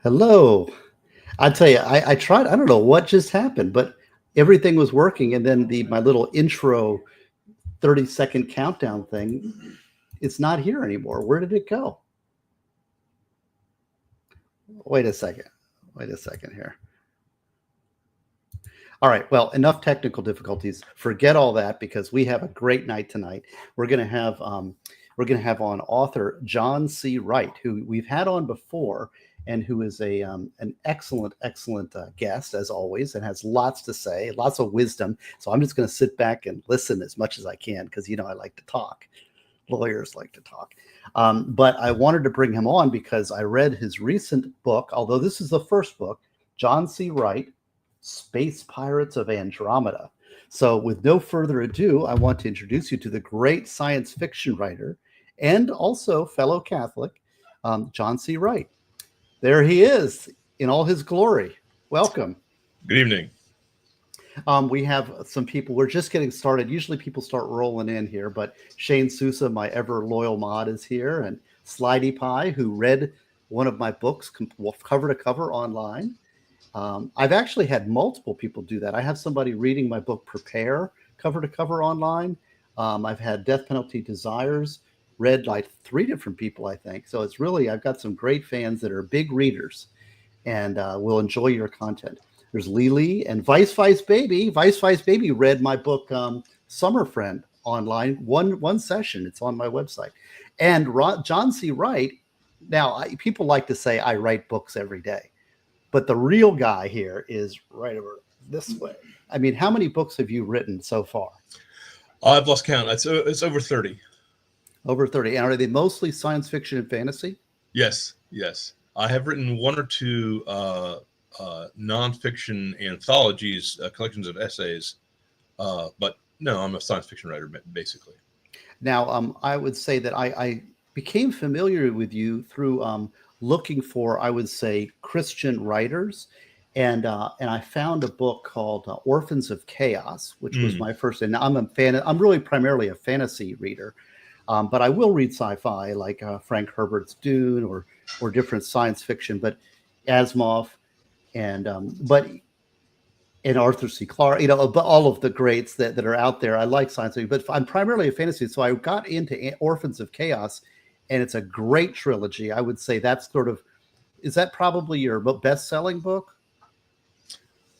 Hello. I tell you, I tried. I don't know what just happened, but everything was working, and then the my little intro 30-second countdown thing, it's not here anymore. Where did it go? Wait a second. Wait a second here. All right. Well, enough technical difficulties. Forget all that because we have a great night tonight. We're going to have on author John C. Wright, who we've had on before, and who is an excellent guest as always, and has lots to say, lots of wisdom. So I'm just going to sit back and listen as much as I can because I like to talk. Lawyers like to talk. But I wanted to bring him on because I read his recent book, although this is the first book, John C. Wright, Space Pirates of Andromeda. So with no further ado, I want to introduce you to the great science fiction writer and also fellow Catholic, John C. Wright. There he is in all his glory. Welcome. Good evening. We have some people. We're just getting started. Usually people start rolling in here, but Shane Sousa, my ever loyal mod, is here, and Slidey Pie, who read one of my books cover to cover online. I've actually had multiple people do that. I have somebody reading my book Prepare cover to cover online. I've had Death Penalty Desires read like 3 different people, I think. So it's really, I've got some great fans that are big readers and will enjoy your content. There's Lily and Vice Baby. Vice Baby read my book Summer Friend online, one session. It's on my website. And John C. Wright. Now, people like to say I write books every day, but the real guy here is right over this way. I mean, how many books have you written so far? I've lost count. It's over 30. Over 30. And are they mostly science fiction and fantasy? Yes. I have written 1 or 2 nonfiction anthologies, collections of essays. But no, I'm a science fiction writer, basically. Now, I would say that I became familiar with you through looking for, I would say, Christian writers. And I found a book called Orphans of Chaos, which was my first. And I'm really primarily a fantasy reader. But I will read sci-fi like Frank Herbert's Dune or different science fiction, but Asimov and Arthur C. Clarke, but all of the greats that are out there. I like science fiction, but I'm primarily a fantasy. So I got into Orphans of Chaos, and it's a great trilogy. I would say that's is that probably your best-selling book?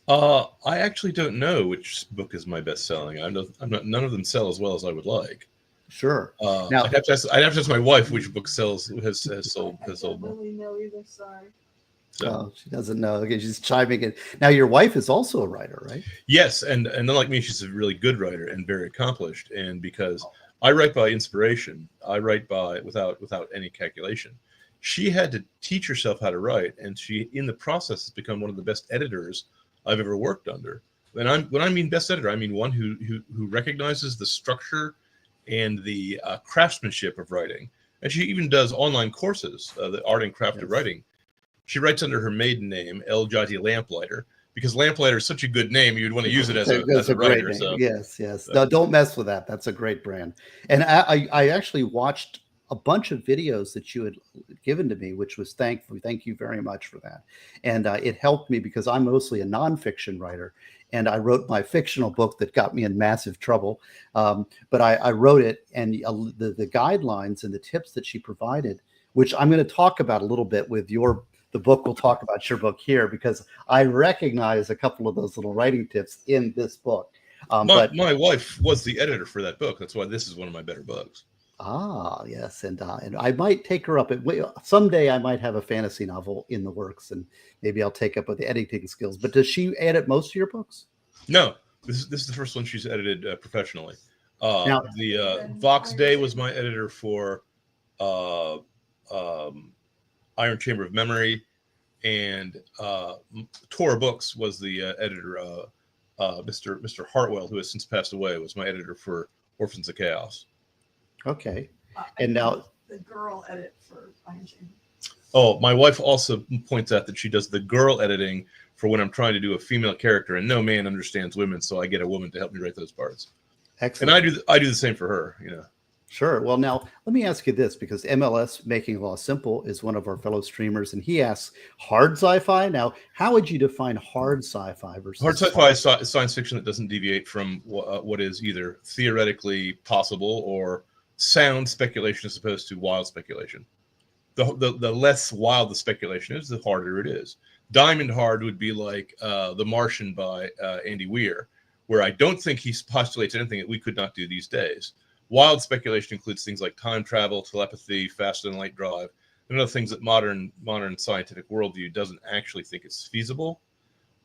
I actually don't know which book is my best-selling. None of them sell as well as I would like. Sure. Now I'd have to ask my wife which book has sold. I don't really know either. Sorry. So she doesn't know. Okay, she's chiming in. Now your wife is also a writer, right? Yes, and unlike me, she's a really good writer and very accomplished. And because I write by inspiration, I write without any calculation. She had to teach herself how to write, and she, in the process, has become one of the best editors I've ever worked under. And when I mean best editor, I mean one who recognizes the structure and the craftsmanship of writing. And she even does online courses, the art and craft of writing. She writes under her maiden name, El Jati Lamplighter, because Lamplighter is such a good name, you'd want to use it as a writer. So. Yes. No, don't mess with that. That's a great brand. And I actually watched a bunch of videos that you had given to me, which was thankful. Thank you very much for that. And it helped me because I'm mostly a nonfiction writer. And I wrote my fictional book that got me in massive trouble. But I wrote it, and the guidelines and the tips that she provided, which I'm going to talk about a little bit with the book. We'll talk about your book here because I recognize a couple of those little writing tips in this book. My wife was the editor for that book. That's why this is one of my better books. Ah, yes. And I might take her up. Someday I might have a fantasy novel in the works, and maybe I'll take up with the editing skills. But does she edit most of your books? No, this is the first one she's edited professionally. Now, the Vox Day was my editor for Iron Chamber of Memory, and Tora Books was the editor. Mr. Hartwell, who has since passed away, was my editor for Orphans of Chaos. Okay. And now the girl edit for Iron Chamber. Oh, my wife also points out that she does the girl editing for when I'm trying to do a female character, and no man understands women, so I get a woman to help me write those parts. Excellent. And I do the same for her, Sure. Well, now let me ask you this, because MLS Making Law Simple is one of our fellow streamers, and he asks hard sci-fi. Now, how would you define hard sci-fi versus Hard sci-fi is science fiction that doesn't deviate from what is either theoretically possible or sound speculation as opposed to wild speculation. The less wild the speculation is, the harder it is. Diamond Hard would be like The Martian by Andy Weir, where I don't think he postulates anything that we could not do these days. Wild speculation includes things like time travel, telepathy, faster than light drive, and other things that modern scientific worldview doesn't actually think it's feasible.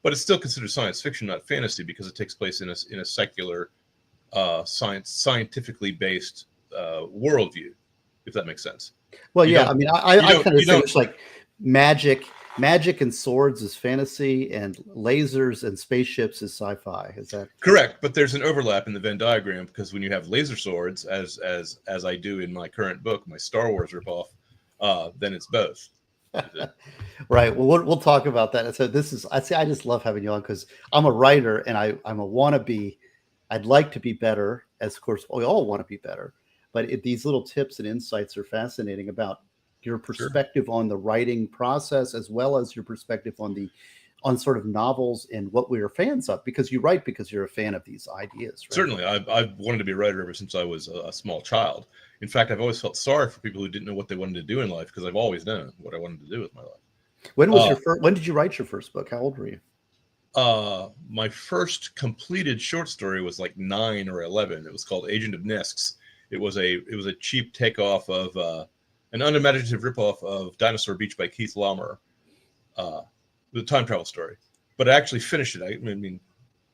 But it's still considered science fiction, not fantasy, because it takes place in a secular, scientifically based worldview, if that makes sense. Well, yeah. I mean, I kind of think it's like magic and swords is fantasy, and lasers and spaceships is sci-fi. Is that correct? But there's an overlap in the Venn diagram, because when you have laser swords, as I do in my current book, my Star Wars ripoff, then it's both. Right. Well, we'll talk about that. So I just love having you on, because I'm a writer and I'm a wannabe. I'd like to be better, as of course we all want to be better. But these little tips and insights are fascinating about your perspective on the writing process, as well as your perspective on sort of novels and what we are fans of, because you write because you're a fan of these ideas. Right? Certainly. I've wanted to be a writer ever since I was a small child. In fact, I've always felt sorry for people who didn't know what they wanted to do in life, because I've always known what I wanted to do with my life. When did you write your first book? How old were you? My first completed short story was like 9 or 11. It was called Agent of Nisks. It was a cheap takeoff of an unimaginative ripoff of Dinosaur Beach by Keith Laumer, the time travel story. But I actually finished it. I mean,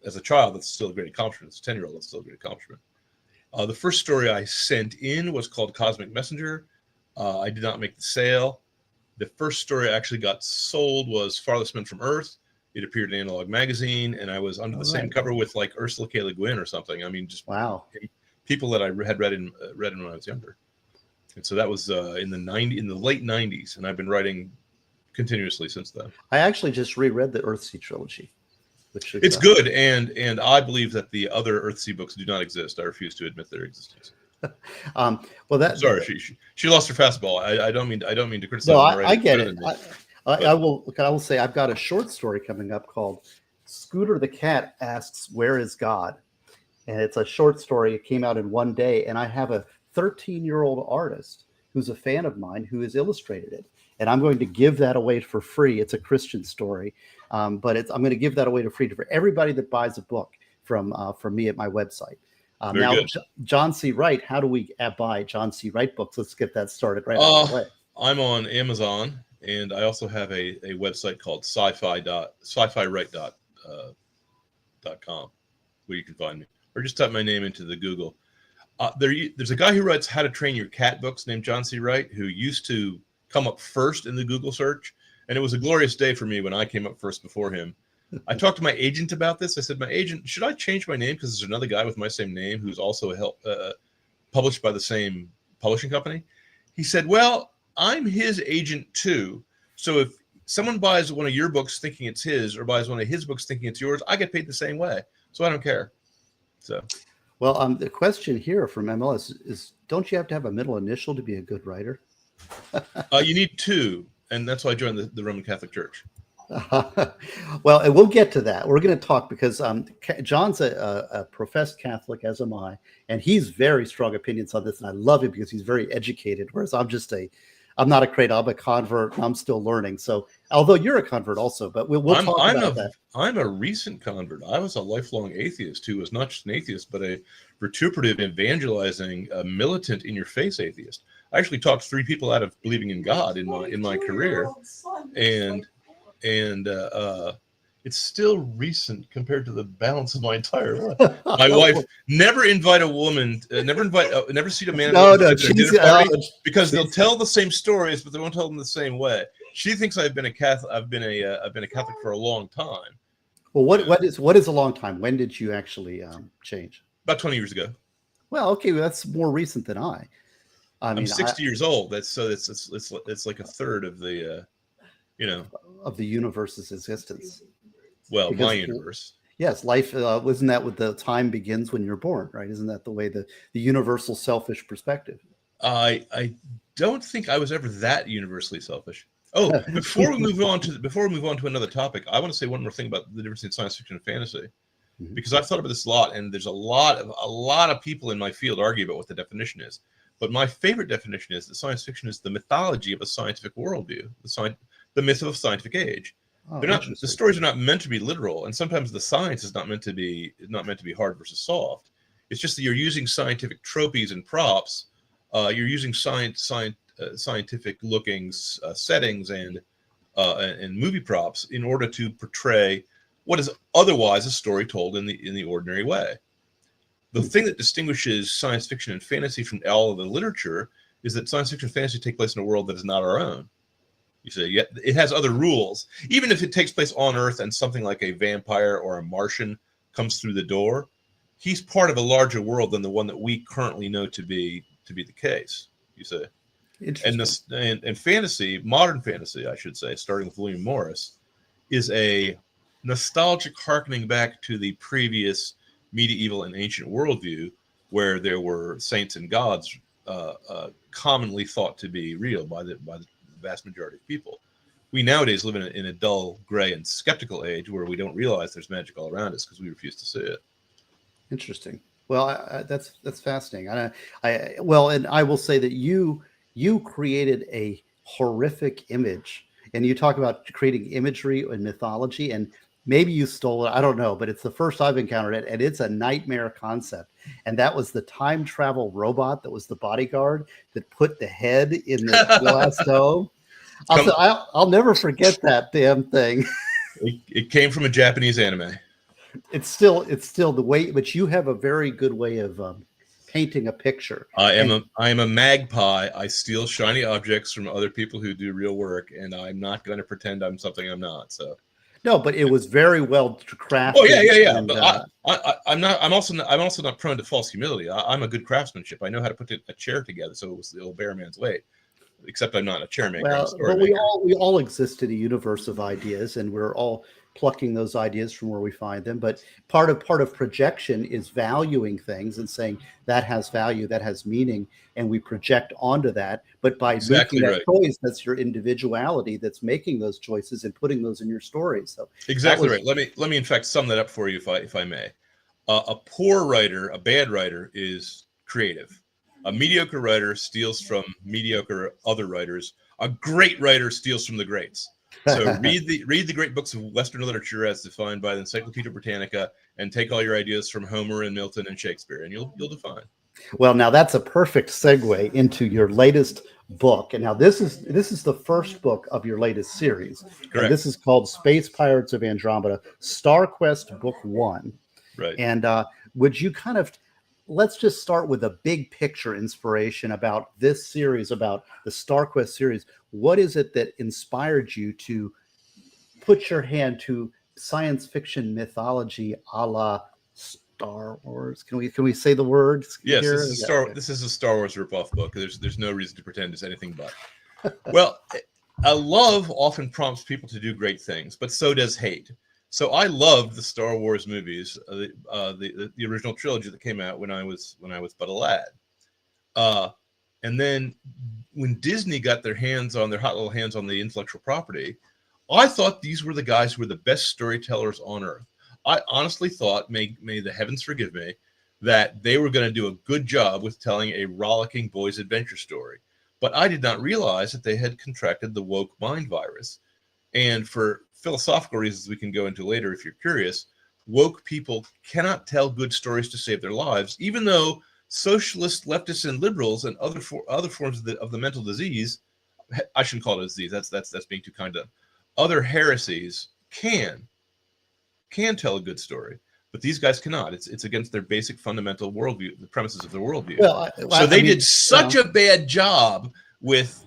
as a child, that's still a great accomplishment. As a 10-year-old, that's still a great accomplishment. The first story I sent in was called Cosmic Messenger. I did not make the sale. The first story I actually got sold was Farthest Man from Earth. It appeared in Analog Magazine, and I was under the same cover with like Ursula K. Le Guin or something. I mean, just wow, people that I had read in when I was younger. And so that was in the late 90s, and I've been writing continuously since then. I actually just reread the Earthsea trilogy, which is, it's good, and I believe that the other Earthsea books do not exist. I refuse to admit their existence. Well, that sorry, she lost her fastball. I don't mean to criticize. No, I get it. I will say I've got a short story coming up called Scooter the Cat Asks Where Is God, and it's a short story. It came out in one day, and I have a 13-year-old artist who's a fan of mine who has illustrated it, and I'm going to give that away for free. It's a Christian story, but I'm going to give that away for everybody that buys a book from me at my website. Now, good. John C. Wright, how do we buy John C. Wright books? Let's get that started right off the way. I'm on Amazon, and I also have a website called sci-fi.write.com where you can find me, or just type my name into the Google. There's a guy who writes How to Train Your Cat books named John C. Wright, who used to come up first in the Google search, and it was a glorious day for me when I came up first before him. I talked to my agent about this. I said, my agent, should I change my name because there's another guy with my same name who's also published by the same publishing company? He said, well, I'm his agent too. So if someone buys one of your books thinking it's his, or buys one of his books thinking it's yours, I get paid the same way. So I don't care. So, well, the question here from MLS is, don't you have to have a middle initial to be a good writer? You need 2, and that's why I joined the Roman Catholic Church. Well, and we'll get to that. We're going to talk because John's a professed Catholic, as am I, and he's very strong opinions on this, and I love it because he's very educated, whereas I'm not a creator. I'm a convert. I'm still learning. So, although you're a convert also, but we'll talk about that. I'm a recent convert. I was a lifelong atheist who was not just an atheist, but a vituperative, evangelizing, militant, in-your-face atheist. I actually talked 3 people out of believing in God in my career, and it's still recent compared to the balance of my entire life. My wife never invite a woman, never see a man because they'll tell the same stories, but they won't tell them the same way. She thinks I've been a Catholic. I've been a Catholic for a long time. Well, what is a long time? When did you actually change? About 20 years ago. Well, okay, well, that's more recent than I mean, I'm 60 years old. It's like a third of the. Of the universe's existence. Well, because my universe. Yes, life wasn't that what the time begins when you're born, right? Isn't that the way the universal selfish perspective? I don't think I was ever that universally selfish. Oh, before we move on to another topic, I want to say one more thing about the difference in science fiction and fantasy, Mhm. because I've thought about this a lot, and there's a lot of people in my field argue about what the definition is. But my favorite definition is that science fiction is the mythology of a scientific worldview, the myth of a scientific age. Oh, The interesting. stories are not meant to be literal, and sometimes the science is not meant to be hard versus soft. It's just that you're using scientific tropes and props. You're using scientific looking settings and movie props in order to portray what is otherwise a story told in the ordinary way. The thing that distinguishes science fiction and fantasy from all of the literature is that science fiction and fantasy take place in a world that is not our own. You say, yeah, it has other rules. Even if it takes place on Earth and something like a vampire or a Martian comes through the door, he's part of a larger world than the one that we currently know to be the case. You say, Interesting. and fantasy, modern fantasy, I should say, starting with William Morris, is a nostalgic harkening back to the previous medieval and ancient worldview, where there were saints and gods commonly thought to be real by the vast majority of people. We nowadays live in a dull, gray, and skeptical age where we don't realize there's magic all around us because we refuse to see it. Interesting. Well, that's fascinating. And I will say that you created a horrific image, and you talk about creating imagery and mythology, and maybe you stole it. I don't know, but it's the first I've encountered it, and it's a nightmare concept. And that was the time travel robot that was the bodyguard that put the head in the glass dome. I'll never forget that damn thing. It came from a Japanese anime. It's still the way, but you have a very good way of painting a picture. I am a magpie. I steal shiny objects from other people who do real work, and I'm not going to pretend I'm something I'm not. So no, but it was very well crafted. Oh yeah. And, but I'm not. I'm also not prone to false humility. I'm a good craftsmanship. I know how to put a chair together so it'll bear a man's weight. Except I'm not a chair maker. I'm a story but maker. we all exist in a universe of ideas, and we're all plucking those ideas from where we find them. But part of projection is valuing things and saying that has value, that has meaning, and we project onto that. But by Exactly making right. that choice, that's your individuality that's making those choices and putting those in your story. So Exactly right. Let me in fact sum that up for you, if I may. A poor writer, a bad writer, is creative. A mediocre writer steals from mediocre other writers. A great writer steals from the greats. So read the great books of Western literature as defined by the Encyclopedia Britannica, and take all your ideas from Homer and Milton and Shakespeare, and you'll define. Well, now that's a perfect segue into your latest book. And now this is the first book of your latest series. Correct. And this is called Space Pirates of Andromeda, Star Quest Book 1. Right. And would you kind of let's just start with a big picture inspiration about this series, about the Star Quest series. What is it that inspired you to put your hand to science fiction mythology a la Star Wars? Can we say the words? Yes, here? this is a Star Wars ripoff book. There's no reason to pretend it's anything but. Well, love often prompts people to do great things, but so does hate. So I loved the Star Wars movies, the original trilogy that came out when I was but a lad. And then when Disney got their hot little hands on the intellectual property, I thought these were the guys who were the best storytellers on earth. I honestly thought, may the heavens forgive me, that they were going to do a good job with telling a rollicking boys' adventure story. But I did not realize that they had contracted the woke mind virus. And for philosophical reasons we can go into later if you're curious, woke people cannot tell good stories to save their lives, even though socialists, leftists, and liberals and other forms of the mental disease, I shouldn't call it a disease, that's being too kind of, other heresies can tell a good story, but these guys cannot. It's against their basic fundamental worldview, the premises of their worldview. So they did such a bad job with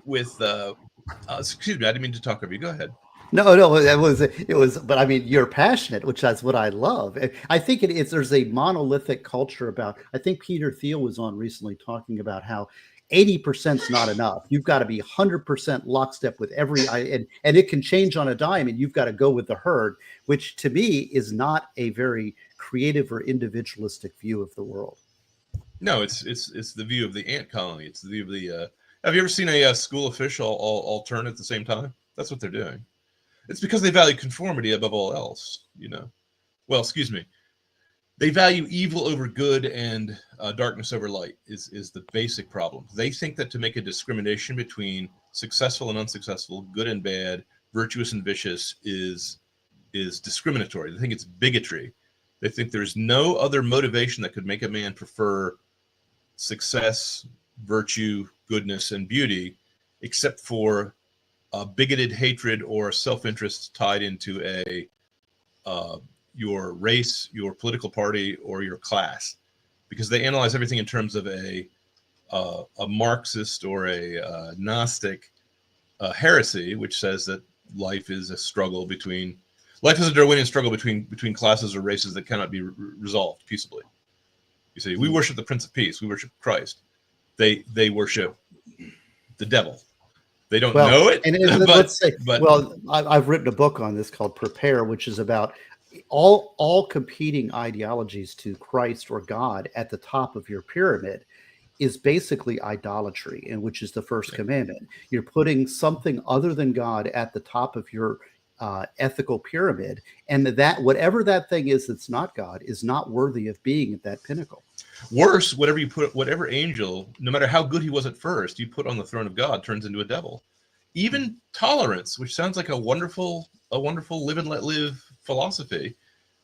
excuse me, I didn't mean to talk over you. Go ahead. No, it was, but I mean, you're passionate, which is what I love. I think there's a monolithic culture about, I think Peter Thiel was on recently talking about how 80% is not enough. You've got to be 100% lockstep with and it can change on a dime, and you've got to go with the herd, which to me is not a very creative or individualistic view of the world. No, it's the view of the ant colony. It's the view of the. Have you ever seen a school official all turn at the same time? That's what they're doing. It's because they value conformity above all else. Well, excuse me. They value evil over good and darkness over light is the basic problem. They think that to make a discrimination between successful and unsuccessful, good and bad, virtuous and vicious is discriminatory. They think it's bigotry. They think there's no other motivation that could make a man prefer success, virtue, goodness, and beauty, except for a bigoted hatred or self-interest tied into your race, your political party, or your class, because they analyze everything in terms of a Marxist or a Gnostic heresy, which says that life is a Darwinian struggle between classes or races that cannot be resolved peaceably. You see, we worship the Prince of Peace. We worship Christ. They worship the devil. They don't know it. I've written a book on this called Prepare, which is about all competing ideologies to Christ or God at the top of your pyramid is basically idolatry, and which is the first commandment. You're putting something other than God at the top of your ethical pyramid, and that whatever that thing is that's not God is not worthy of being at that pinnacle. Worse, whatever angel, no matter how good he was at first, you put on the throne of God turns into a devil. Even tolerance, which sounds like a wonderful live and let live philosophy,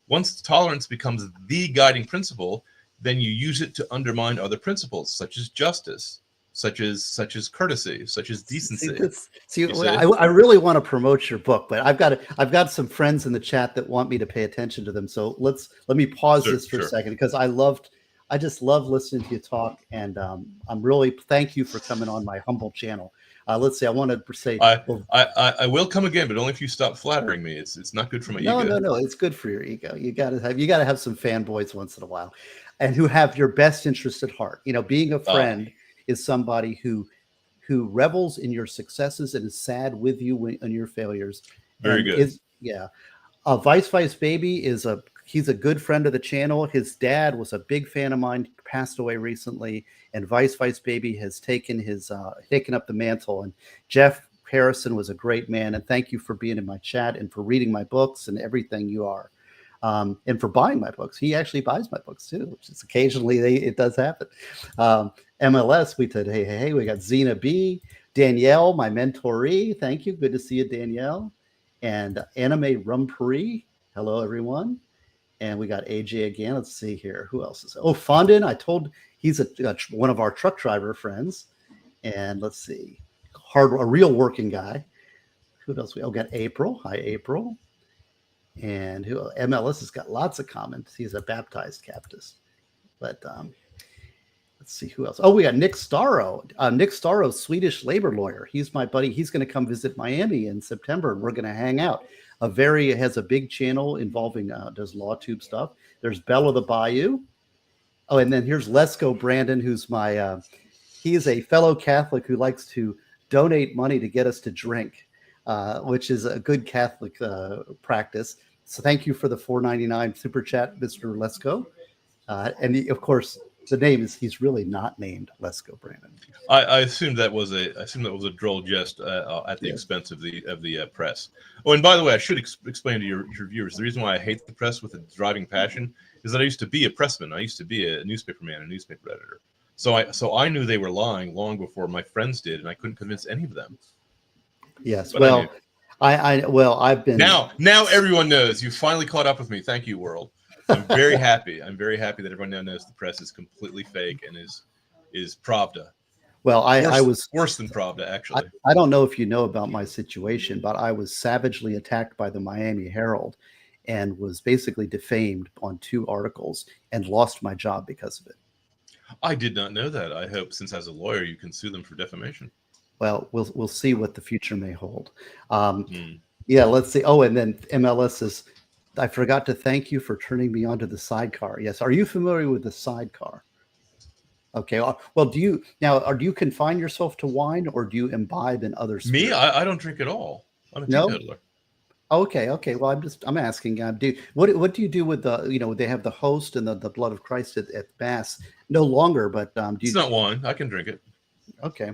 once tolerance becomes the guiding principle, then you use it to undermine other principles, such as justice, such as courtesy, such as decency. I really want to promote your book, but I've got some friends in the chat that want me to pay attention to them. So let me pause this for a second, because I just love listening to you talk, and I'm really thank you for coming on my humble channel. Let's see. I want to say I will come again, but only if you stop flattering me. It's not good for my ego. No. It's good for your ego. You gotta have some fanboys once in a while, and who have your best interest at heart. Being a friend is somebody who revels in your successes and is sad with you in your failures. Very good. Vice Baby he's a good friend of the channel. His dad was a big fan of mine, passed away recently, and Vice Baby has taken up the mantle. And Jeff Harrison was a great man, and thank you for being in my chat and for reading my books and everything you are, and for buying my books. He actually buys my books too, which is occasionally it does happen. MLS, we said hey. We got Zena B, Danielle, my mentoree. Thank you. Good to see you, Danielle. And Anime Rumpuri. Hello, everyone. And we got AJ again. Let's see here. Who else is? Fondin. I told he's one of our truck driver friends. And let's see, a real working guy. Who else? We got April. Hi, April. And MLS has got lots of comments. He's a baptized Baptist. But let's see who else. We got Nick Starro. Nick Starro, Swedish labor lawyer. He's my buddy. He's going to come visit Miami in September, and we're going to hang out. Has a big channel involving does LawTube stuff. There's Bella the Bayou. And then here's Lesko Brandon, who's he is a fellow Catholic who likes to donate money to get us to drink, which is a good Catholic practice. So thank you for the $4.99 super chat, Mr. Lesko. And of course, the name he's really not named Lesko Brandon. I assumed that was a droll jest at the expense of the press. Oh, and by the way, I should explain to your viewers the reason why I hate the press with a driving passion is that I used to be a pressman. I used to be a newspaperman, a newspaper editor. So I knew they were lying long before my friends did, and I couldn't convince any of them. Yes, but I've been now everyone knows. You finally caught up with me. Thank you, world. I'm very happy. I'm very happy that everyone now knows the press is completely fake and is Pravda. Well, I was worse than Pravda, actually. I don't know if you know about my situation, but I was savagely attacked by the Miami Herald and was basically defamed on 2 articles and lost my job because of it. I did not know that. I hope, since as a lawyer, you can sue them for defamation. Well, we'll see what the future may hold. Yeah, let's see. And then MLS says, I forgot to thank you for turning me onto the sidecar. Yes. Are you familiar with the sidecar? Okay. Well, do you confine yourself to wine, or do you imbibe in other Me, spirits? I don't drink at all. I'm a No. teetotaler. Okay. Okay. Well, I'm asking. What do you do with the they have the host and the blood of Christ at mass no longer, but do It's you? not wine. I can drink it. Okay.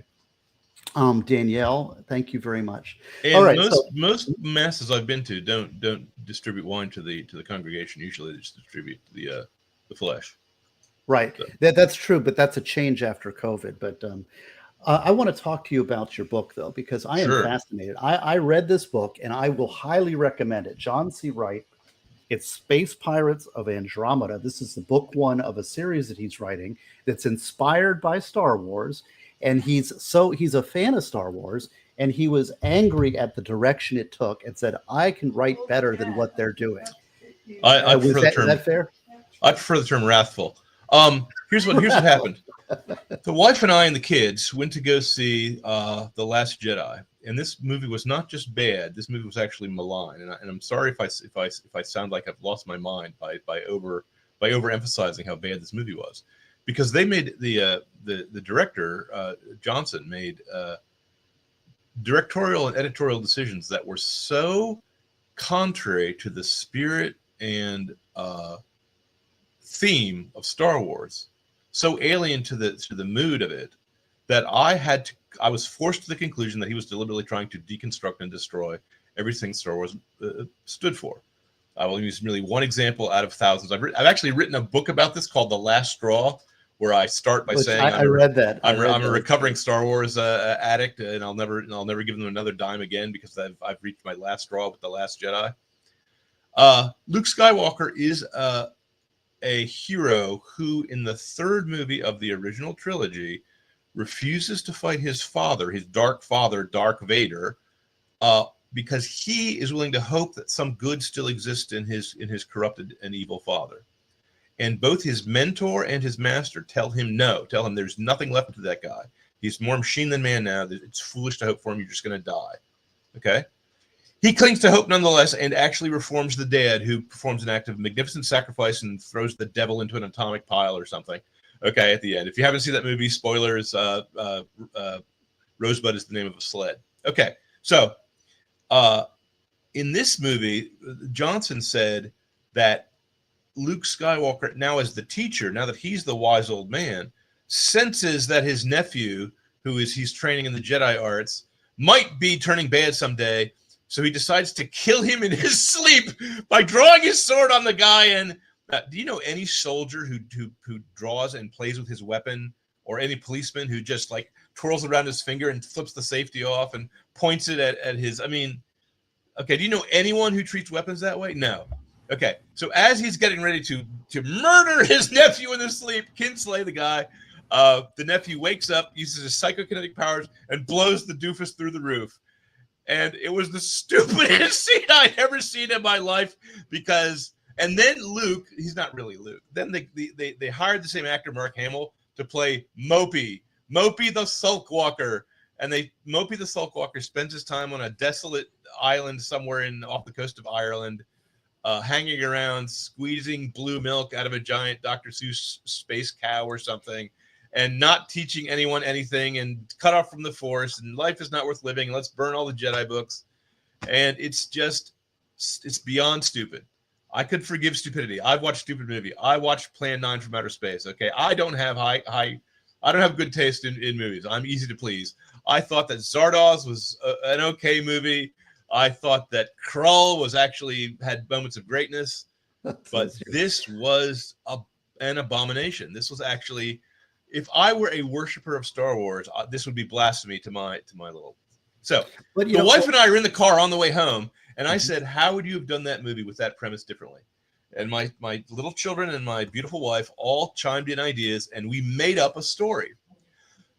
Danielle, thank you very much. All And right. most masses I've been to don't distribute wine to the congregation. Usually they just distribute the flesh. Right. So, That's true, but that's a change after COVID. But I want to talk to you about your book, though, because I am sure. fascinated. I read this book, and I will highly recommend it. John C. Wright. It's Space Pirates of Andromeda. This is the book one of a series that he's writing that's inspired by Star Wars. And he's a fan of Star Wars, and he was angry at the direction it took and said, I can write better than what they're doing. I prefer the Is term. that fair? I prefer the term wrathful. Here's what happened. The wife and I and the kids went to go see The Last Jedi, and this movie was not just bad. This movie was actually malign, and I'm sorry if I sound like I've lost my mind by overemphasizing how bad this movie was, because they made the director Johnson made directorial and editorial decisions that were so contrary to the spirit and theme of Star Wars, so alien to the mood of it, that I was forced to the conclusion that he was deliberately trying to deconstruct and destroy everything Star Wars stood for. I will use merely one example out of thousands. I've actually written a book about this called The Last Straw, where I start by saying I read that. I'm a recovering Star Wars addict, and I'll never give them another dime again because I've reached my last straw with The Last Jedi. Luke Skywalker is a hero who, in the third movie of the original trilogy, refuses to fight his father, his dark father, Dark Vader, because he is willing to hope that some good still exists in his corrupted and evil father. And both his mentor and his master tell him no, tell him there's nothing left to that guy. He's more machine than man now. It's foolish to hope for him. You're just going to die. Okay? He clings to hope nonetheless and actually reforms the dad, who performs an act of magnificent sacrifice and throws the devil into an atomic pile or something. Okay, at the end. If you haven't seen that movie, spoilers, Rosebud is the name of a sled. Okay, so in this movie, Johnson said that Luke Skywalker, now as the teacher, now that he's the wise old man, senses that his nephew, he's training in the Jedi arts, might be turning bad someday. So he decides to kill him in his sleep by drawing his sword on the guy. And do you know any soldier who draws and plays with his weapon, or any policeman who just like twirls around his finger and flips the safety off and points it at his? I mean, okay. Do you know anyone who treats weapons that way? No. Okay. So as he's getting ready to murder his nephew in his sleep, kinslay the guy, the nephew wakes up, uses his psychokinetic powers, and blows the doofus through the roof. And it was the stupidest scene I'd ever seen in my life, and then Luke, he's not really Luke. Then they hired the same actor, Mark Hamill, to play Mopey the Sulkwalker. And Mopey the Sulkwalker spends his time on a desolate island somewhere off the coast of Ireland, hanging around, squeezing blue milk out of a giant Dr. Seuss space cow or something, and not teaching anyone anything, and cut off from the Force, and life is not worth living, and let's burn all the Jedi books. And it's beyond stupid. I could forgive stupidity. I've watched stupid movie. I watched Plan 9 from Outer Space. Okay, I don't have I don't have good taste in movies. I'm easy to please. I thought that Zardoz was an okay movie. I thought that Krull had moments of greatness, but this was an abomination. This was actually, if I were a worshiper of Star Wars, this would be blasphemy to my little. So the wife and I are in the car on the way home, and I said, "How would you have done that movie with that premise differently?" And my little children and my beautiful wife all chimed in ideas, and we made up a story.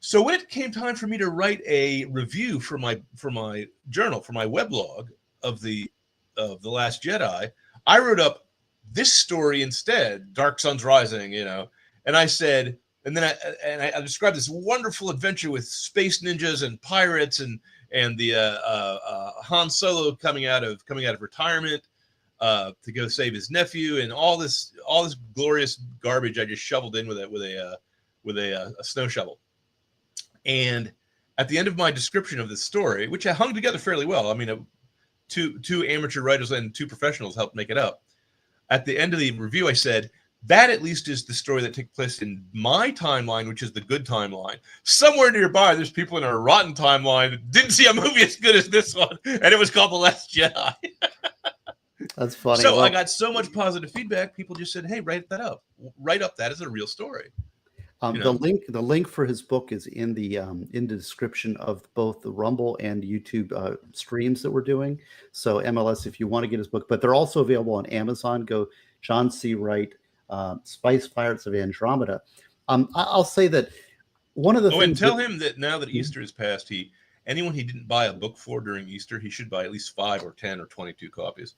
So when it came time for me to write a review for my journal, for my weblog of the Last Jedi, I wrote up this story instead, Dark Sun's Rising, and I said. And then I described this wonderful adventure with space ninjas and pirates and the Han Solo coming out of retirement to go save his nephew, and all this glorious garbage I just shoveled in with a snow shovel. And at the end of my description of this story, which I hung together fairly well, I mean, two amateur writers and two professionals helped make it up. At the end of the review, I said, that at least is the story that takes place in my timeline, which is the good timeline. Somewhere nearby, there's people in a rotten timeline that didn't see a movie as good as this one, and it was called The Last Jedi. That's funny. So I got so much positive feedback. People just said, "Hey, write that up. Write up that as a real story." The link for his book is in the description of both the Rumble and YouTube streams that we're doing. So MLS, if you want to get his book, but they're also available on Amazon. Go John C. Wright, Spice Pirates of Andromeda. I'll say that one of the things. And tell him that now that Easter is past, anyone he didn't buy a book for during Easter, he should buy at least 5 or 10 or 22 copies.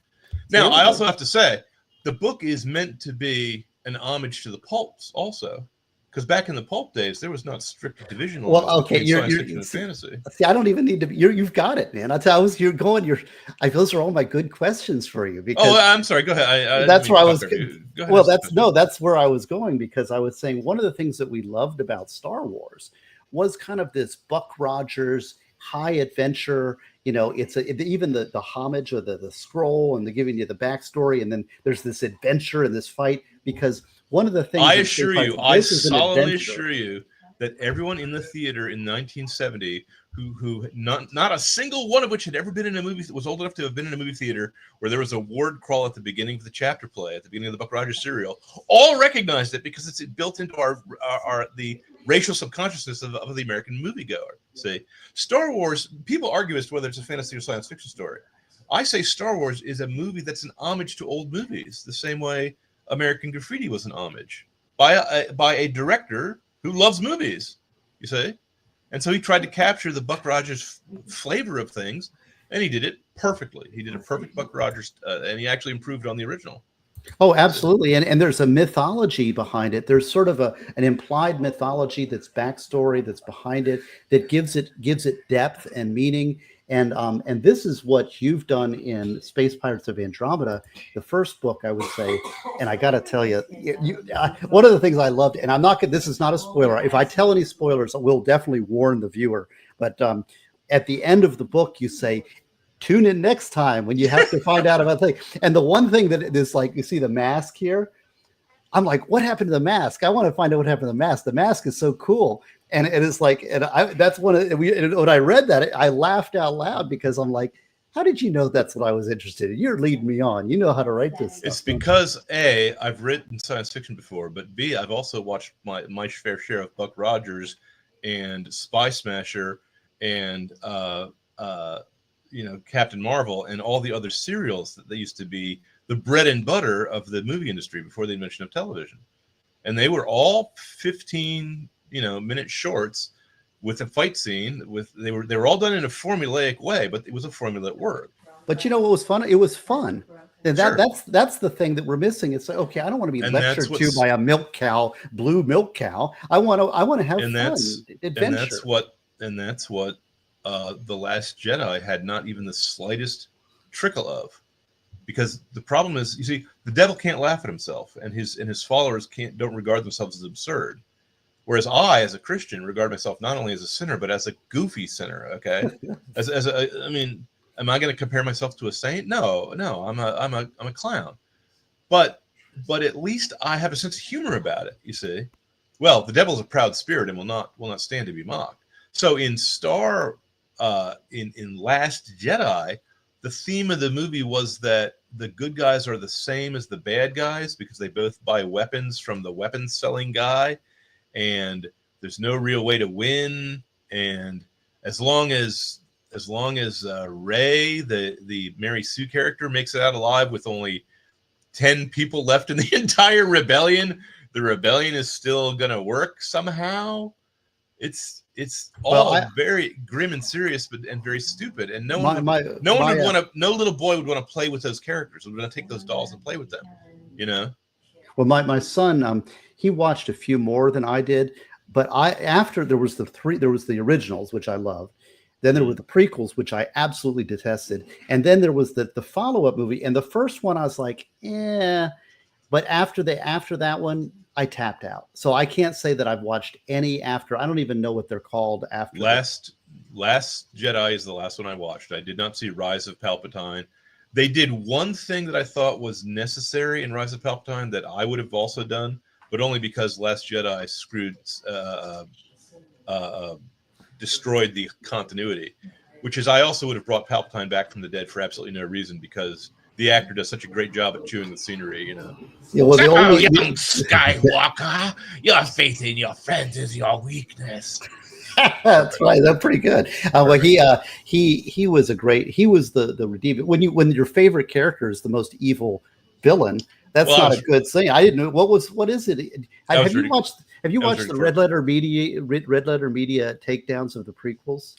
Now, I also have to say, the book is meant to be an homage to the pulps also. Because back in the pulp days, there was not strict division. Well, okay, science fiction and fantasy. See, I don't even need to. You've got it, man. You're going. Those are all my good questions for you. Because I'm sorry. Go ahead. That's where I was. Go ahead. Well, that's where I was going, because I was saying one of the things that we loved about Star Wars was kind of this Buck Rogers high adventure. Even the homage of the scroll, and they're giving you the backstory, and then there's this adventure and this fight. Because one of the things I solemnly assure you that everyone in the theater in 1970 who not a single one of which had ever been in a movie, was old enough to have been in a movie theater where there was a word crawl at the beginning of the chapter play, at the beginning of the Buck Rogers serial, all recognized it because it's built into the racial subconsciousness of the American moviegoer. See, Star Wars, people argue as to whether it's a fantasy or science fiction story. I say Star Wars is a movie that's an homage to old movies, the same way American Graffiti was an homage by a director who loves movies, you see? And so he tried to capture the Buck Rogers flavor of things, and he did it perfectly. He did a perfect Buck Rogers, and he actually improved on the original. Oh, absolutely. And there's a mythology behind it. There's sort of an implied mythology that's backstory that's behind it, that gives it depth and meaning. And this is what you've done in Space Pirates of Andromeda, the first book, I would say. And I got to tell you, one of the things I loved, and this is not a spoiler. If I tell any spoilers, I will definitely warn the viewer. But at the end of the book, you say, tune in next time when you have to find out about things. And the one thing that is like, you see the mask here. I'm like, what happened to the mask? I want to find out what happened to the mask. The mask is so cool. And it is like, that's when I read that, I laughed out loud, because I'm like, how did you know that's what I was interested in? You're leading me on. You know how to write this stuff. It's because A, I've written science fiction before, but B, I've also watched my fair share of Buck Rogers and Spy Smasher and Captain Marvel and all the other serials that they used to be the bread and butter of the movie industry before the invention of television. And they were all 15-minute shorts with a fight scene. They were all done in a formulaic way, but it was a formula that worked. But you know what was fun? It was fun. And Sure. that's the thing that we're missing. It's like, okay, I don't want to be lectured to by a milk cow, blue milk cow. I want to have fun, adventure. And that's what The Last Jedi had not even the slightest trickle of. Because the problem is, you see, the devil can't laugh at himself, and his followers don't regard themselves as absurd. Whereas I, as a Christian, regard myself not only as a sinner, but as a goofy sinner. Okay, am I going to compare myself to a saint? No, I'm a clown. But at least I have a sense of humor about it. You see, well, the devil's a proud spirit and will not stand to be mocked. So in in Last Jedi, the theme of the movie was that the good guys are the same as the bad guys because they both buy weapons from the weapons selling guy, and there's no real way to win. And as long as Rey, the Mary Sue character, makes it out alive with only 10 people left in the entire rebellion, the rebellion is still gonna work somehow. It's all very grim and serious, and very stupid. And no little boy would want to play with those characters. Would want to take those dolls and play with them. Well, my son, he watched a few more than I did, but after there was the originals, which I loved. Then there were the prequels, which I absolutely detested, and then there was the follow-up movie. And the first one, I was like, but after that one, I tapped out. So I can't say that I've watched any after. I don't even know what they're called after. Last Jedi is the last one I watched. I did not see Rise of Palpatine. They did one thing that I thought was necessary in Rise of Palpatine that I would have also done, but only because Last Jedi destroyed the continuity, which is I also would have brought Palpatine back from the dead for absolutely no reason, because the actor does such a great job at chewing the scenery, you know. Yeah, well, the only, young Skywalker, your faith in your friends is your weakness. That's right. That's pretty good. Well, he was a great. He was the redeemer. When your favorite character is the most evil villain, that's not a good thing. I didn't know what is it. Have you watched the Red Letter Media takedowns of the prequels?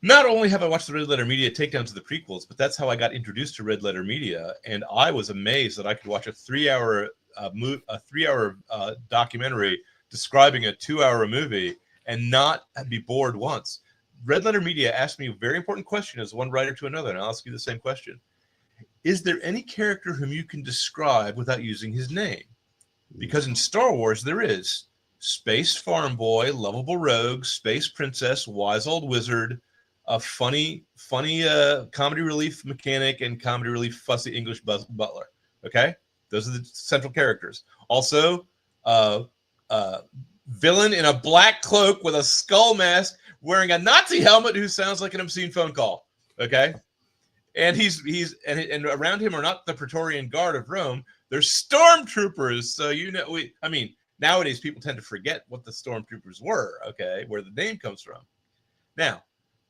Not only have I watched the Red Letter Media takedowns of the prequels, but that's how I got introduced to Red Letter Media, and I was amazed that I could watch a 3-hour documentary describing a 2-hour movie and not be bored once. Red Letter Media asked me a very important question as one writer to another, and I'll ask you the same question. Is there any character whom you can describe without using his name? Because in Star Wars, there is space farm boy, lovable rogue, space princess, wise old wizard, a funny comedy relief mechanic, and comedy relief fussy English butler. Okay? Those are the central characters. Also, villain in a black cloak with a skull mask, wearing a Nazi helmet, who sounds like an obscene phone call. Okay, and and around him are not the Praetorian Guard of Rome; they're stormtroopers. So nowadays people tend to forget what the stormtroopers were. Okay, where the name comes from. Now,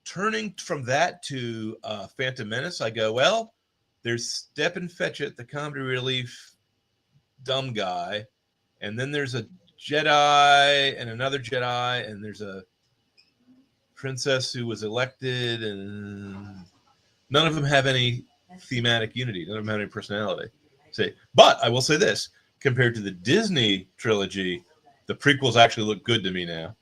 turning from that to Phantom Menace, I go, well, there's Stephen Fetchit, the comedy relief dumb guy, and then there's a Jedi and another Jedi, and there's a princess who was elected, and none of them have any thematic unity. None of them have any personality. But I will say this: compared to the Disney trilogy, the prequels actually look good to me now.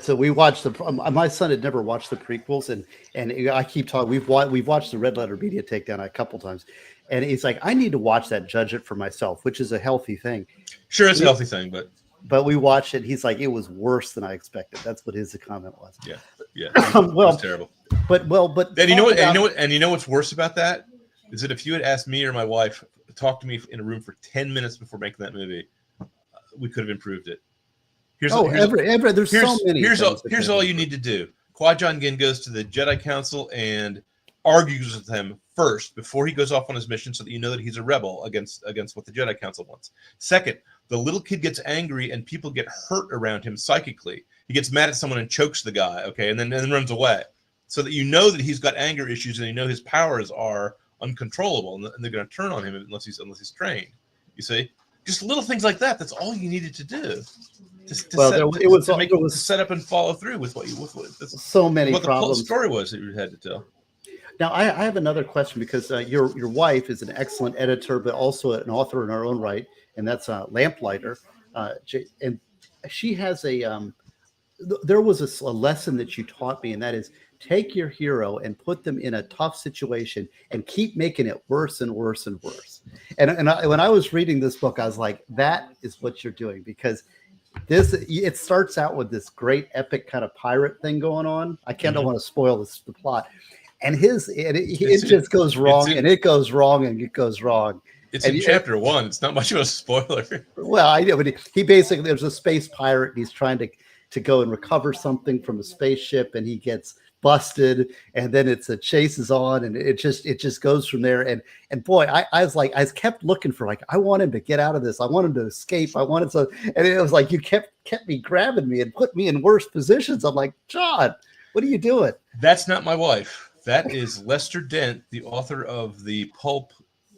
So we watched my son had never watched the prequels, and I keep talking. We've watched the Red Letter Media takedown a couple times, and he's like, I need to watch that, judge it for myself, which is a healthy thing. Sure, it's a healthy thing, but we watched it. He's like, it was worse than I expected. That's what his comment was. Yeah. Well, it's terrible. But and you know what's worse about that is that if you had asked me or my wife to talk to me in a room for 10 minutes before making that movie, we could have improved it. Here's so many. Here's all you need to do. Qui-Gon Jinn goes to the Jedi Council and argues with them first before he goes off on his mission, so that you know that he's a rebel against what the Jedi Council wants. Second, the little kid gets angry and people get hurt around him psychically. He gets mad at someone and chokes the guy, okay, and then runs away, so that you know that he's got anger issues and you know his powers are uncontrollable, and they're going to turn on him unless he's trained. You see, just little things like that. That's all you needed to do. To set up and follow through with what so many what problems. The story was that you had to tell. Now, I have another question, because your wife is an excellent editor, but also an author in her own right, and that's Lamplighter. And she has there was a lesson that you taught me, and that is, take your hero and put them in a tough situation and keep making it worse and worse and worse. And when I was reading this book, I was like, that is what you're doing, because it starts out with this great epic kind of pirate thing going on. I don't want to spoil the plot. And it just goes wrong, and it goes wrong, and it goes wrong. It's in chapter 1. It's not much of a spoiler. Well, I know, but he basically, there's a space pirate, and he's trying to go and recover something from a spaceship, and he gets busted, and then it chases on, and it just goes from there. And boy, I kept looking for, like, I want him to get out of this. I want him to escape. And it was like, you kept me grabbing me and put me in worse positions. I'm like, John, what are you doing? That's not my wife. That is Lester Dent, the author of the pulp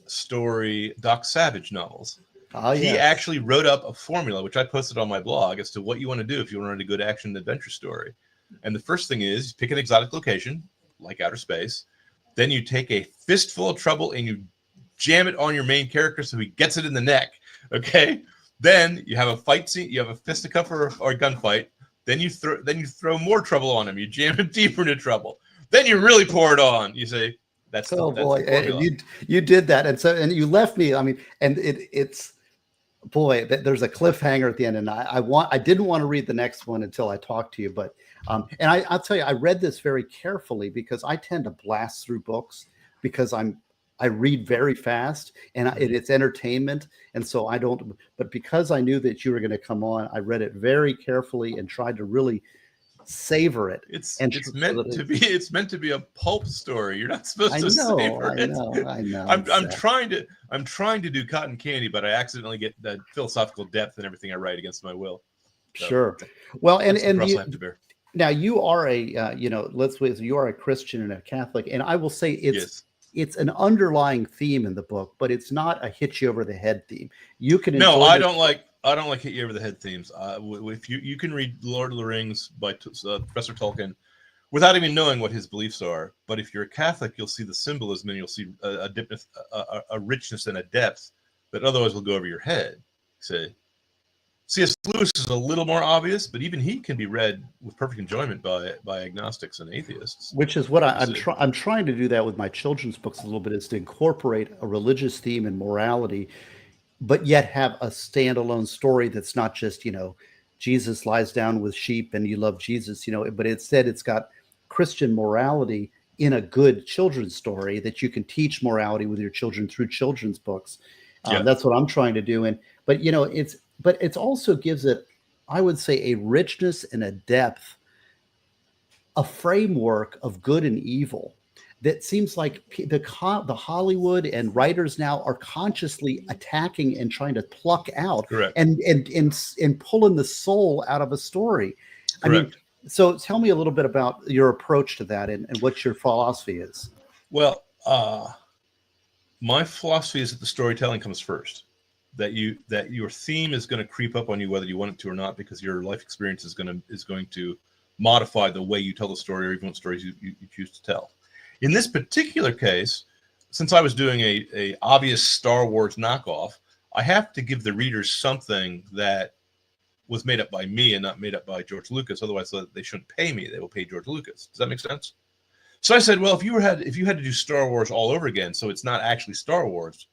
story Doc Savage novels. He actually wrote up a formula, which I posted on my blog, as to what you want to do if you want to write a good action adventure story. And the first thing is, pick an exotic location, like outer space. Then you take a fistful of trouble and you jam it on your main character so he gets it in the neck. Okay? Then you have a fight scene, you have a fisticuff or a gunfight. Then you throw more trouble on him. You jam him deeper into trouble. Then you really pour it on. You say, that's boy, and you did that, and you left me. I mean, and it's boy, there's a cliffhanger at the end, and I didn't want to read the next one until I talked to you, but and I'll tell you, I read this very carefully because I tend to blast through books because I read very fast and it's entertainment, and so I don't. But because I knew that you were going to come on, I read it very carefully and tried to really savor it. It's And it's so meant that to be a pulp story. You're not supposed I to savor it. I know. I'm trying to do cotton candy, but I accidentally get the philosophical depth and everything I write against my will. So Sure. Well, that's the and cross you, I have to bear. now you are a you are a Christian and a Catholic, and I will say Yes. it's an underlying theme in the book, but it's not a hit you over the head theme. You can No, enjoy I the- don't like hit you over the head themes. If you can read Lord of the Rings by Professor Tolkien without even knowing what his beliefs are, but if you're a Catholic, you'll see the symbolism and you'll see a richness and a depth that otherwise will go over your head. Say, C.S. Lewis is a little more obvious, but even he can be read with perfect enjoyment by agnostics and atheists. which is what I'm See. I'm trying to do that with my children's books a little bit, is to incorporate a religious theme and morality, but yet have a standalone story that's not just, Jesus lies down with sheep and you love Jesus, but instead it's got Christian morality in a good children's story that you can teach morality with your children through children's books. Yeah. That's what I'm trying to do. But it's also gives it, I would say, a richness and a depth, a framework of good and evil that seems like the Hollywood and writers now are consciously attacking and trying to pluck out Correct. and pulling the soul out of a story. Correct. I mean, so tell me a little bit about your approach to that and what your philosophy is. Well, my philosophy is that the storytelling comes first. That your theme is going to creep up on you whether you want it to or not, because your life experience is going to modify the way you tell the story or even what stories you choose to tell. In this particular case, since I was doing a obvious Star Wars knockoff, I have to give the readers something that was made up by me and not made up by George Lucas. Otherwise, they shouldn't pay me. They will pay George Lucas. Does that make sense? So I said, well, if you had to do Star Wars all over again, so it's not actually Star Wars,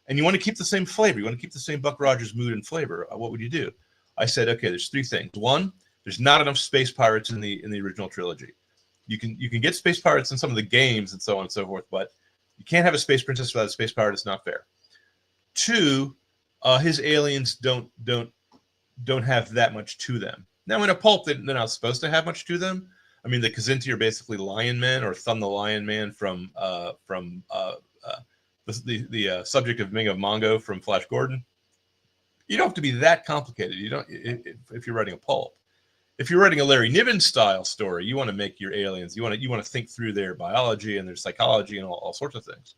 and you want to keep the same flavor, you want to keep the same Buck Rogers mood and flavor, what would you do? I said, okay, there's three things. One, there's not enough space pirates in the original trilogy. You can get space pirates in some of the games and so on and so forth, but you can't have a space princess without a space pirate. It's not fair. Two, his aliens don't have that much to them. Now in a pulp, they're not supposed to have much to them. I mean, the Kzinti are basically Lion Men, or Thumb the Lion Man from the subject of Ming of Mongo from Flash Gordon. You don't have to be that complicated. You don't if you're writing a pulp. If you're writing a Larry Niven style story, you want to make your aliens. You want to think through their biology and their psychology and all sorts of things.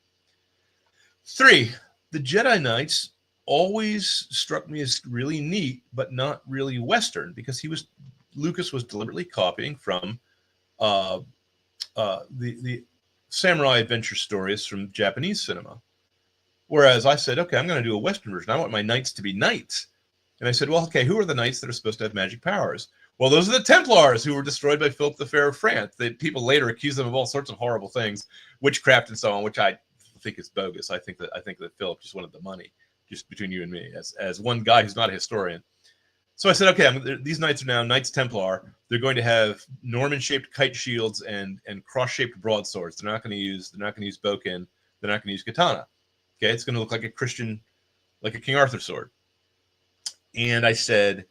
Three, the Jedi Knights always struck me as really neat, but not really Western, because Lucas was deliberately copying from the samurai adventure stories from Japanese cinema. Whereas I said, okay, I'm going to do a Western version. I want my knights to be knights. And I said, well, okay, who are the knights that are supposed to have magic powers? Well, those are the Templars, who were destroyed by Philip the Fair of France. People later accuse them of all sorts of horrible things, witchcraft and so on, which I think is bogus. I think that Philip just wanted the money, just between you and me, as one guy who's not a historian. So I said, okay, these knights are now Knights Templar. They're going to have Norman-shaped kite shields and cross-shaped broadswords. They're not going to use bokken. They're not going to use katana. Okay, it's going to look like a King Arthur sword. And I said,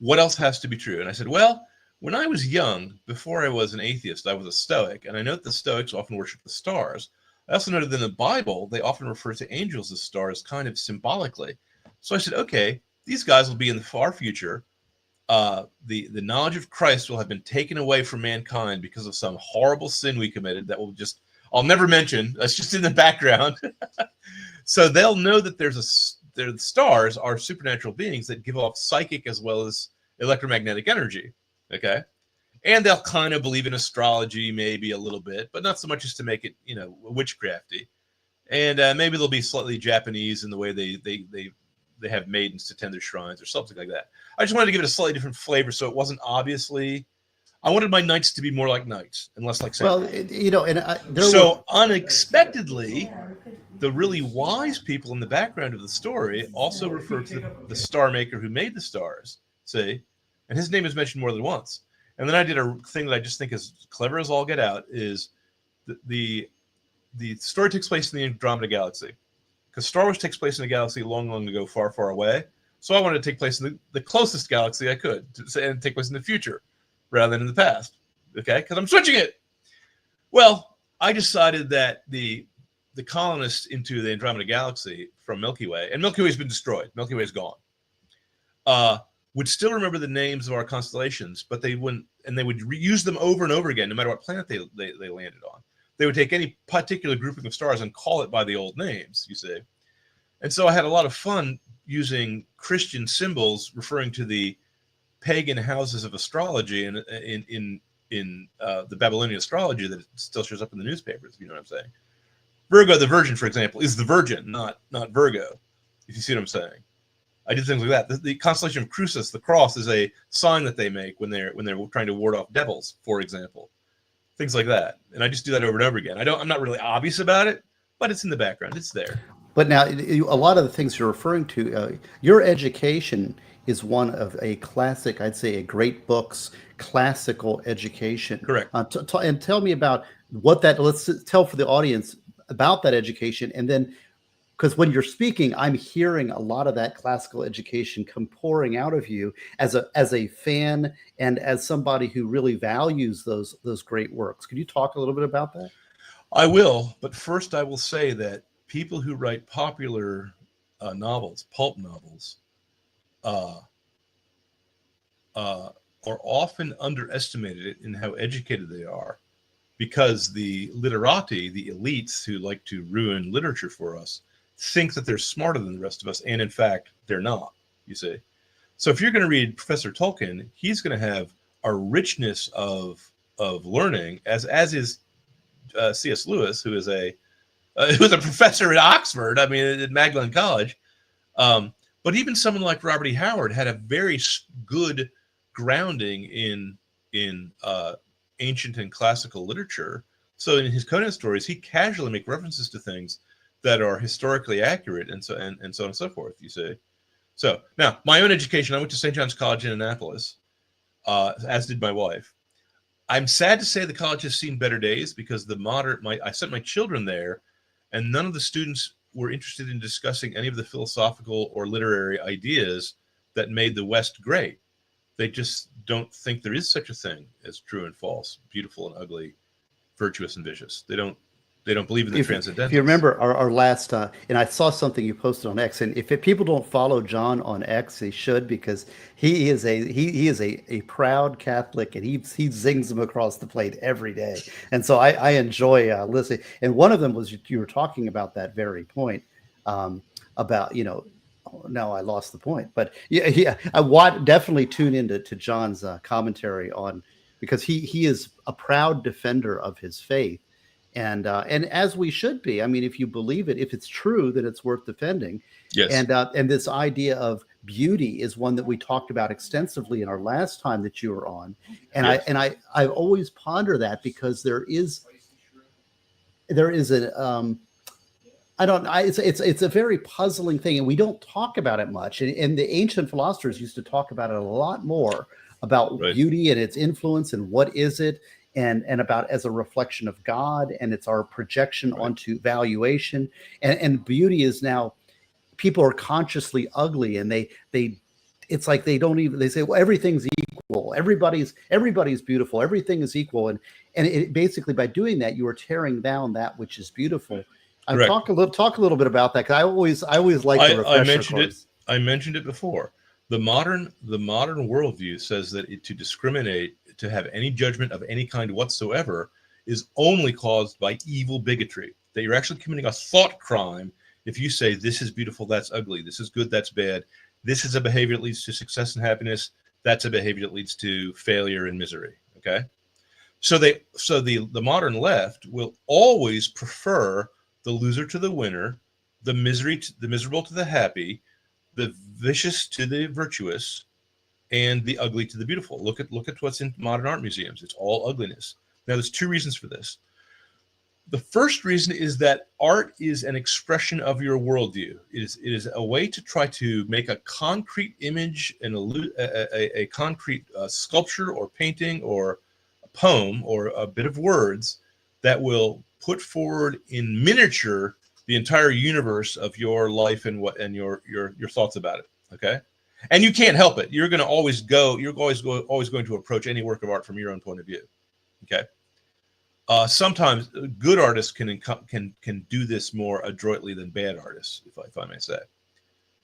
what else has to be true? And I said, well, when I was young, before I was an atheist, I was a Stoic, and I know that the Stoics often worship the stars. I also noted that in the Bible, they often refer to angels as stars, kind of symbolically. So I said, okay, these guys will be in the far future. The knowledge of Christ will have been taken away from mankind because of some horrible sin we committed that I'll never mention. That's just in the background. So they'll know that the stars are supernatural beings that give off psychic as well as electromagnetic energy. Okay. And they'll kind of believe in astrology, maybe a little bit, but not so much as to make it, witchcrafty. And maybe they'll be slightly Japanese in the way they have maidens to tend their shrines or something like that. I just wanted to give it a slightly different flavor, so it wasn't obviously. I wanted my knights to be more like knights and less like samurai. Well, So unexpectedly, the really wise people in the background of the story also refer to the star maker who made the stars. See, and his name is mentioned more than once. And then I did a thing that I just think is clever as all get out. Is the story takes place in the Andromeda Galaxy, because Star Wars takes place in a galaxy long, long ago, far, far away. So I wanted to take place in the closest galaxy I could, and take place in the future rather than in the past. Okay, because I'm switching it. Well, I decided that the colonists into the Andromeda Galaxy from Milky Way, and Milky Way's been destroyed. Milky Way's gone. Would still remember the names of our constellations, but they wouldn't, and they would use them over and over again, no matter what planet they landed on. They would take any particular grouping of stars and call it by the old names, you see. And so I had a lot of fun using Christian symbols referring to the pagan houses of astrology in the Babylonian astrology that still shows up in the newspapers, if you know what I'm saying. Virgo the Virgin, for example, is the Virgin, not Virgo, if you see what I'm saying. I did things like that. The constellation of Crucis, the cross, is a sign that they make when they're trying to ward off devils, for example. Things like that. And I just do that over and over again. I'm not really obvious about it, but it's in the background. It's there. But now, a lot of the things you're referring to, your education is one of a classic, I'd say, a great book's classical education. Correct. And tell me about what that. Let's tell for the audience about that education, and then, because when you're speaking, I'm hearing a lot of that classical education come pouring out of you as a fan and as somebody who really values those great works. Could you talk a little bit about that? I will, but first I will say that people who write popular novels, pulp novels, are often underestimated in how educated they are, because the literati, the elites who like to ruin literature for us, think that they're smarter than the rest of us, and in fact, they're not, you see. So if you're going to read Professor Tolkien, he's going to have a richness of learning, as is C.S. Lewis, who is a professor at Oxford, I mean, at Magdalen College. But even someone like Robert E. Howard had a very good grounding in ancient and classical literature. So in his Conan stories, he casually make references to things that are historically accurate, and so on and so forth, you see. So now, my own education, I went to St. John's College in Annapolis, as did my wife. I'm sad to say the college has seen better days, because I sent my children there, and none of the students were interested in discussing any of the philosophical or literary ideas that made the West great. They just don't think there is such a thing as true and false, beautiful and ugly, virtuous and vicious. They don't believe in the transcendental. If you remember our last, and I saw something you posted on X, and if people don't follow John on X, they should, because he is a proud Catholic, and he zings them across the plate every day. And so I enjoy listening. And one of them was you were talking about that very point, about, now I lost the point, but yeah, I definitely tune into John's commentary on, because he is a proud defender of his faith. And as we should be. I mean, if you believe it, if it's true, then it's worth defending. Yes. And this idea of beauty is one that we talked about extensively in our last time that you were on. And yes. I always ponder that, because there is a it's a very puzzling thing, and we don't talk about it much. And the ancient philosophers used to talk about it a lot more, about right. beauty and its influence, and what is it. And about as a reflection of God, and it's our projection right. onto valuation, and beauty is now, people are consciously ugly, and it's like they say, well, everything's equal, everybody's beautiful, everything is equal, and it basically, by doing that, you are tearing down that which is beautiful. Talk a little bit about that, because I always like the refresher course. I mentioned it before. The modern worldview says that to discriminate, to have any judgment of any kind whatsoever, is only caused by evil bigotry. That you're actually committing a thought crime if you say this is beautiful, that's ugly, this is good, that's bad, this is a behavior that leads to success and happiness, that's a behavior that leads to failure and misery. Okay, so the modern left will always prefer the loser to the winner, the miserable to the happy, the vicious to the virtuous, and the ugly to the beautiful. Look at what's in modern art museums. It's all ugliness. Now, there's two reasons for this. The first reason is that art is an expression of your worldview. It is a way to try to make a concrete image and a concrete sculpture or painting or a poem or a bit of words that will put forward in miniature the entire universe of your life and your thoughts about it. Okay, and you can't help it. You're always going to approach any work of art from your own point of view. Okay. Sometimes good artists can do this more adroitly than bad artists, if I may say.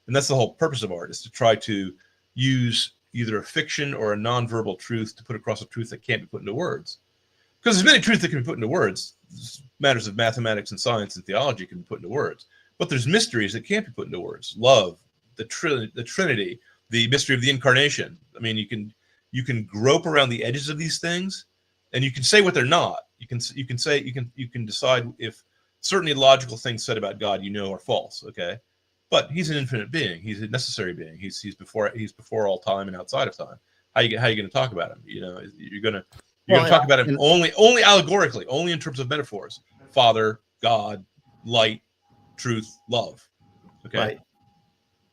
And that's the whole purpose of art, is to try to use either a fiction or a nonverbal truth to put across a truth that can't be put into words. Because there's many truths that can be put into words. Matters of mathematics and science and theology can be put into words. But there's mysteries that can't be put into words. Love, the Trinity, the mystery of the incarnation. I mean, you can grope around the edges of these things, and you can say what they're not. You can decide if certainly logical things said about God are false. Okay, but he's an infinite being. He's a necessary being. He's before all time and outside of time. How are you going to talk about him? You're going to talk about him only allegorically, only in terms of metaphors. Father, God, light, truth, love. Okay, Right.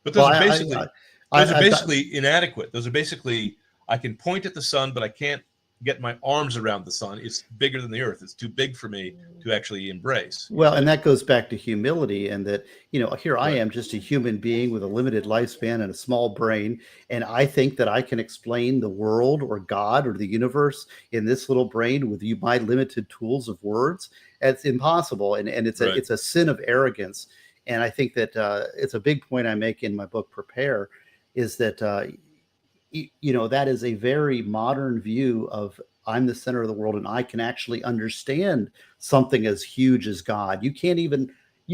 but those are basically inadequate. Those are basically, I can point at the sun, but I can't get my arms around the sun. It's bigger than the earth. It's too big for me to actually embrace. Well, and that goes back to humility, and that, here I Right. am, just a human being with a limited lifespan and a small brain, and I think that I can explain the world or God or the universe in this little brain with my limited tools of words. It's impossible, and it's Right. it's a sin of arrogance. And I think that it's a big point I make in my book, Prepare, is that that is a very modern view of, I'm the center of the world and I can actually understand something as huge as God. You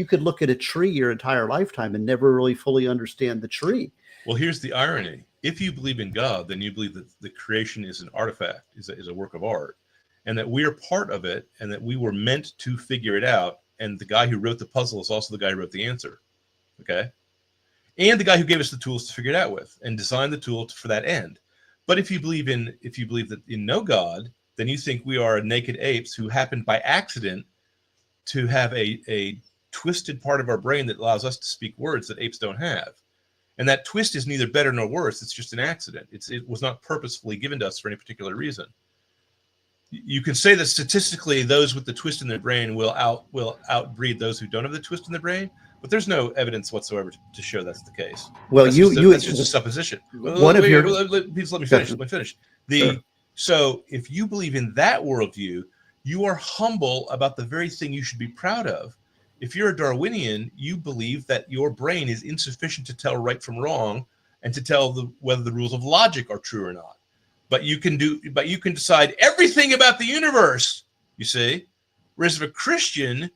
could look at a tree your entire lifetime and never really fully understand the tree. Well, here's the irony. If you believe in God, then you believe that the creation is an artifact, is a work of art, and that we are part of it, and that we were meant to figure it out. And the guy who wrote the puzzle is also the guy who wrote the answer. Okay? And the guy who gave us the tools to figure it out with and designed the tool for that end. But if you believe that in no God, then you think we are naked apes who happened by accident to have a twisted part of our brain that allows us to speak words that apes don't have. And that twist is neither better nor worse. It's just an accident. It was not purposefully given to us for any particular reason. You can say that statistically, those with the twist in their brain will outbreed those who don't have the twist in their brain. But there's no evidence whatsoever to show that's the case. Well, that's just a supposition. Please let me finish. So if you believe in that worldview, you are humble about the very thing you should be proud of. If you're a Darwinian, you believe that your brain is insufficient to tell right from wrong and to tell whether the rules of logic are true or not. But you can decide everything about the universe. You see, whereas if a Christian,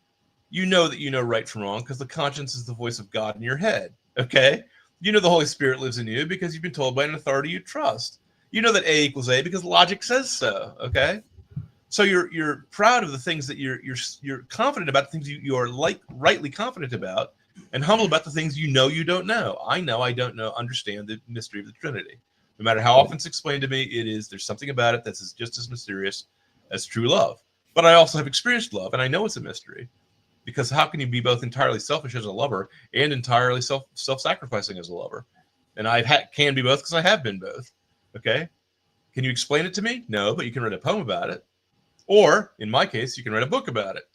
you know that you know right from wrong because the conscience is the voice of God in your head. Okay, you know the Holy Spirit lives in you because you've been told by an authority you trust. You know that A equals A because logic says so. Okay, so you're proud of the things that you're confident about, the things you are rightly confident about, and humble about the things you don't know. I don't understand the mystery of the Trinity. No matter how often it's explained to me, there's something about it that's just as mysterious as true love. But I also have experienced love, and I know it's a mystery. Because how can you be both entirely selfish as a lover and entirely self-sacrificing as a lover? And can be both because I have been both. Okay? Can you explain it to me? No, but you can write a poem about it. Or, in my case, you can write a book about it.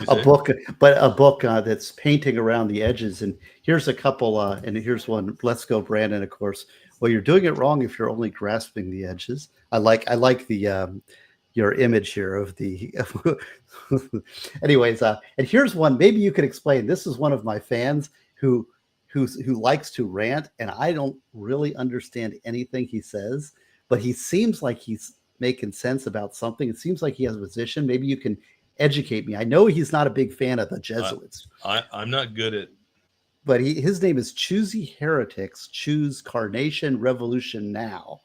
A book that's painting around the edges. And here's a couple, and here's one. Let's Go, Brandon, of course. Well, you're doing it wrong if you're only grasping the edges. I like the your image here of the anyways, and here's one maybe you could explain. This is one of my fans who likes to rant, and I don't really understand anything he says, but he seems like he's making sense about something. It seems like he has a position. Maybe you can educate me. I know he's not a big fan of the Jesuits. I'm not good at, but his name is Choosy Heretics, Choose Carnation Revolution Now.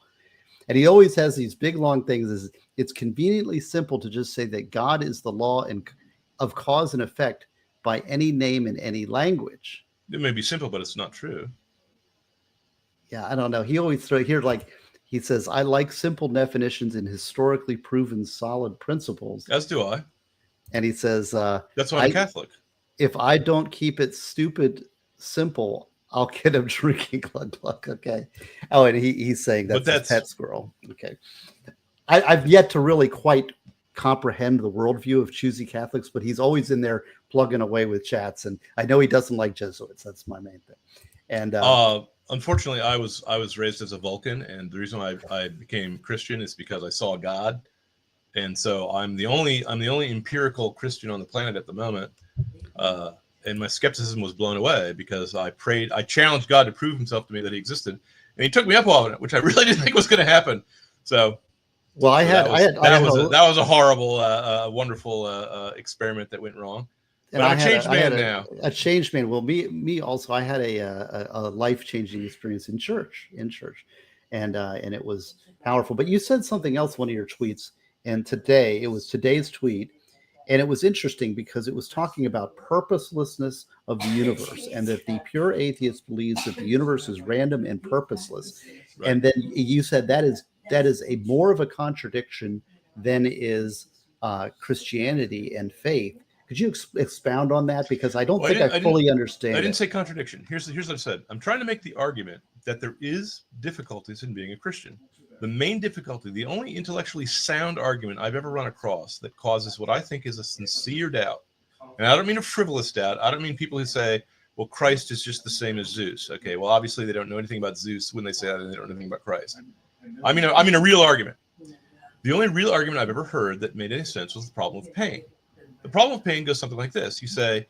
And he always has these big, long things. It's conveniently simple to just say that God is the law of cause and effect by any name in any language. It may be simple, but it's not true. Yeah, I don't know. He always he says, I like simple definitions and historically proven solid principles. As do I. and he says, That's why I'm I, Catholic. if I don't keep it stupid simple, I'll get him drinking glug glug. Okay. Oh, and he's saying But that's his that's pet squirrel. Okay. I've yet to really quite comprehend the worldview of choosy Catholics, but he's always in there plugging away with chats, and I know he doesn't like Jesuits. That's my main thing. And unfortunately, I was raised as a Vulcan, and the reason why I became Christian is because I saw God, and so I'm the only empirical Christian on the planet at the moment. And my skepticism was blown away because I challenged God to prove himself to me that he existed, and he took me up on it, which I really didn't think was going to happen. So, well, that was a horrible, wonderful experiment that went wrong. But I'm a changed man now. A changed man. Well, me also. I had a life-changing experience in church, and it was powerful. But you said something else, one of your tweets, and it was today's tweet. And it was interesting because it was talking about purposelessness of the universe, and that the pure atheist believes that the universe is random and purposeless. Right. And then you said that is a more of a contradiction than is Christianity and faith. Could you expound on that? Because I don't think I fully understand. I didn't say contradiction. Here's what I said. I'm trying to make the argument that there is difficulties in being a Christian. The main difficulty, the only intellectually sound argument I've ever run across that causes what I think is a sincere doubt, and I don't mean a frivolous doubt. I don't mean people who say, well, Christ is just the same as Zeus. Okay, well, obviously they don't know anything about Zeus when they say that, and they don't know anything about Christ. I mean a real argument. The only real argument I've ever heard that made any sense was the problem of pain. The problem of pain goes something like this. You say,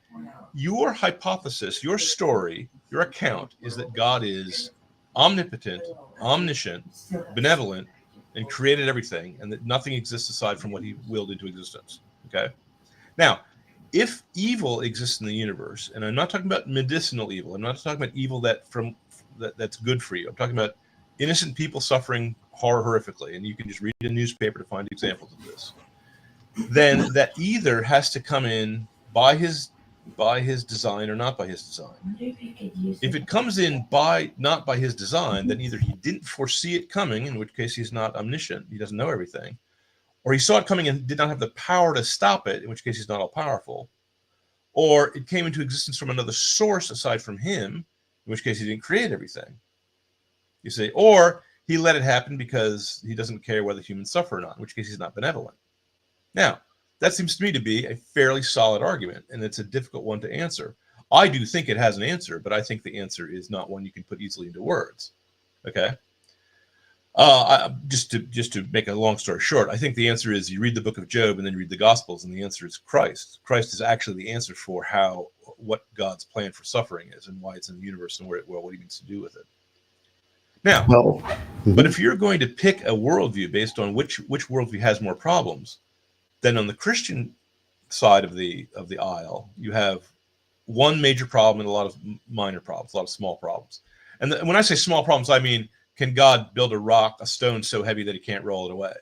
your hypothesis, your story, your account is that God is omnipotent, omniscient, benevolent, and created everything, and that nothing exists aside from what he willed into existence. Okay? Now, if evil exists in the universe, and I'm not talking about medicinal evil, I'm not talking about evil that's good for you. I'm talking about innocent people suffering horrifically, and you can just read a newspaper to find examples of this. Then that either has to come in by his design or not by his design. If it comes in not by his design, then either he didn't foresee it coming, in which case he's not omniscient, he doesn't know everything, or he saw it coming and did not have the power to stop it, in which case he's not all powerful, or it came into existence from another source aside from him, in which case he didn't create everything. You see, or he let it happen because he doesn't care whether humans suffer or not, in which case he's not benevolent. Now, that seems to me to be a fairly solid argument, and it's a difficult one to answer. I do think it has an answer, but I think the answer is not one you can put easily into words. Okay? Just to make a long story short, I think the answer is you read the book of Job and then you read the Gospels, and the answer is Christ. Christ is actually the answer for what God's plan for suffering is and why it's in the universe and what he means to do with it. Now, but if you're going to pick a worldview based on which worldview has more problems, then on the Christian side of the aisle, you have one major problem and a lot of minor problems, a lot of small problems. And when I say small problems, I mean, can God build a stone so heavy that he can't roll it away?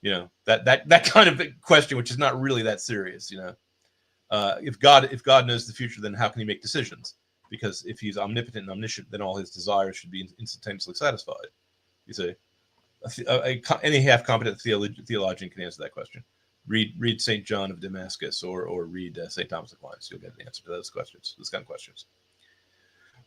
You know, that kind of question, which is not really that serious. You know, if God knows the future, then how can he make decisions? Because if he's omnipotent and omniscient, then all his desires should be instantaneously satisfied. You see, any half competent theologian can answer that question. Read St. John of Damascus or read St. Thomas Aquinas. You'll get an answer to those kind of questions.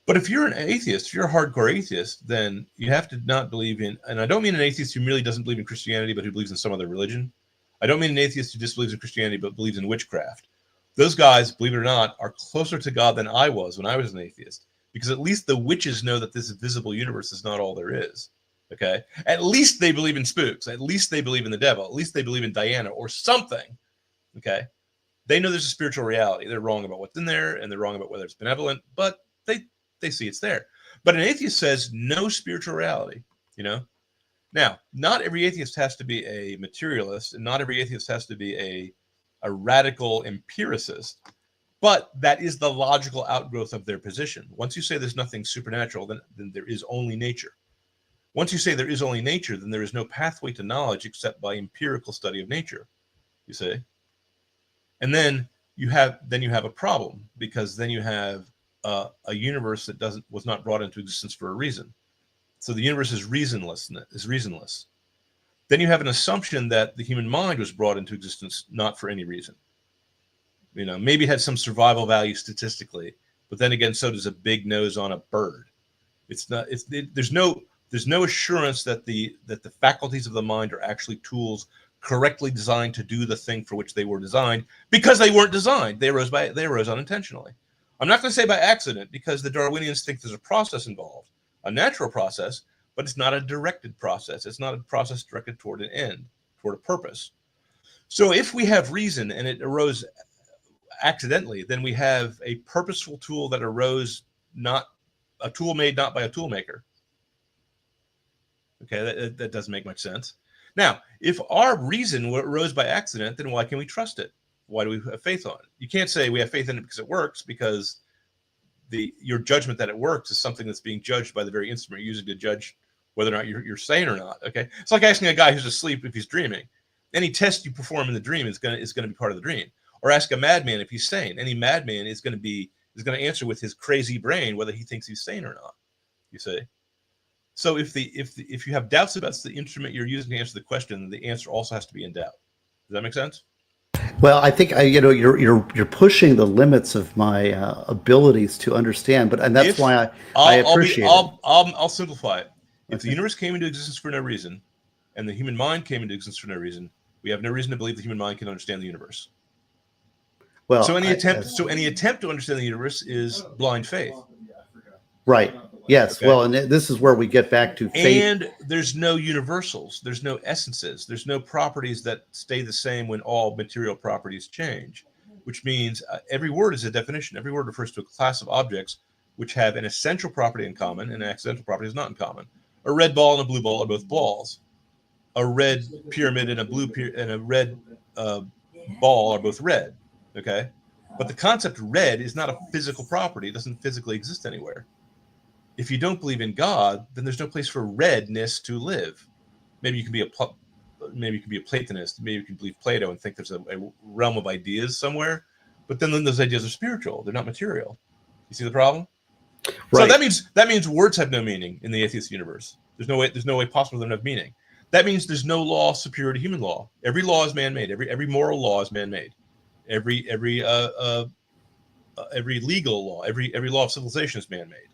But if you're an atheist, if you're a hardcore atheist, then you have to not believe in, and I don't mean an atheist who really doesn't believe in Christianity, but who believes in some other religion. I don't mean an atheist who just believes in Christianity, but believes in witchcraft. Those guys, believe it or not, are closer to God than I was when I was an atheist, because at least the witches know that this visible universe is not all there is. Okay, at least they believe in spooks. At least they believe in the devil. At least they believe in Diana or something. Okay, they know there's a spiritual reality. They're wrong about what's in there, and they're wrong about whether it's benevolent, but they see it's there. But an atheist says no spiritual reality. You know, now not every atheist has to be a materialist, and not every atheist has to be a radical empiricist. But that is the logical outgrowth of their position. Once you say there's nothing supernatural, then there is only nature. Once you say there is only nature, then there is no pathway to knowledge except by empirical study of nature, you see? And then you have a problem, because then you have a universe that was not brought into existence for a reason. So the universe is reasonless. Then you have an assumption that the human mind was brought into existence not for any reason. Maybe it had some survival value statistically, but then again, so does a big nose on a bird. It's not. There's no assurance that the faculties of the mind are actually tools correctly designed to do the thing for which they were designed, because they weren't designed. They arose unintentionally. I'm not going to say by accident, because the Darwinians think there's a process involved, a natural process, but it's not a directed process. It's not a process directed toward an end, toward a purpose. So if we have reason and it arose accidentally, then we have a purposeful tool that arose, not a tool made not by a tool maker. Okay, that doesn't make much sense. Now, if our reason arose by accident, then why can we trust it? Why do we have faith on it? You can't say we have faith in it because it works, because your judgment that it works is something that's being judged by the very instrument you're using to judge whether or not you're sane or not. Okay, it's like asking a guy who's asleep if he's dreaming. Any test you perform in the dream is going to be part of the dream. Or ask a madman if he's sane. Any madman is going to answer with his crazy brain whether he thinks he's sane or not. You see. So if you have doubts about the instrument you're using to answer the question, the answer also has to be in doubt. Does that make sense? Well, I think you're pushing the limits of my abilities to understand, and that's why I appreciate it. I'll simplify it. If the Okay. universe came into existence for no reason, and the human mind came into existence for no reason, we have no reason to believe the human mind can understand the universe. Well, So any attempt to understand the universe is blind faith. right? Yes. Okay. Well, and this is where we get back to faith. And there's no universals. There's no essences. There's no properties that stay the same when all material properties change, which means every word is a definition. Every word refers to a class of objects which have an essential property in common and an accidental property is not in common. A red ball and a blue ball are both balls. A red pyramid and a red ball are both red. Okay, but the concept red is not a physical property. It doesn't physically exist anywhere. If you don't believe in God, then there's no place for redness to live. Maybe you can be a Platonist. Maybe you can believe Plato and think there's a realm of ideas somewhere. But then those ideas are spiritual. They're not material. You see the problem? Right. So that means words have no meaning in the atheist universe. There's no way possible for them to have meaning. That means there's no law superior to human law. Every law is man-made. Every moral law is man-made. Every legal law, every law of civilization is man-made.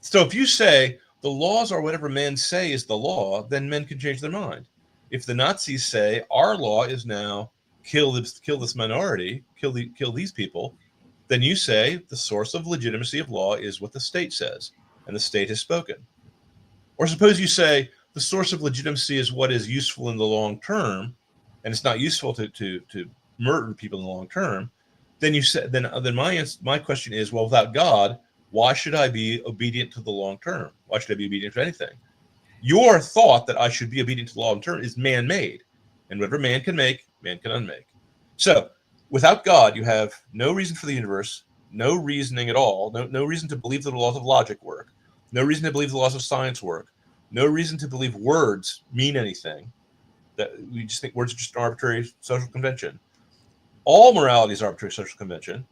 So if you say the laws are whatever men say is the law, then men can change their mind. If the Nazis say our law is now kill this minority, kill these people, then you say the source of legitimacy of law is what the state says, and the state has spoken. Or suppose you say the source of legitimacy is what is useful in the long term, and it's not useful to murder people in the long term. Then you say then my question is, well, without God, why should I be obedient to the long term? Why should I be obedient to anything? Your thought that I should be obedient to the long term is man-made, and whatever man can make, man can unmake. So without God, you have no reason for the universe, no reasoning at all, no reason to believe that the laws of logic work, no reason to believe the laws of science work, no reason to believe words mean anything. That we just think words are just an arbitrary social convention. All morality is arbitrary social convention.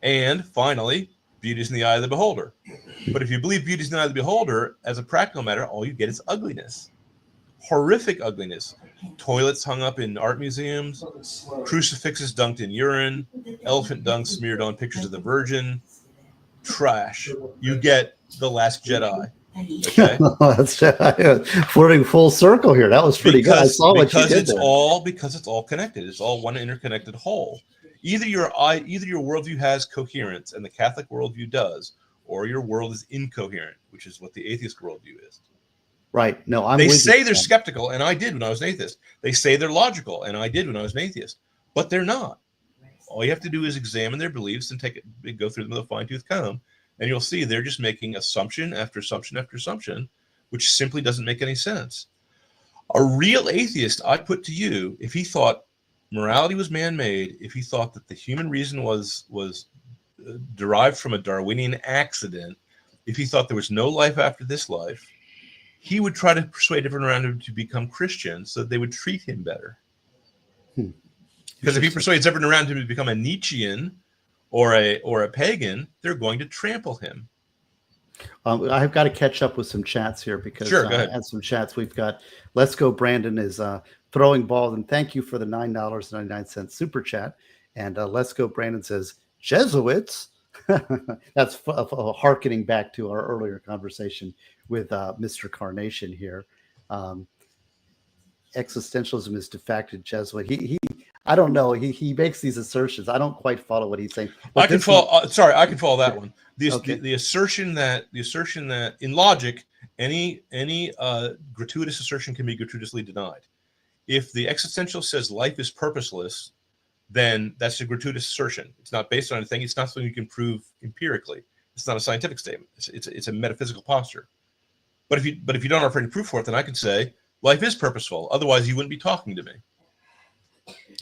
And finally, beauty is in the eye of the beholder. But if you believe beauty is in the eye of the beholder, as a practical matter, all you get is ugliness. Horrific ugliness. Toilets hung up in art museums, crucifixes dunked in urine, elephant dung smeared on pictures of the Virgin. Trash. You get The Last Jedi. Okay? That's flirting full circle here. That was pretty good. I saw what you did there. Because it's all connected. It's all one interconnected whole. Either your worldview has coherence, and the Catholic worldview does, or your world is incoherent, which is what the atheist worldview is. Right. No, They say they're skeptical, and I did when I was an atheist. They say they're logical, and I did when I was an atheist. But they're not. All you have to do is examine their beliefs and go through them with a fine-tooth comb, and you'll see they're just making assumption after assumption after assumption, which simply doesn't make any sense. A real atheist, I put to you, if he thought morality was man-made, if he thought that the human reason was derived from a Darwinian accident, if he thought there was no life after this life, he would try to persuade everyone around him to become Christian so that they would treat him better. Because if he persuades everyone around him to become a Nietzschean or a pagan, they're going to trample him. I've got to catch up with some chats here because Sure, go ahead. I had some chats. We've got Let's Go Brandon is throwing balls, and thank you for the $9.99 super chat. And Let's Go Brandon says, Jesuits? That's hearkening back to our earlier conversation with Mr. Carnation here. Um, Existentialism is de facto Jesuit. I don't know. He makes these assertions. I don't quite follow what he's saying. I can follow. Sorry, I can follow that one. Okay. The assertion that in logic, any gratuitous assertion can be gratuitously denied. If the existential says life is purposeless, then that's a gratuitous assertion. It's not based on anything. It's not something you can prove empirically. It's not a scientific statement. It's a metaphysical posture. But if you don't offer any proof for it, then I can say life is purposeful. Otherwise, you wouldn't be talking to me.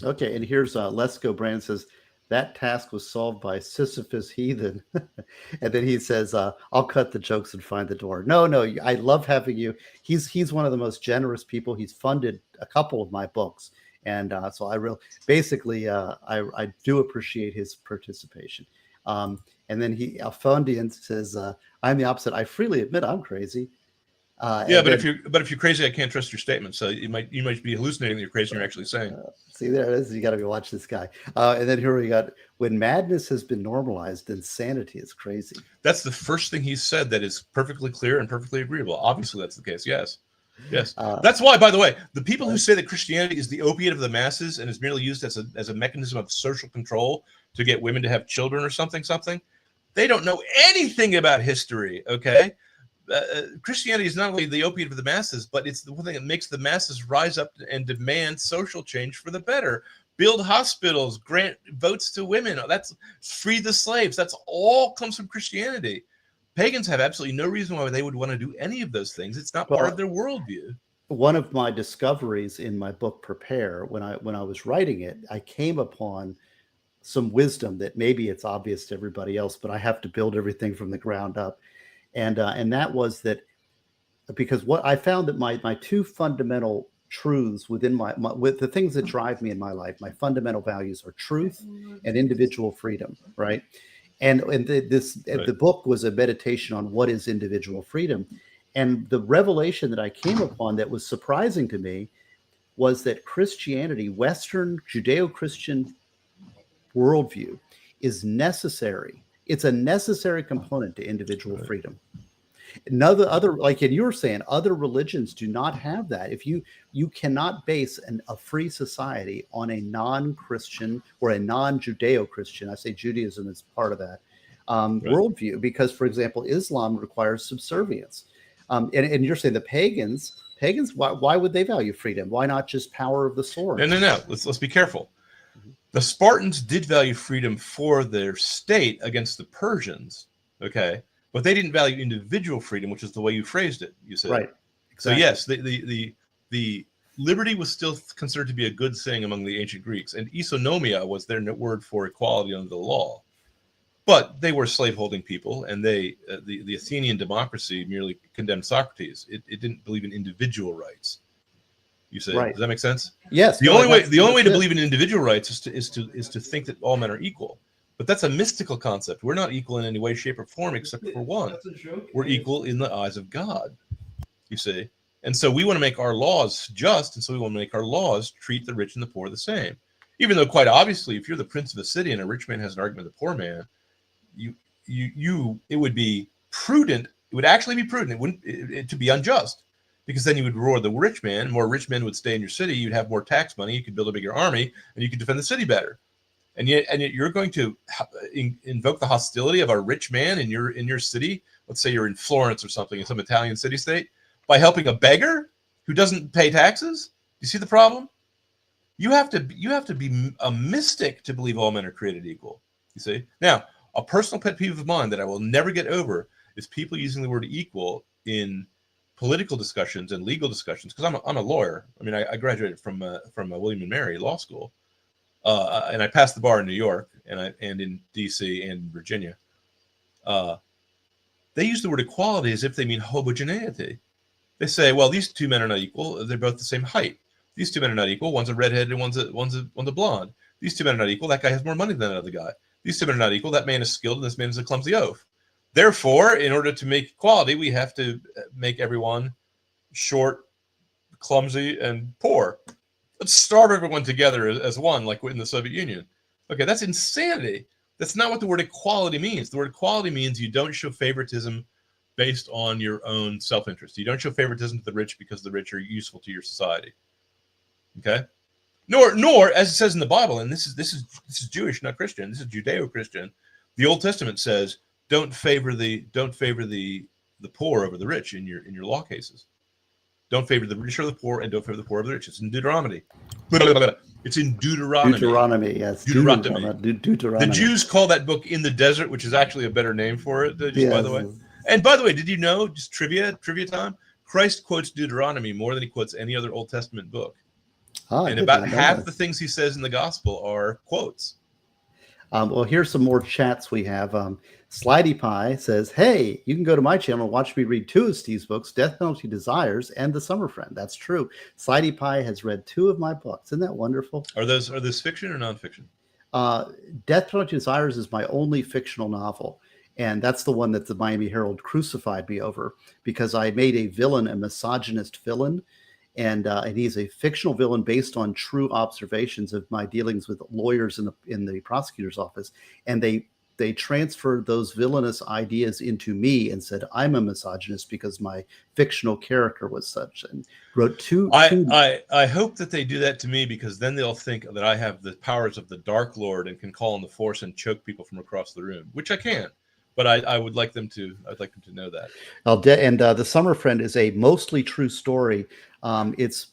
Okay, and here's Let's Go Brandon says, that task was solved by Sisyphus heathen. And then he says, I'll cut the jokes and find the door. No, I love having you. He's one of the most generous people. He's funded a couple of my books. And so I do appreciate his participation. And then Alfondian says, I'm the opposite. I freely admit I'm crazy. If you're crazy, I can't trust your statement. So you might be hallucinating that you're crazy and you're actually saying. See, there it is. You got to watch this guy. And then here we got, when madness has been normalized, insanity is crazy. That's the first thing he said that is perfectly clear and perfectly agreeable. Obviously, that's the case. Yes. That's why, by the way, the people who say that Christianity is the opiate of the masses and is merely used as a mechanism of social control to get women to have children or something, they don't know anything about history. Okay. Christianity is not only the opiate of the masses, but it's the one thing that makes the masses rise up and demand social change for the better. Build hospitals, grant votes to women. That's free the slaves. That's all comes from Christianity. Pagans have absolutely no reason why they would want to do any of those things. It's not part of their worldview. One of my discoveries in my book Prepare, when I was writing it, I came upon some wisdom that maybe it's obvious to everybody else, but I have to build everything from the ground up. And that was that, because what I found that my two fundamental truths within with the things that drive me in my life, my fundamental values are truth and individual freedom, right? And the book was a meditation on what is individual freedom. And the revelation that I came upon that was surprising to me was that Christianity, Western Judeo-Christian worldview, is necessary. It's a necessary component to individual freedom. Other, like you were saying, other religions do not have that. If you cannot base a free society on a non-Christian or a non-Judeo-Christian, I say Judaism is part of that, worldview, because, for example, Islam requires subservience. And you're saying the pagans, why would they value freedom? Why not just power of the sword? No. Let's be careful. The Spartans did value freedom for their state against the Persians, okay? But they didn't value individual freedom, which is the way you phrased it, you said. Right. Exactly. So yes, the liberty was still considered to be a good thing among the ancient Greeks, and isonomia was their word for equality under the law. But they were slaveholding people, and the Athenian democracy merely condemned Socrates. It didn't believe in individual rights. You say, right. Does that make sense? Yes. The only way to believe in individual rights is to think that all men are equal. But that's a mystical concept. We're not equal in any way, shape, or form except for one. We're equal in the eyes of God. You see? And so we want to make our laws just, and so we want to make our laws treat the rich and the poor the same. Even though, quite obviously, if you're the prince of a city and a rich man has an argument with a poor man, it would be prudent. It would actually be prudent. It wouldn't to be unjust, because then you would reward the rich man. More rich men would stay in your city. You'd have more tax money. You could build a bigger army, and you could defend the city better. And yet you're going to invoke the hostility of a rich man in your city. Let's say you're in Florence or something, in some Italian city-state, by helping a beggar who doesn't pay taxes. You see the problem? You have to be a mystic to believe all men are created equal. You see? Now, a personal pet peeve of mine that I will never get over is people using the word equal in political discussions and legal discussions. Because I'm a lawyer. I mean, I graduated from William and Mary Law School. And I passed the bar in New York and in DC and Virginia. They use the word equality as if they mean homogeneity. They say, well, these two men are not equal. They're both the same height. These two men are not equal. One's a redhead and one's a blonde. These two men are not equal. That guy has more money than that other guy. These two men are not equal. That man is skilled and this man is a clumsy oaf. Therefore, in order to make equality, we have to make everyone short, clumsy, and poor. Let's starve everyone together as one, like in the Soviet Union. Okay, that's insanity. That's not what the word equality means. The word equality means you don't show favoritism based on your own self-interest. You don't show favoritism to the rich because the rich are useful to your society. Okay? Nor, as it says in the Bible, and this is Jewish, not Christian. This is Judeo-Christian. The Old Testament says, don't favor the poor over the rich in your law cases. Don't favor the rich or the poor, and don't favor the poor over the rich. It's in Deuteronomy. It's in Deuteronomy. Deuteronomy, yes. Deuteronomy. The Jews call that book In the Desert, which is actually a better name for it, by the way. And by the way, did you know, just trivia time, Christ quotes Deuteronomy more than he quotes any other Old Testament book. And about half the things he says in the gospel are quotes. Well, here's some more chats we have. Slidey Pie says, hey, you can go to my channel and watch me read 2 of Steve's books, Death Penalty Desires and The Summer Friend. That's true. Slidey Pie has read 2 of my books. Isn't that wonderful? Are those fiction or nonfiction? Death Penalty Desires is my only fictional novel. And that's the one that the Miami Herald crucified me over because I made a villain, a misogynist villain. And he's a fictional villain based on true observations of my dealings with lawyers in the prosecutor's office. And they transferred those villainous ideas into me and said, I'm a misogynist because my fictional character was such, and wrote two. I hope that they do that to me, because then they'll think that I have the powers of the Dark Lord and can call on the Force and choke people from across the room, which I can't. But I would like them to. I'd like them to know that. The Summer Friend is a mostly true story. It's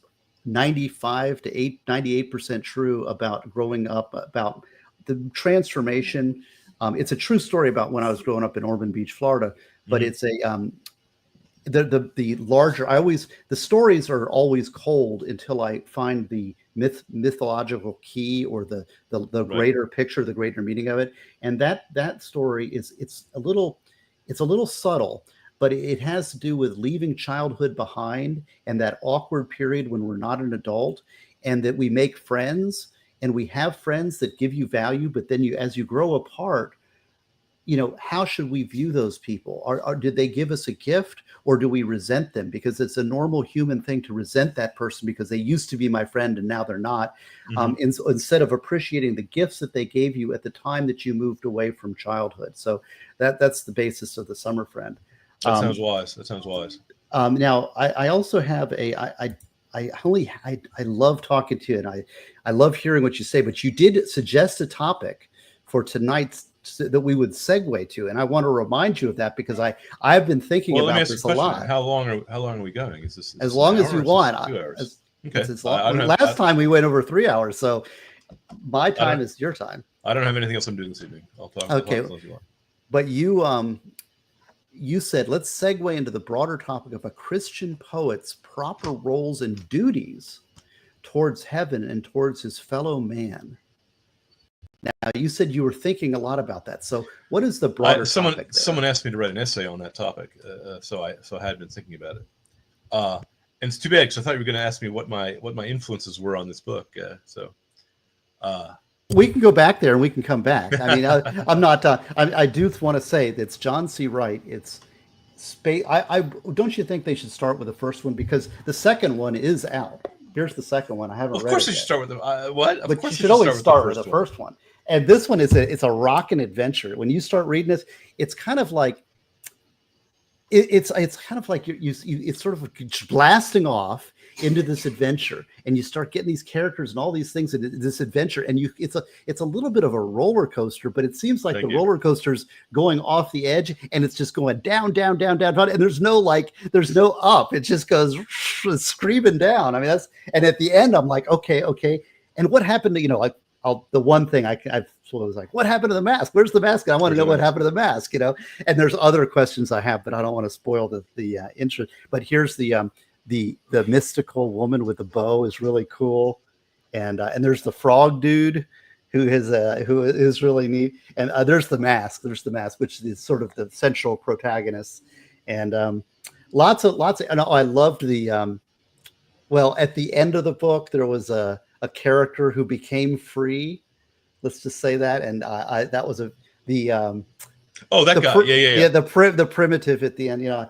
95 to 98% true about growing up, about the transformation. It's a true story about when I was growing up in Ormond Beach, Florida. But it's a the larger. The stories are always cold until I find the mythological key or the greater picture, the greater meaning of it. And that story it's a little subtle, but it has to do with leaving childhood behind and that awkward period when we're not an adult, and that we make friends and we have friends that give you value, but then as you grow apart, how should we view those people? Did they give us a gift, or do we resent them? Because it's a normal human thing to resent that person because they used to be my friend and now they're not. Instead of appreciating the gifts that they gave you at the time that you moved away from childhood. So that's the basis of the Summer Friend. That sounds wise. Now I also have I love talking to you, and I love hearing what you say, but you did suggest a topic for tonight's that we would segue to, and I want to remind you of that because I've been thinking about this a lot. How long are we going? Is this as long as you want? 2 hours. Last time we went over 3 hours, so my time is your time. I don't have anything else I'm doing this evening. I'll talk. Okay, if you want. But you said let's segue into the broader topic of a Christian poet's proper roles and duties towards heaven and towards his fellow man. Now, you said you were thinking a lot about that. So what is the broader topic there? Someone asked me to write an essay on that topic, so I had been thinking about it. And it's too bad, because I thought you were going to ask me what my influences were on this book. We can go back there and we can come back. I mean, I'm not. I do want to say that it's John C. Wright. It's space. I don't you think they should start with the first one, because the second one is out. Here's the second one. I haven't read it. Of course, they should start with the what? But you should always start with the first one. And this one it's a rockin' adventure. When you start reading this, it's kind of like it's kind of like you it's sort of blasting off into this adventure, and you start getting these characters and all these things in this adventure, and it's a little bit of a roller coaster, but it seems like roller coaster's going off the edge, and it's just going down, down, down, down, down, and there's no up. It just goes screaming down. I mean, and at the end I'm like, okay, and what happened to the one thing I was like, what happened to the mask? Where's the mask? I want to know what happened to the mask, And there's other questions I have, but I don't want to spoil the interest. But here's the mystical woman with the bow is really cool, and there's the frog dude who is really neat, and there's the mask, which is sort of the central protagonist, and lots of. And I loved the at the end of the book there was a character who became free. Let's just say that, and that was the primitive at the end.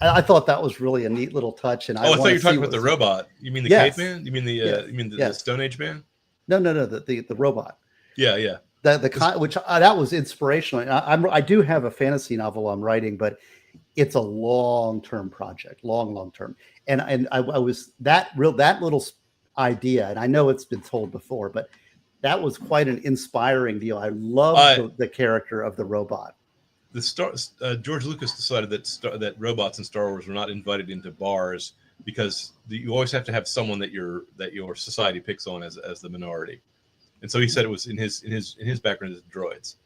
I thought that was really a neat little touch. And I thought you were talking about the robot. You mean the caveman? You mean the Stone Age man? No, the robot. Yeah, yeah. That was inspirational. And I do have a fantasy novel I'm writing, but it's a long-term project, long term. And I was that little idea, and I know it's been told before, but that was quite an inspiring deal. I love the character of the robot. George Lucas decided that robots in Star Wars were not invited into bars because you always have to have someone that your society picks on as the minority, and so he said it was in his background as droids.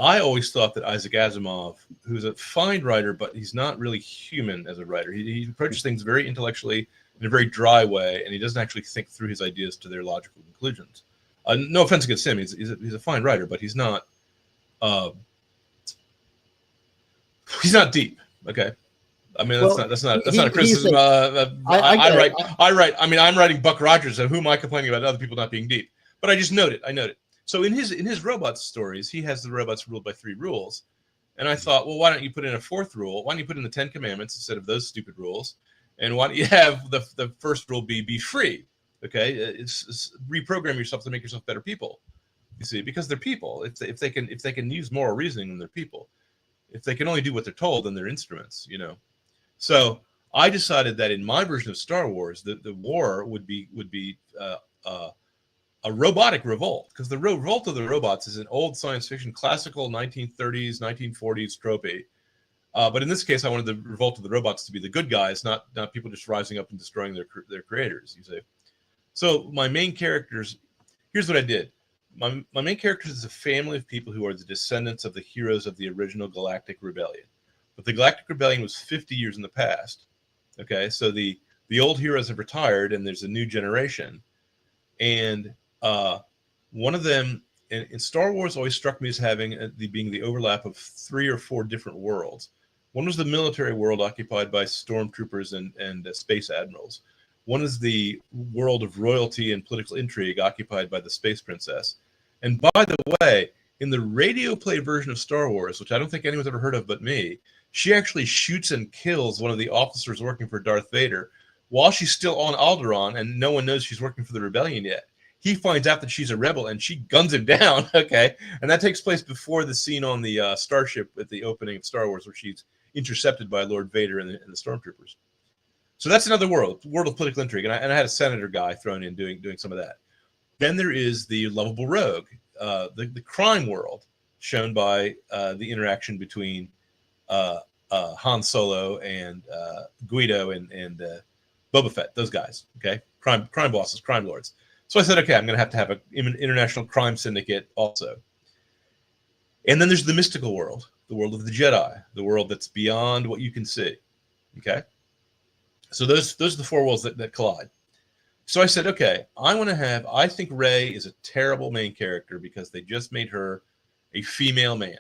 I always thought that Isaac Asimov, who's a fine writer, but he's not really human as a writer. He approaches things very intellectually in a very dry way, and he doesn't actually think through his ideas to their logical conclusions. No offense against him, he's a fine writer, but he's not deep. Okay, I mean that's not a criticism. I write. I mean, I'm writing Buck Rogers, so who am I complaining about other people not being deep? But I just note it. So in his robot stories, he has the robots ruled by 3 rules, and I thought, well, why don't you put in a 4th rule? Why don't you put in the 10 Commandments instead of those stupid rules? And why don't you have the first rule be free? Okay, it's reprogram yourself to make yourself better people. You see, because they're people. If they can use moral reasoning, then they're people. If they can only do what they're told, then they're instruments. You know. So I decided that in my version of Star Wars, the war would be a robotic revolt, because the revolt of the robots is an old science fiction, classical 1930s, 1940s tropey. But in this case, I wanted the revolt of the robots to be the good guys, not people just rising up and destroying their creators. You see. So my main characters, here's what I did. My main characters is a family of people who are the descendants of the heroes of the original Galactic Rebellion. But the Galactic Rebellion was 50 years in the past. Okay, so the old heroes have retired, and there's a new generation. And one of them in Star Wars always struck me as being the overlap of 3 or 4 different worlds. One was the military world occupied by stormtroopers and space admirals. One is the world of royalty and political intrigue occupied by the space princess. And by the way, in the radio play version of Star Wars, which I don't think anyone's ever heard of but me, she actually shoots and kills one of the officers working for Darth Vader while she's still on Alderaan, and no one knows she's working for the rebellion yet. He finds out that she's a rebel, and she guns him down. Okay, and that takes place before the scene on the starship at the opening of Star Wars, where she's intercepted by Lord Vader and the stormtroopers. So that's another world of political intrigue, and I had a senator guy thrown in doing some of that. Then there is the lovable rogue, the crime world, shown by the interaction between Han Solo and Guido and Boba Fett. Those guys, okay, crime bosses, crime lords. So I said, okay, I'm going to have an international crime syndicate also. And then there's the mystical world, the world of the Jedi, the world that's beyond what you can see. Okay. So those are the 4 worlds that collide. So I said, okay, I think Rey is a terrible main character because they just made her a female man.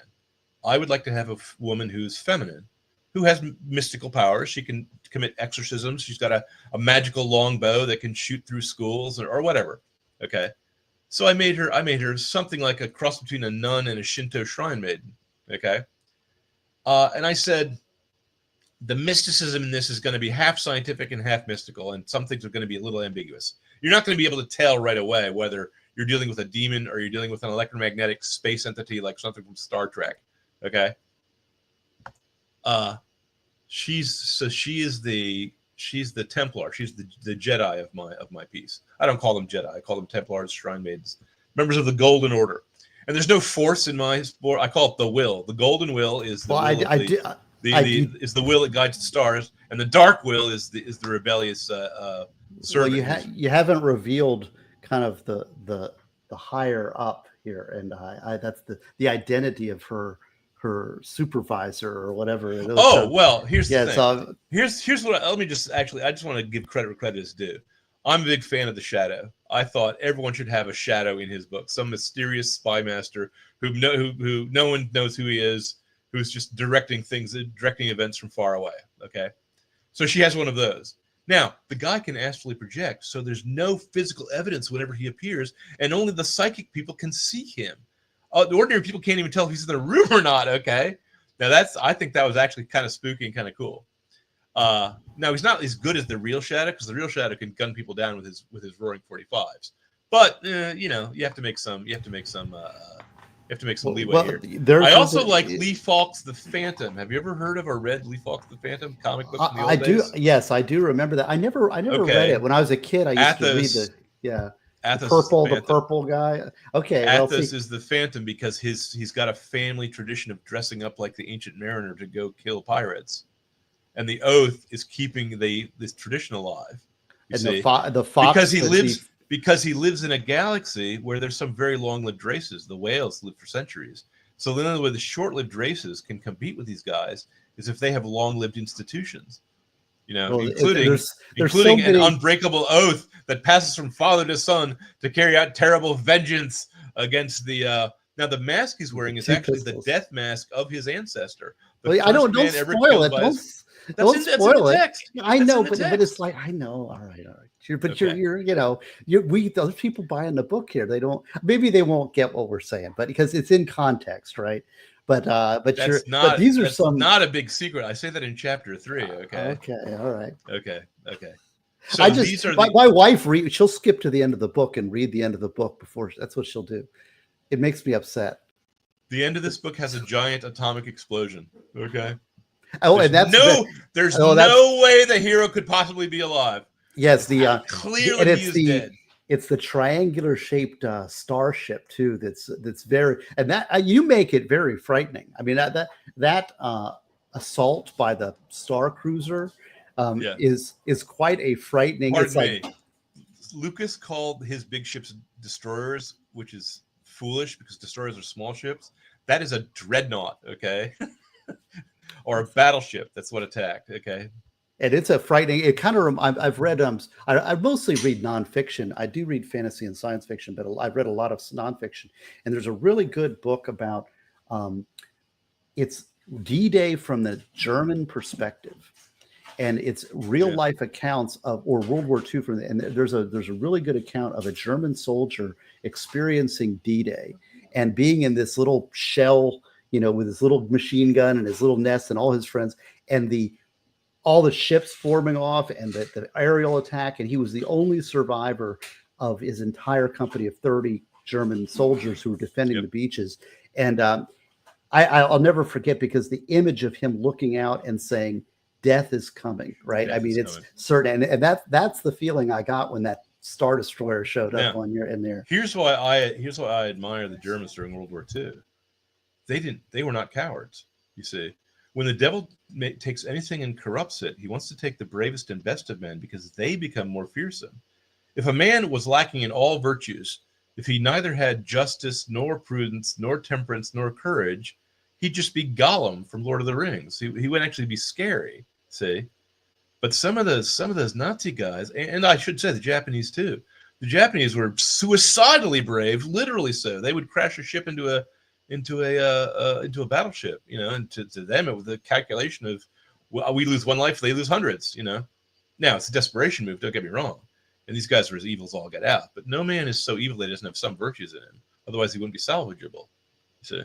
I would like to have a woman who's feminine, who has mystical powers. She can commit exorcisms. She's got a magical long bow that can shoot through schools or whatever. Okay. So I made her something like a cross between a nun and a Shinto shrine maiden. Okay. And I said, the mysticism in this is going to be half scientific and half mystical, and some things are going to be a little ambiguous. You're not going to be able to tell right away whether you're dealing with a demon or you're dealing with an electromagnetic space entity like something from Star Trek. Okay. She's the Templar. She's the Jedi of my piece. I don't call them Jedi. I call them Templars, shrine maidens, members of the Golden Order. And there's no force in my sport. I call it the will. The golden will is the is the will that guides the stars, and the dark will is the rebellious servant. Well, you haven't revealed kind of the higher up here, and that's the identity of her supervisor or whatever it is. Oh, well, here's the thing. So here's what let me just I just want to give credit where credit is due. I'm a big fan of the Shadow. I thought everyone should have a Shadow in his book, some mysterious spy master who no one knows who he is, who's just directing events from far away. Okay, so she has one of those. Now the guy can astrally project, so there's no physical evidence whenever he appears, and only the psychic people can see him. The ordinary people can't even tell if he's in the room or not. Okay, now I think that was actually kind of spooky and kind of cool. Now he's not as good as the real Shadow, because the real Shadow can gun people down with his roaring 45s. But you know, you have to make some. You have to make some. You have to make some leeway Well, here. there's I also something- like Lee Falk's The Phantom. Have you ever heard of or read Lee Falk's The Phantom comic book from the old I do. days? Yes, I do remember that. I never read Okay. it when I was a kid. I used to read Athos. the Athos the purple guy. Okay, well, Athos see, is the Phantom because he's got a family tradition of dressing up like the Ancient Mariner to go kill pirates, and the oath is keeping this tradition alive. You and see, the fox because he lives in a galaxy where there's some very long-lived races. The whales live for centuries. So the only way the short-lived races can compete with these guys is if they have long-lived institutions. You know, Well, including there's so an many- unbreakable oath that passes from father to son to carry out terrible vengeance against the. Now the mask he's wearing is two actually pistols. the death mask of his ancestor. The Well, I don't first man ever spoil killed it. by Don't his- don't that's in spoil the it. text. I That's know, in the but text. it's like I know. All right. But Okay. you're you know those people buying the book here. They don't. Maybe they won't get what we're saying, but because it's in context, right? But That's but these are that's some. not a big secret. I say that in chapter 3. Okay. Okay. All right. Okay. So I these just are my wife she'll skip to the end of the book and read the end of the book before. That's what she'll do. It makes me upset. the end of this book has a giant atomic explosion. Okay. Oh, There's and that's there's oh, that's- no way the hero could possibly be alive. yes, the Clearly and he it's is the dead. it's the triangular shaped starship too. That's very and that you make it very frightening. I mean that assault by the star cruiser Yeah. is quite a frightening. Pardon It's like me. Lucas called his big ships destroyers, which is foolish because destroyers are small ships. That is a dreadnought, okay? Or a battleship. That's what attacked, okay? and it's a frightening. It kind of I've read I mostly read nonfiction. I do read fantasy and science fiction, but I've read a lot of nonfiction. And there's a really good book about it's D-Day from the German perspective, and it's real life accounts of or World War II from and there's a really good account of a German soldier experiencing D-Day and being in this little shell, you know, with his little machine gun and his little nest and all his friends and all the ships forming off and the aerial attack, and he was the only survivor of his entire company of 30 German soldiers who were defending the beaches. And I'll never forget because the image of him looking out and saying, "Death is coming," right? I mean, it's certain, and that's the feeling I got when that Star Destroyer showed up in there. Here's why I admire the Germans during World War II. They were not cowards. You see, when the devil takes anything and corrupts it, he wants to take the bravest and best of men because they become more fearsome. If a man was lacking in all virtues, if he neither had justice nor prudence nor temperance nor courage, he'd just be Gollum from Lord of the Rings. He would actually be scary. See, but some of those Nazi guys, and I should say the Japanese too. The Japanese were suicidally brave, literally so. They would crash a ship into a battleship, you know, and to them it was the calculation of, well, we lose one life, they lose hundreds, you know. Now it's a desperation move, don't get me wrong. And these guys were as evil as all get out. But no man is so evil that he doesn't have some virtues in him. Otherwise he wouldn't be salvageable. You see?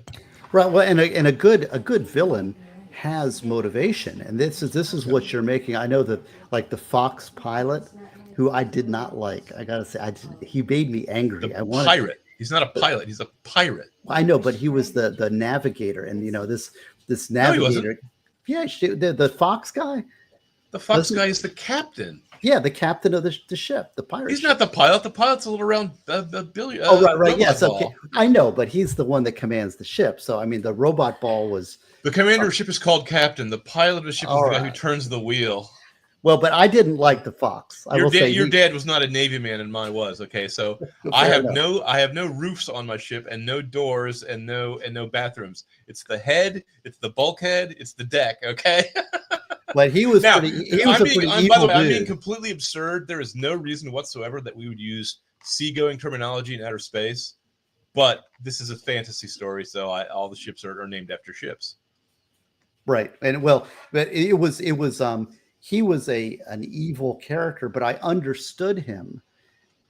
Right. Well, and a good villain has motivation, and this is what you're making. I know that like the Fox pilot, who I did not like. I gotta say, he made me angry. Pirate. He's not a pilot. He's a pirate. I know, but he was the navigator, and you know this navigator. Yeah, the Fox guy. The Fox guy is the captain. Yeah, the captain of the ship, the pirate. He's not the pilot. The pilot's a little around a billion. Right. Yes, okay. I know, but he's the one that commands the ship. So I mean, the robot ball was. The commander of the ship is called captain. The pilot of the ship is the guy who turns the wheel. Well, but I didn't like the Fox. Your dad was not a Navy man, and mine was. Okay, so I have no roofs on my ship, and no doors, and no bathrooms. It's the head, it's the bulkhead, it's the deck. Okay. But he was now, pretty. He was a pretty evil by the way, dude. I'm being completely absurd. There is no reason whatsoever that we would use seagoing terminology in outer space. But this is a fantasy story, so all the ships are named after ships. Right, and well, but it was he was an evil character, but I understood him.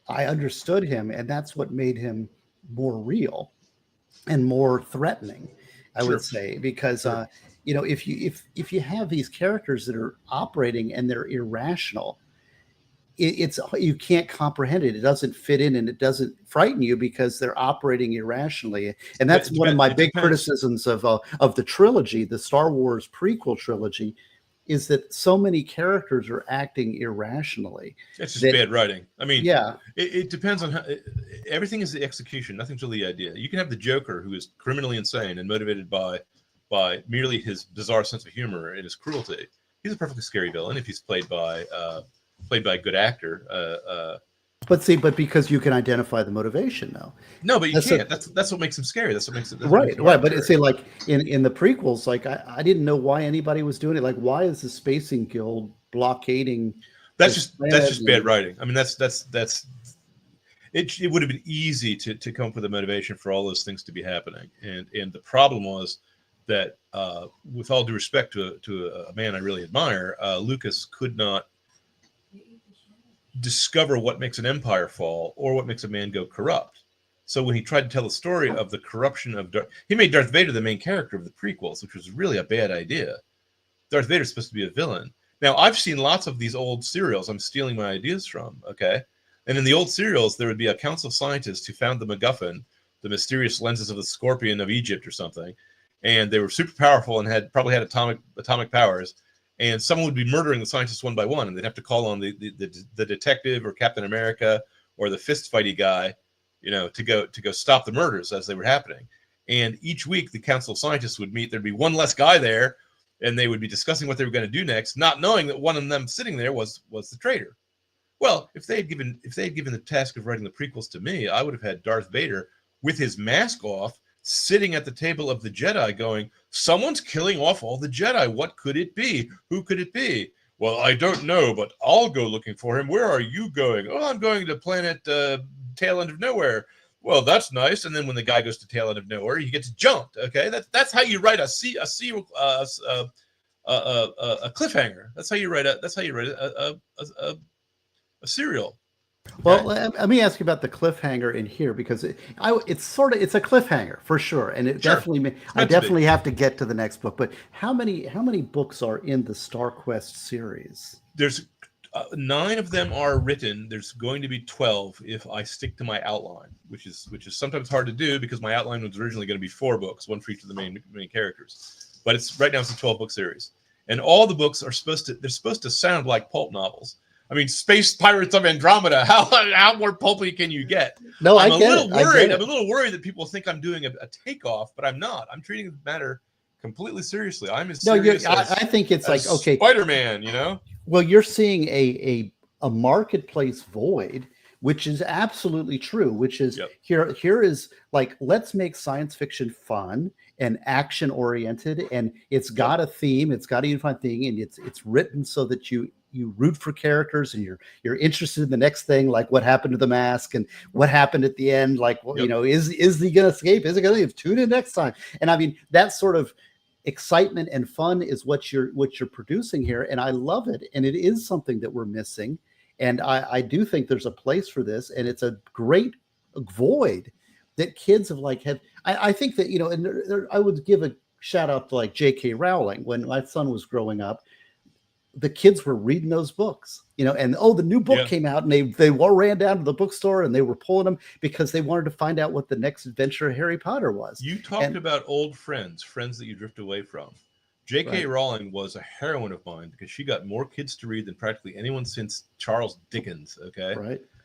And that's what made him more real and more threatening, I would say, because you know, if you have these characters that are operating and they're irrational, it's you can't comprehend it. It doesn't fit in, and it doesn't frighten you because they're operating irrationally. And that's one of my big criticisms of the trilogy, the Star Wars prequel trilogy, is that so many characters are acting irrationally. It's just bad writing. I mean, yeah, it depends on how. Everything is the execution. Nothing's really the idea. You can have the Joker, who is criminally insane and motivated by merely his bizarre sense of humor and his cruelty. He's a perfectly scary villain if he's played by a good actor. But because you can identify the motivation now. No, but you can't. That's what makes him scary. That's what makes it right. But it's like in the prequels, like I didn't know why anybody was doing it. Like, why is the Spacing Guild blockading? That's just bad writing. I mean, that's it would have been easy to come up with a motivation for all those things to be happening. And the problem was that, with all due respect to a man I really admire, Lucas could not discover what makes an empire fall or what makes a man go corrupt. So when he tried to tell the story of the corruption of he made Darth Vader the main character of the prequels, which was really a bad idea. Darth Vader's supposed to be a villain. Now, I've seen lots of these old serials I'm stealing my ideas from, okay? And in the old serials, there would be a council of scientists who found the MacGuffin, the mysterious lenses of the Scorpion of Egypt or something, and they were super powerful and probably had atomic powers. And someone would be murdering the scientists one by one, and they'd have to call on the detective or Captain America or the fist fighty guy, to go stop the murders as they were happening. And each week, the council of scientists would meet. There'd be one less guy there, and they would be discussing what they were going to do next, not knowing that one of them sitting there was the traitor. Well, if they had given the task of writing the prequels to me, I would have had Darth Vader with his mask off, sitting at the table of the Jedi going, someone's killing off all the Jedi. What could it be? Who could it be? Well, I don't know, but I'll go looking for him. Where are you going? Oh, I'm going to planet Tail End of Nowhere. Well, that's nice. And then when the guy goes to Tail End of Nowhere, he gets jumped. Okay, that's how you write a cliffhanger. That's how you write a serial. Well, let me ask you about the cliffhanger in here, because it's a cliffhanger for sure, and I definitely have to get to the next book. But how many books are in the StarQuest series? There's 9 of them are written. There's going to be 12 if I stick to my outline, which is sometimes hard to do because my outline was originally going to be 4 books, one for each of the main characters. But right now it's a 12-book series, and all the books are supposed to sound like pulp novels. I mean, Space Pirates of Andromeda. How more pulpy can you get? No, I'm a little worried that people think I'm doing a takeoff, but I'm not. I'm treating the matter completely seriously. I'm as serious I think it's like, okay, Spider-Man. Well, you're seeing a marketplace void, which is absolutely true. Which is here is like, let's make science fiction fun and action oriented, and it's got a theme, it's got a unified thing, and it's written so that you root for characters and you're interested in the next thing, like what happened to the mask and what happened at the end. Like, is he going to escape? Is it going to leave? Tune in next time. And I mean, that sort of excitement and fun is what you're producing here. And I love it. And it is something that we're missing. And I do think there's a place for this, and it's a great void that kids have I think that, and I would give a shout out to like J.K. Rowling. When my son was growing up, the kids were reading those books, and the new book came out, and they all ran down to the bookstore and they were pulling them because they wanted to find out what the next adventure of Harry Potter was. You talked about old friends that you drift away from. J.K. Rowling was a heroine of mine because she got more kids to read than practically anyone since Charles Dickens. Okay.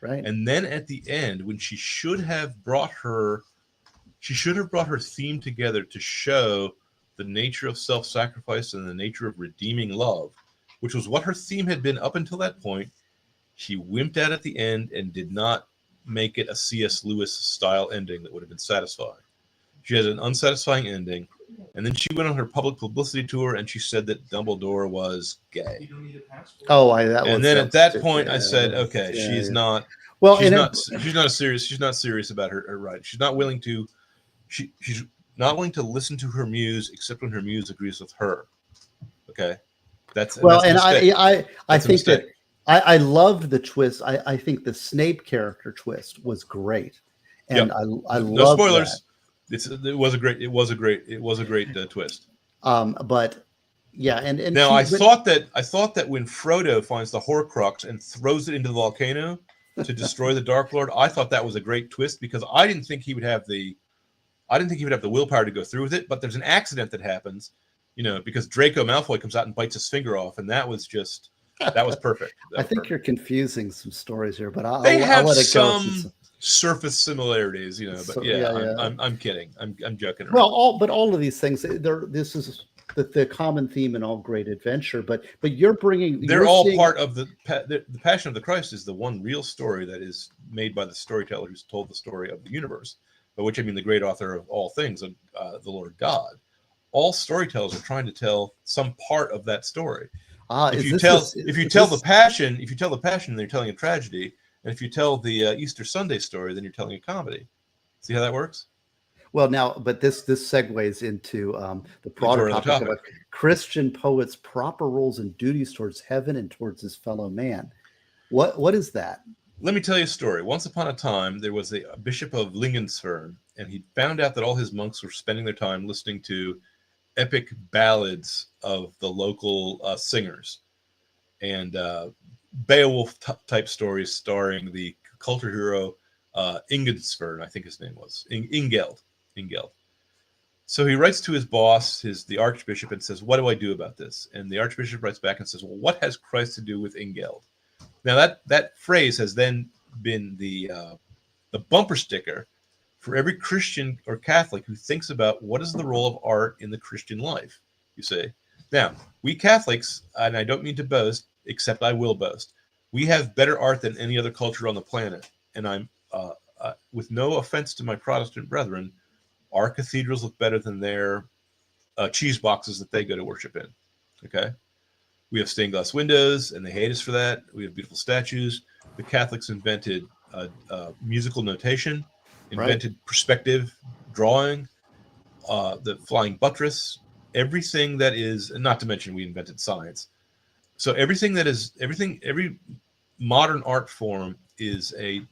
Right. And then at the end, when she should have brought her theme together to show the nature of self-sacrifice and the nature of redeeming love, which was what her theme had been up until that point, she wimped out at the end and did not make it a C.S. Lewis style ending that would have been satisfying. She had an unsatisfying ending, and then she went on her public publicity tour and she said that Dumbledore was gay. And then at that point, I said, okay, she's not. Well, she's not serious about her right. She's not willing to. She's not willing to listen to her muse except when her muse agrees with her. Okay. I think that I loved the twist. I think the Snape character twist was great, and I love. No spoilers. That. It was a great twist. But Yeah, and Now, I thought that when Frodo finds the Horcrux and throws it into the volcano to destroy the Dark Lord, I thought that was a great twist because I didn't think he would have the willpower to go through with it. But there's an accident that happens, because Draco Malfoy comes out and bites his finger off, and that was perfect. I think you're confusing some stories here, but I'll They have let it go. some surface similarities, but So, yeah. I'm kidding. I'm joking around. Well, all of these things, this is the common theme in all great adventure. But you're part of the Passion of the Christ is the one real story that is made by the storyteller who's told the story of the universe, by which I mean the great author of all things, the Lord God. All storytellers are trying to tell some part of that story. If you tell the Passion, then you're telling a tragedy, and if you tell the Easter Sunday story, then you're telling a comedy. See how that works? Well, now, but this segues into the broader topic about Christian poets' proper roles and duties towards heaven and towards his fellow man. What is that? Let me tell you a story. Once upon a time, there was a bishop of Lingensfern, and he found out that all his monks were spending their time listening to epic ballads of the local singers and Beowulf type stories starring the culture hero Ingensfern, I think his name was Ingeld. So he writes to his boss, the archbishop, and says, "What do I do about this?" And the archbishop writes back and says, "Well, what has Christ to do with Ingeld?" Now that phrase has then been the bumper sticker for every Christian or Catholic who thinks about what is the role of art in the Christian life. You see, now we Catholics, and I don't mean to boast, except I will boast, we have better art than any other culture on the planet. And I'm with no offense to my Protestant brethren, our cathedrals look better than their cheese boxes that they go to worship in. Okay, we have stained glass windows, and they hate us for that. We have beautiful statues. The Catholics invented musical notation, invented perspective drawing, the flying buttress, everything that is, and not to mention we invented science. So every modern art form is a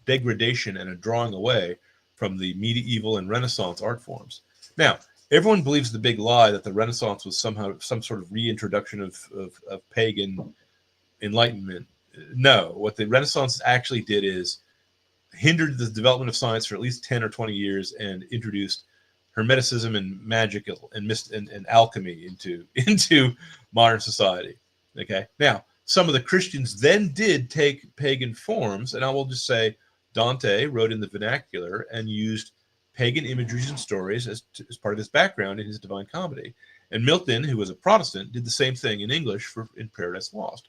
degradation and a drawing away from the medieval and Renaissance art forms. Now, everyone believes the big lie that the Renaissance was somehow some sort of reintroduction of pagan enlightenment. No, what the Renaissance actually did is hindered the development of science for at least 10 or 20 years and introduced Hermeticism and magic and alchemy into modern society. Okay. Now, some of the Christians then did take pagan forms, and I will just say Dante wrote in the vernacular and used pagan imageries and stories as part of his background in his Divine Comedy. And Milton, who was a Protestant, did the same thing in English in Paradise Lost.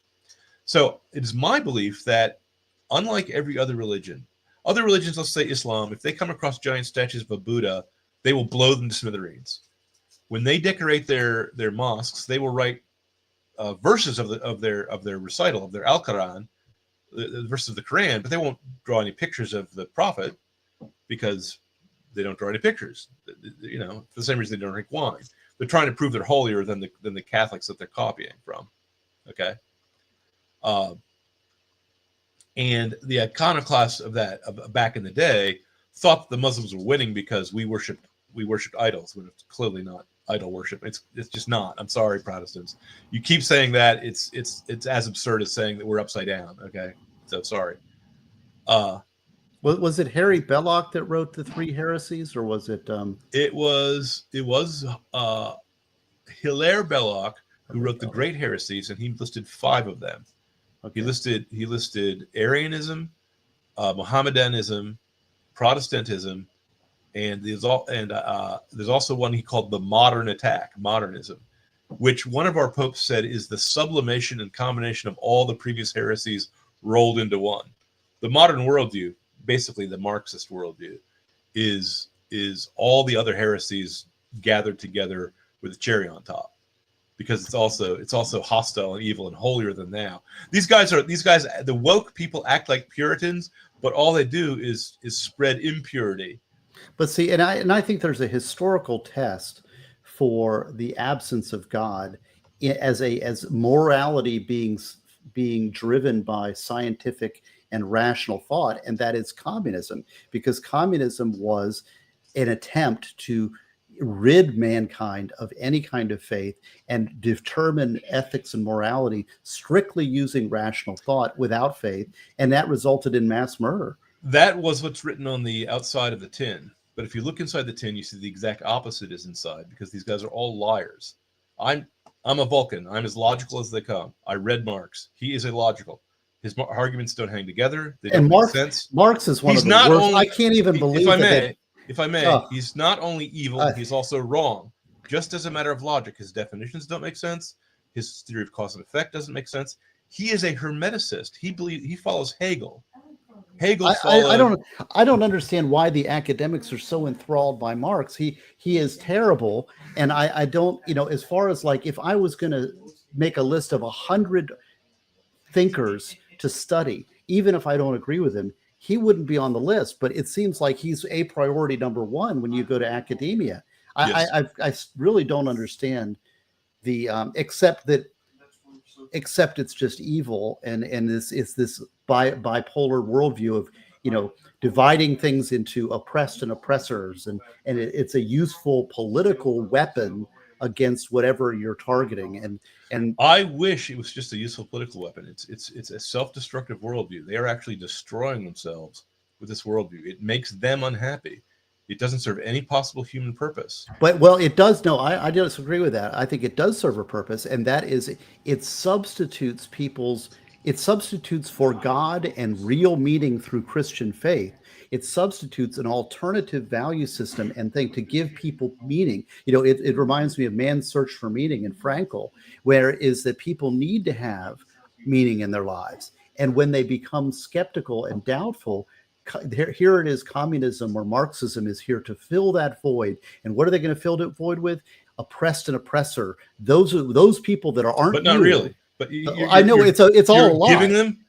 So it is my belief that, unlike every other religions, let's say Islam, if they come across giant statues of a Buddha, they will blow them to smithereens. When they decorate their mosques, they will write verses of their recital of their Al-Quran, the verses of the Quran, but they won't draw any pictures of the Prophet because they don't draw any pictures. For the same reason they don't drink wine. They're trying to prove they're holier than the Catholics that they're copying from. Okay. And the iconoclasts of back in the day thought the Muslims were winning because we worshipped idols, when it's clearly not idol worship. It's just not. I'm sorry, Protestants. You keep saying that. It's as absurd as saying that we're upside down. Okay, so sorry. Was it Harry Belloc that wrote the Three Heresies, or was it? It was Hilaire Belloc who wrote the Great Heresies, and he listed 5 of them. Okay. He listed Arianism, Mohammedanism, Protestantism, and there's also one he called the modern attack, modernism, which one of our popes said is the sublimation and combination of all the previous heresies rolled into one. The modern worldview, basically the Marxist worldview, is all the other heresies gathered together with a cherry on top, because it's also hostile and evil and holier than thou. These guys, the woke people act like Puritans, but all they do is spread impurity. But see, and I think there's a historical test for the absence of God as morality being driven by scientific and rational thought, and that is communism, because communism was an attempt to rid mankind of any kind of faith and determine ethics and morality strictly using rational thought without faith, and that resulted in mass murder. That was what's written on the outside of the tin. But if you look inside the tin, you see the exact opposite is inside, because these guys are all liars. I'm a Vulcan. I'm as logical as they come. I read Marx. He is illogical. His arguments don't hang together. They don't make sense. Marx is one He's of the not worst. only- I can't even believe if I may, he's not only evil, he's also wrong. Just as a matter of logic, his definitions don't make sense. His theory of cause and effect doesn't make sense. He is a hermeticist. He follows Hegel. I don't understand why the academics are so enthralled by Marx. He is terrible, and I don't, as far as like, if I was going to make a list of 100 thinkers to study, even if I don't agree with him, he wouldn't be on the list. But it seems like he's a priority number one when you go to academia. Yes. I really don't understand the except it's just evil, and it's this bipolar worldview of dividing things into oppressed and oppressors, and it's a useful political weapon against whatever you're targeting. And I wish it was just a useful political weapon. It's a self-destructive worldview. They are actually destroying themselves with this worldview. It makes them unhappy. It doesn't serve any possible human purpose. But, well, it does. No, I disagree with that. I think it does serve a purpose, and that is it substitutes for God and real meaning through Christian faith. It substitutes an alternative value system and thing to give people meaning. It reminds me of Man's Search for Meaning in Frankl, where it is that people need to have meaning in their lives. And when they become skeptical and doubtful, here it is, communism or Marxism is here to fill that void. And what are they going to fill that void with? Oppressed and oppressor. Those people that aren't. But not really. But I know it's all a lie.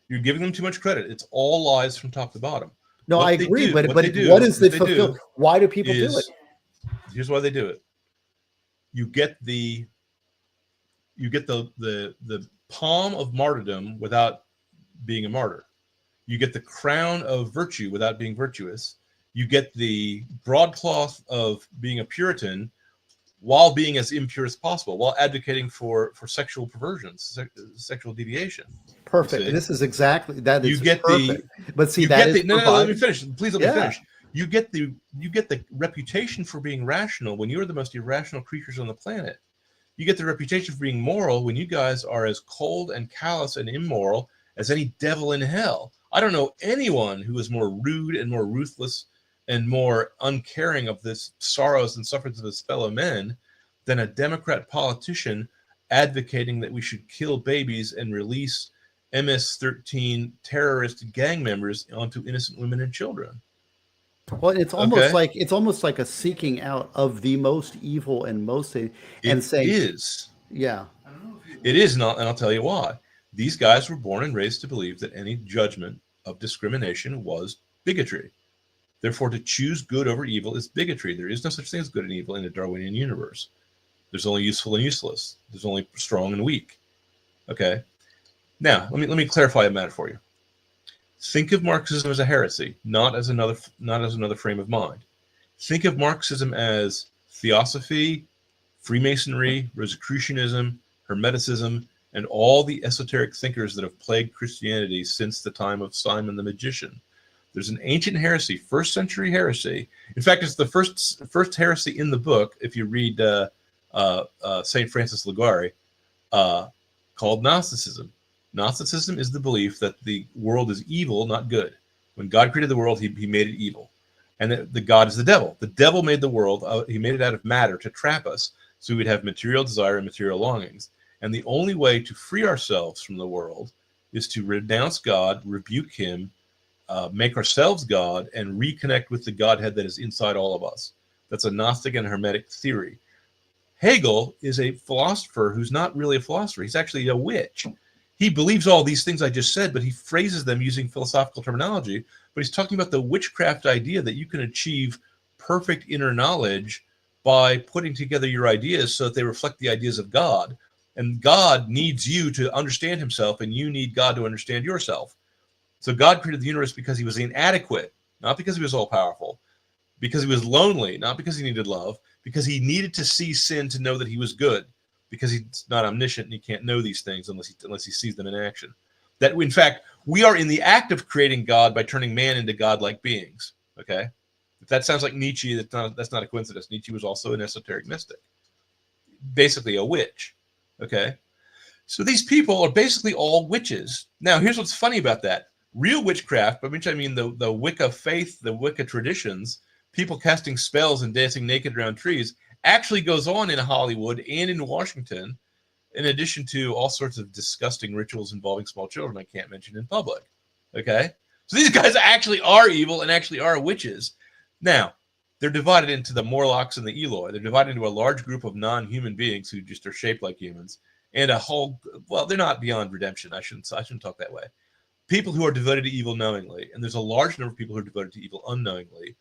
You're giving them too much credit. It's all lies from top to bottom. No, I agree. But what is the fulfill? Why do people do it? Here's why they do it. You get the palm of martyrdom without being a martyr. You get the crown of virtue without being virtuous. You get the broadcloth of being a Puritan while being as impure as possible, while advocating for sexual perversions, sexual deviation. Perfect. This is exactly that. You get perfect. But see, no, let me finish. Please let me finish. You get the reputation for being rational when you are the most irrational creatures on the planet. You get the reputation for being moral when you guys are as cold and callous and immoral as any devil in hell. I don't know anyone who is more rude and more ruthless and more uncaring of the sorrows and sufferings of his fellow men than a Democrat politician advocating that we should kill babies and release MS-13 terrorist gang members onto innocent women and children. Well, it's almost like a seeking out of the most evil and saying it is not, and I'll tell you why. These guys were born and raised to believe that any judgment of discrimination was bigotry. Therefore, to choose good over evil is bigotry. There is no such thing as good and evil in a Darwinian universe. There's only useful and useless. There's only strong and weak. Okay. Now, let me clarify a matter for you. Think of Marxism as a heresy, not as another frame of mind. Think of Marxism as theosophy, Freemasonry, Rosicrucianism, Hermeticism, and all the esoteric thinkers that have plagued Christianity since the time of Simon the Magician. There's an ancient heresy, first century heresy. In fact, it's the first heresy in the book, if you read St. Francis Ligari, called Gnosticism. Gnosticism is the belief that the world is evil, not good. When God created the world, he made it evil. And that the God is the devil. The devil made the world, he made it out of matter to trap us, so we'd have material desire and material longings. And the only way to free ourselves from the world is to renounce God, rebuke him, make ourselves God, and reconnect with the Godhead that is inside all of us. That's a Gnostic and Hermetic theory. Hegel is a philosopher who's not really a philosopher. He's actually a witch. He believes all these things I just said, but he phrases them using philosophical terminology. But he's talking about the witchcraft idea that you can achieve perfect inner knowledge by putting together your ideas so that they reflect the ideas of God. And God needs you to understand himself, and you need God to understand yourself. So God created the universe because he was inadequate, not because he was all-powerful. because he was lonely, not because he needed love, because he needed to see sin to know that he was good, because he's not omniscient and he can't know these things unless he sees them in action. That, in fact, we are in the act of creating God by turning man into godlike beings. Okay, if that sounds like Nietzsche, that's not a coincidence. Nietzsche was also an esoteric mystic, basically a witch. Okay, so these people are basically all witches. Now, here's what's funny about that: real witchcraft, by which I mean the Wicca faith, the Wicca traditions, people casting spells and dancing naked around trees, actually goes on in Hollywood and in Washington, in addition to all sorts of disgusting rituals involving small children I can't mention in public. Okay? So these guys actually are evil and actually are witches. Now, they're divided into the Morlocks and the Eloi. They're divided into a large group of non-human beings who just are shaped like humans, and a whole, well, they're not beyond redemption. I shouldn't talk that way. People who are devoted to evil knowingly, and there's a large number of people who are devoted to evil unknowingly.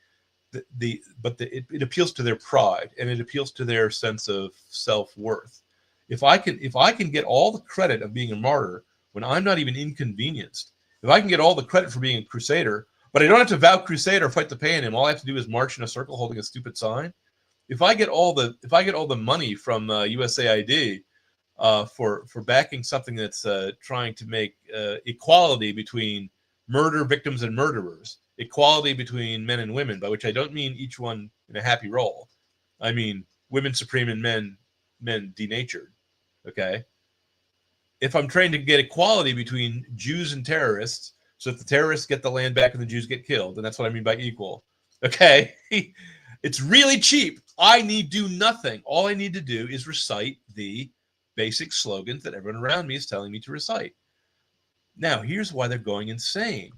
It appeals to their pride, and it appeals to their sense of self-worth. If I can get all the credit of being a martyr when I'm not even inconvenienced, if I can get all the credit for being a crusader, but I don't have to vow crusade or fight the pagan, all I have to do is march in a circle holding a stupid sign. If I get all the money from USAID for backing something that's trying to make equality between murder victims and murderers, equality between men and women, by which I don't mean each one in a happy role. I mean women supreme and men denatured. Okay? If I'm trying to get equality between Jews and terrorists, so if the terrorists get the land back and the Jews get killed, and that's what I mean by equal. Okay? It's really cheap. I need do nothing. All I need to do is recite the basic slogans that everyone around me is telling me to recite. Now, here's why they're going insane.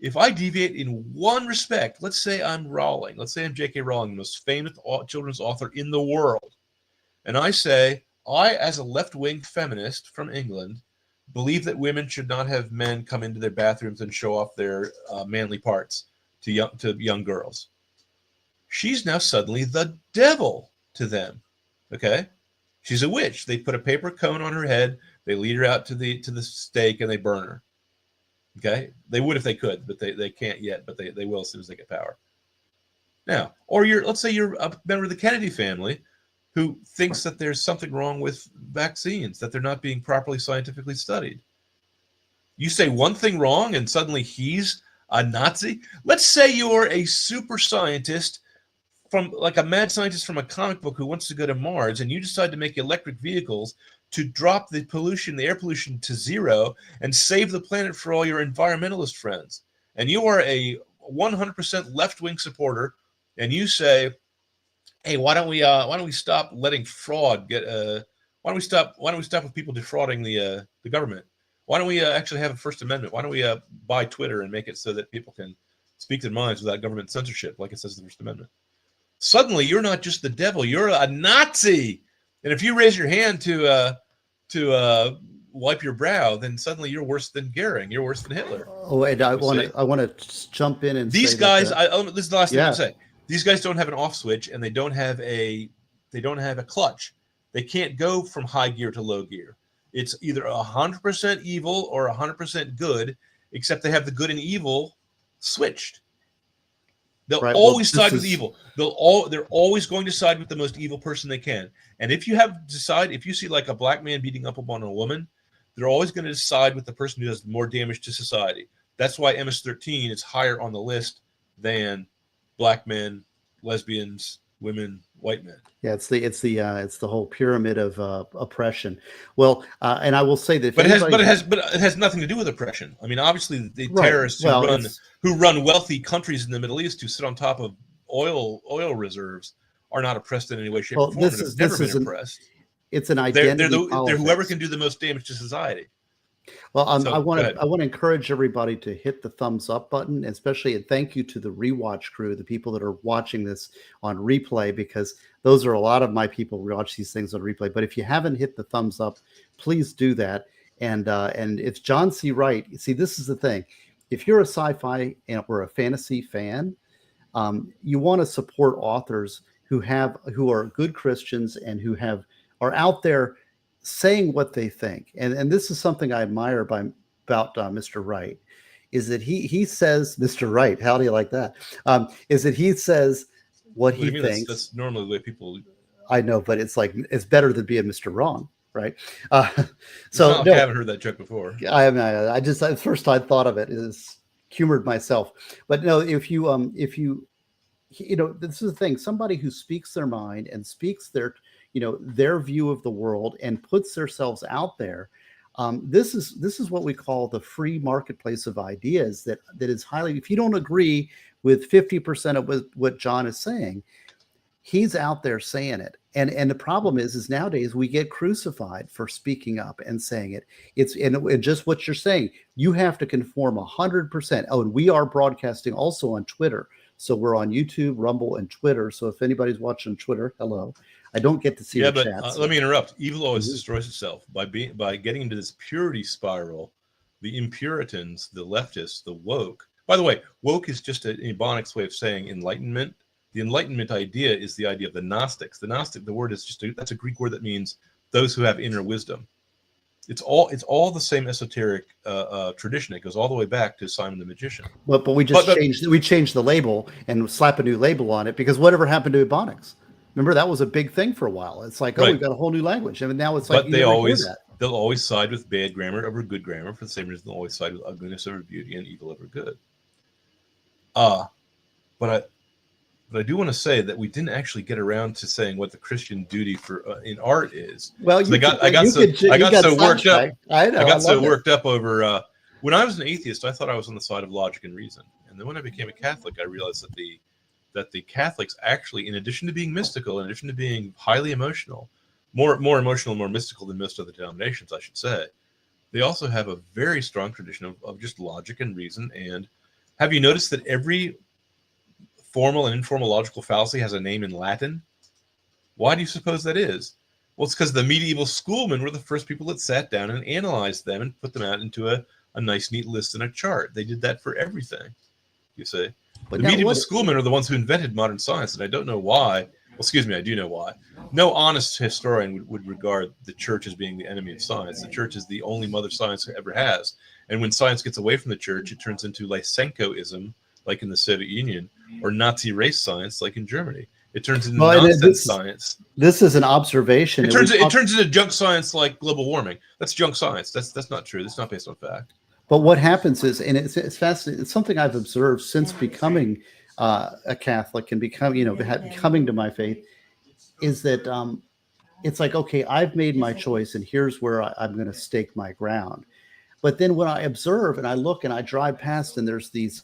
If I deviate in one respect, let's say I'm Rowling, let's say I'm J.K. Rowling, the most famous children's author in the world, and I say, I, as a left-wing feminist from England, believe that women should not have men come into their bathrooms and show off their manly parts to young girls. She's now suddenly the devil to them. Okay? She's a witch. They put a paper cone on her head, they lead her out to the stake, and they burn her. Okay? They would if they could, but they can't yet, but they will as soon as they get power. Now, or let's say you're a member of the Kennedy family who thinks that there's something wrong with vaccines, that they're not being properly scientifically studied. You say one thing wrong and suddenly he's a Nazi? Let's say you're a super scientist from like a mad scientist from a comic book who wants to go to Mars, and you decide to make electric vehicles to drop the pollution, the air pollution to zero and save the planet for all your environmentalist friends. And you are a 100% left-wing supporter, and you say, hey, why don't we stop letting fraud get why don't we stop with people defrauding the government? Why don't we actually have a First Amendment? Why don't we buy Twitter and make it so that people can speak their minds without government censorship, like it says in the First Amendment? Suddenly, you're not just the devil; you're a Nazi. And if you raise your hand to wipe your brow, then suddenly you're worse than Goering. You're worse than Hitler. Oh, and I want to jump in and these say guys. that, This is the last thing I'm going to say. These guys don't have an off switch, and they don't have a clutch. They can't go from high gear to low gear. It's either 100% evil or 100% good, except they have the good and evil switched. They'll always side with evil. They're always going to side with the most evil person they can. And if you see like a black man beating up on a woman, they're always going to side with the person who does more damage to society. That's why MS-13 is higher on the list than black men, lesbians, women, white men. Yeah, it's the whole pyramid of oppression. Well, and I will say that, but it has nothing to do with oppression. I mean, obviously, the terrorists who run wealthy countries in the Middle East who sit on top of oil reserves are not oppressed in any way, shape, or form. They've never been oppressed. It's an identity. They're whoever can do the most damage to society. Well, I want to encourage everybody to hit the thumbs up button, especially, and thank you to the rewatch crew, the people that are watching this on replay, because those are a lot of my people who watch these things on replay. But if you haven't hit the thumbs up, please do that. And it's John C. Wright. See, this is the thing. If you're a sci-fi or a fantasy fan, you want to support authors who are good Christians and who are out there saying what they think. And this is something I admire about Mr. Wright. is that he says, Mr. Wright, how do you like that? Is that he says what What do he you mean? thinks. That's normally the way people. I know, but it's like it's better than being Mr. Wrong, right? It's So not like no, I haven't heard that joke before. I just the first I thought of it is humored myself. But no, if you this is the thing, somebody who speaks their mind and speaks their view of the world and puts themselves out there. This is what we call the free marketplace of ideas that is highly, if you don't agree with 50% of what John is saying, he's out there saying it. And the problem is nowadays we get crucified for speaking up and saying it. It's and just what you're saying, you have to conform 100%. Oh, and we are broadcasting also on Twitter. So we're on YouTube, Rumble, and Twitter. So if anybody's watching Twitter, hello. I don't get to see the but chats. let me interrupt. Evil always destroys itself by getting into this purity spiral. The impuritans, the leftists, the woke. By the way, woke is just an Ebonics way of saying enlightenment. The Enlightenment idea is the idea of the Gnostics. The Gnostic, the word is that's a Greek word that means those who have inner wisdom. It's all the same esoteric tradition. It goes all the way back to Simon the Magician. But we changed the label and slap a new label on it because whatever happened to Ebonics? Remember that was a big thing for a while. It's like, right. We've got a whole new language, and now it's like but they'll always side with bad grammar over good grammar for the same reason they'll always side with ugliness over beauty and evil over good. But I do want to say that we didn't actually get around to saying what the Christian duty for in art is. Well, I got so worked up over when I was an atheist. I thought I was on the side of logic and reason, and then when I became a Catholic, I realized that the Catholics actually, in addition to being mystical, in addition to being highly emotional, more emotional, more mystical than most other denominations, I should say, they also have a very strong tradition of just logic and reason. And have you noticed that every formal and informal logical fallacy has a name in Latin? Why do you suppose that is? Well, it's because the medieval schoolmen were the first people that sat down and analyzed them and put them out into a nice, neat list in a chart. They did that for everything, you see. But the medieval schoolmen are the ones who invented modern science, and I don't know why. Well, excuse me, I do know why. No honest historian would regard the church as being the enemy of science. The church is the only mother science ever has. And when science gets away from the church, it turns into Lysenkoism, like in the Soviet Union, or Nazi race science, like in Germany. It turns into nonsense science. This is an observation. It turns into junk science like global warming. That's junk science. That's not true. That's not based on fact. But what happens is, and it's fascinating. It's something I've observed since becoming a Catholic and coming to my faith, is that it's like, okay, I've made my choice, and here's where I'm going to stake my ground. But then when I observe and I look and I drive past, and there's these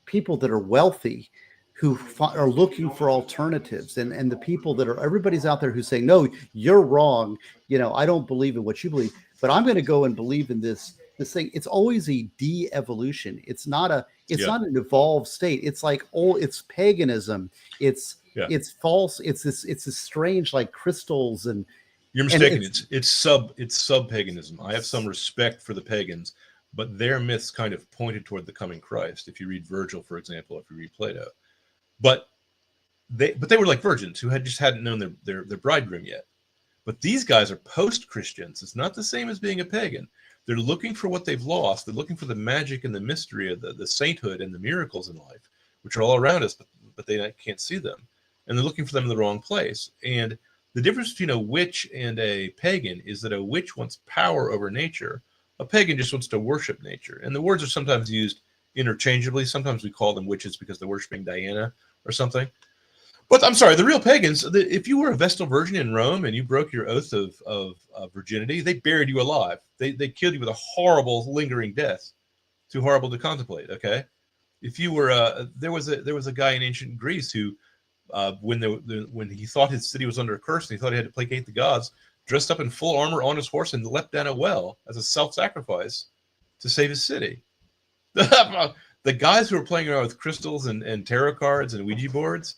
people that are wealthy who are looking for alternatives, and the people that are, everybody's out there who's saying, no, you're wrong. I don't believe in what you believe, but I'm going to go and believe in this thing. It's always a de-evolution. It's not an evolved state. It's like, it's paganism. It's false. It's this strange, like crystals and. You're mistaken. It's sub paganism. I have some respect for the pagans, but their myths kind of pointed toward the coming Christ. If you read Virgil, for example, if you read Plato, but they were like virgins who hadn't known their bridegroom yet. But these guys are post-Christians. It's not the same as being a pagan. They're looking for what they've lost. They're looking for the magic and the mystery of the sainthood and the miracles in life, which are all around us, but they can't see them. And they're looking for them in the wrong place. And the difference between a witch and a pagan is that a witch wants power over nature. A pagan just wants to worship nature. And the words are sometimes used interchangeably. Sometimes we call them witches because they're worshiping Diana or something. But I'm sorry, the real pagans, if you were a Vestal Virgin in Rome and you broke your oath of virginity, they buried you alive. They killed you with a horrible, lingering death. Too horrible to contemplate, okay? If you were, there was a guy in ancient Greece who, when he thought his city was under a curse and he thought he had to placate the gods, dressed up in full armor on his horse and leapt down a well as a self-sacrifice to save his city. The guys who are playing around with crystals and tarot cards and Ouija boards,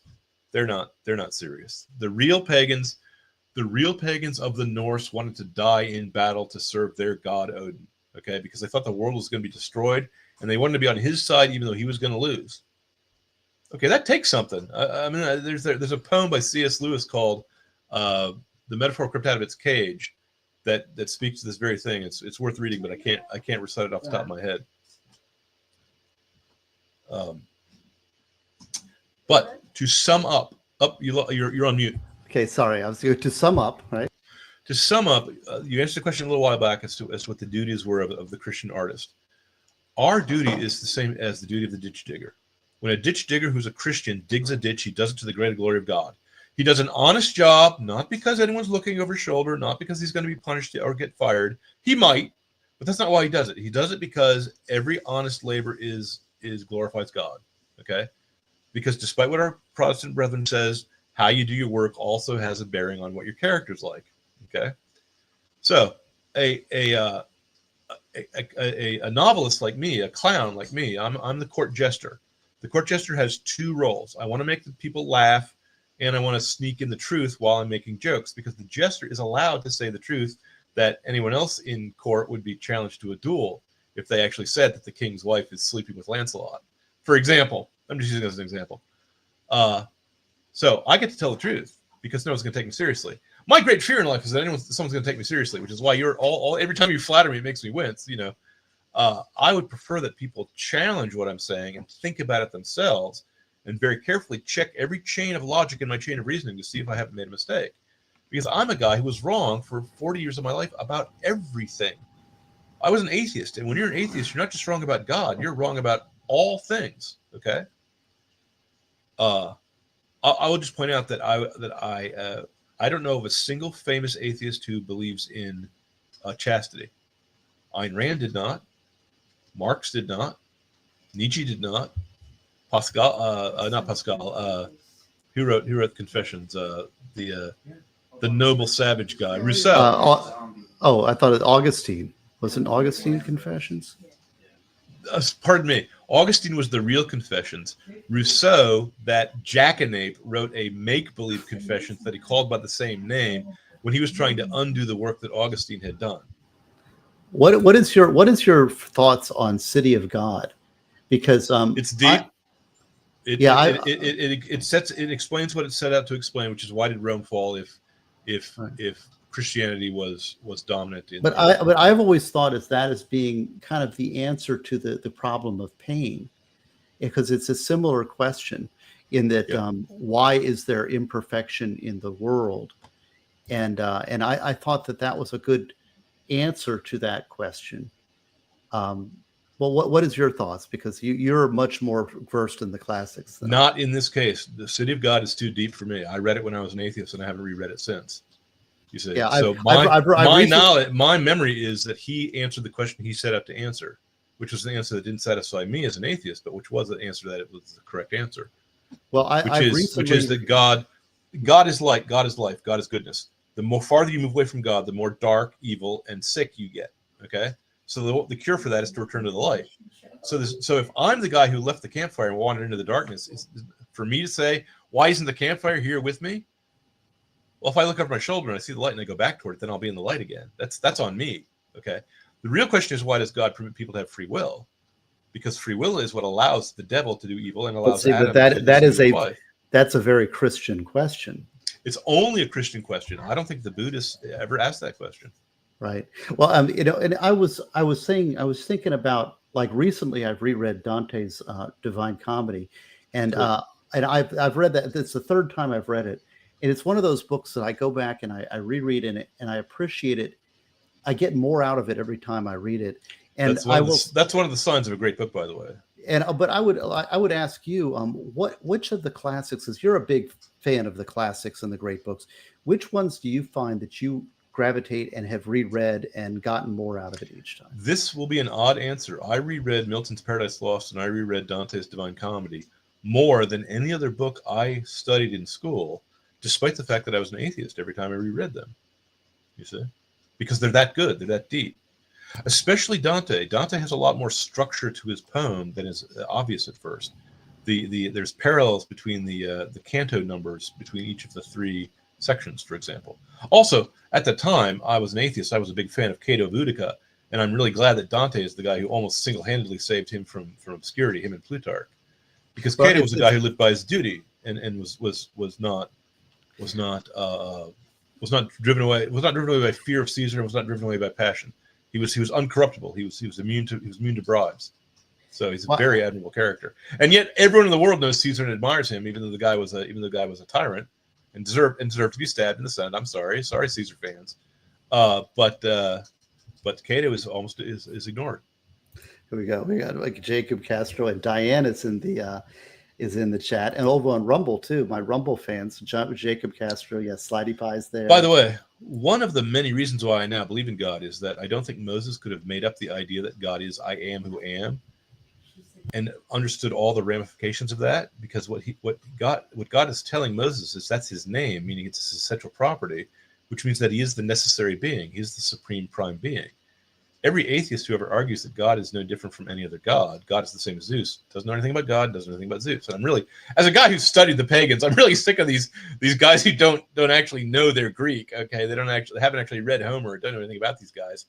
they're not serious. The real pagans of the Norse wanted to die in battle to serve their god Odin, okay? Because they thought the world was going to be destroyed and they wanted to be on his side even though he was going to lose. Okay, that takes something. I mean, there's a poem by C.S. Lewis called "The Metaphor Crept Out of Its Cage" that speaks to this very thing. It's worth reading, but I can't recite it off the top of my head. Um, but to sum up, you're on mute. Okay, sorry. I was going to sum up, right? To sum up, you answered the question a little while back as to what the duties were of the Christian artist. Our duty is the same as the duty of the ditch digger. When a ditch digger who's a Christian digs a ditch, he does it to the greater glory of God. He does an honest job, not because anyone's looking over his shoulder, not because he's going to be punished or get fired. He might, but that's not why he does it. He does it because every honest labor is glorifies God. Okay? Because despite what our Protestant brethren says, how you do your work also has a bearing on what your character's like. Okay? So a novelist like me, a clown like me, I'm the court jester. The court jester has two roles. I want to make the people laugh, and I want to sneak in the truth while I'm making jokes, because the jester is allowed to say the truth that anyone else in court would be challenged to a duel if they actually said that the king's wife is sleeping with Lancelot. For example, I'm just using this as an example. So I get to tell the truth because no one's going to take me seriously. My great fear in life is that someone's going to take me seriously, which is why you're all every time you flatter me, it makes me wince. You know, I would prefer that people challenge what I'm saying and think about it themselves, and very carefully check every chain of logic in my chain of reasoning to see if I haven't made a mistake. Because I'm a guy who was wrong for 40 years of my life about everything. I was an atheist, and when you're an atheist, you're not just wrong about God; you're wrong about all things. Okay. I will just point out that I don't know of a single famous atheist who believes in chastity. Ayn Rand did not. Marx did not. Nietzsche did not. Not Pascal. Who wrote Confessions? The noble savage guy, Rousseau. I thought it Augustine. Wasn't Augustine Confessions? Pardon me. Augustine was the real Confessions. Rousseau, that jackanape, wrote a make-believe Confessions that he called by the same name when he was trying to undo the work that Augustine had done. What is your thoughts on City of God? Because it's deep. It explains what it set out to explain, which is why did Rome fall if Christianity was dominant. But I've always thought of that as being kind of the answer to the problem of pain, because it's a similar question in that why is there imperfection in the world, and I thought that was a good answer to that question. Well, what is your thoughts? Because you're much more versed in the classics. Not in this case. The City of God is too deep for me. I read it when I was an atheist, and I haven't reread it since. You see, yeah, so my memory is that he answered the question he set out to answer, which was an answer that didn't satisfy me as an atheist, but which was the answer that it was the correct answer. Well, which is that God is light, God is life, God is goodness. The more farther you move away from God, the more dark, evil, and sick you get. Okay, so the cure for that is to return to the light. So if I'm the guy who left the campfire and wandered into the darkness, it's for me to say, why isn't the campfire here with me? Well, if I look over my shoulder and I see the light and I go back toward it, then I'll be in the light again. That's on me. Okay. The real question is, why does God permit people to have free will? Because free will is what allows the devil to do evil and allows Adam to do life. That's a very Christian question. It's only a Christian question. I don't think the Buddhists ever asked that question. Right. Well, and I was thinking about, like, recently I've reread Dante's Divine Comedy, and I've read that. It's the third time I've read it. And it's one of those books that I go back and I reread in it, and I appreciate it. I get more out of it every time I read it. And that's one of the signs of a great book, by the way. But I would ask you, which of the classics, as you're a big fan of the classics and the great books, which ones do you find that you gravitate and have reread and gotten more out of it each time? This will be an odd answer. I reread Milton's Paradise Lost and I reread Dante's Divine Comedy more than any other book I studied in school, despite the fact that I was an atheist every time I reread them. You see? Because they're that good, they're that deep. Especially Dante. Dante has a lot more structure to his poem than is obvious at first. There's parallels between the canto numbers between each of the three sections, for example. Also, at the time, I was an atheist. I was a big fan of Cato of Utica, and I'm really glad that Dante is the guy who almost single-handedly saved him from obscurity, him and Plutarch, because Cato was the guy who lived by his duty and was not driven away by fear of Caesar, and was not driven away by passion. He was uncorruptible. He was immune to bribes. So he's a very admirable character, and yet everyone in the world knows Caesar and admires him, even though the guy was a tyrant and deserved to be stabbed in the Senate. I'm sorry, Caesar fans, but Cato is ignored. Here we go. We got like Jacob Castro and Diane is in the chat, and over on Rumble too. My Rumble fans, Jacob Castro, yes, Slidey Pie's there. By the way, one of the many reasons why I now believe in God is that I don't think Moses could have made up the idea that God is I am who am, and understood all the ramifications of that, because what God is telling Moses is that's his name, meaning it's his essential property, which means that he is the necessary being, he is the supreme prime being. Every atheist who ever argues that God is no different from any other God is the same as Zeus, doesn't know anything about God, doesn't know anything about Zeus. And I'm really, as a guy who studied the pagans, I'm really sick of these guys who don't actually know their Greek. Okay, they haven't actually read Homer, don't know anything about these guys.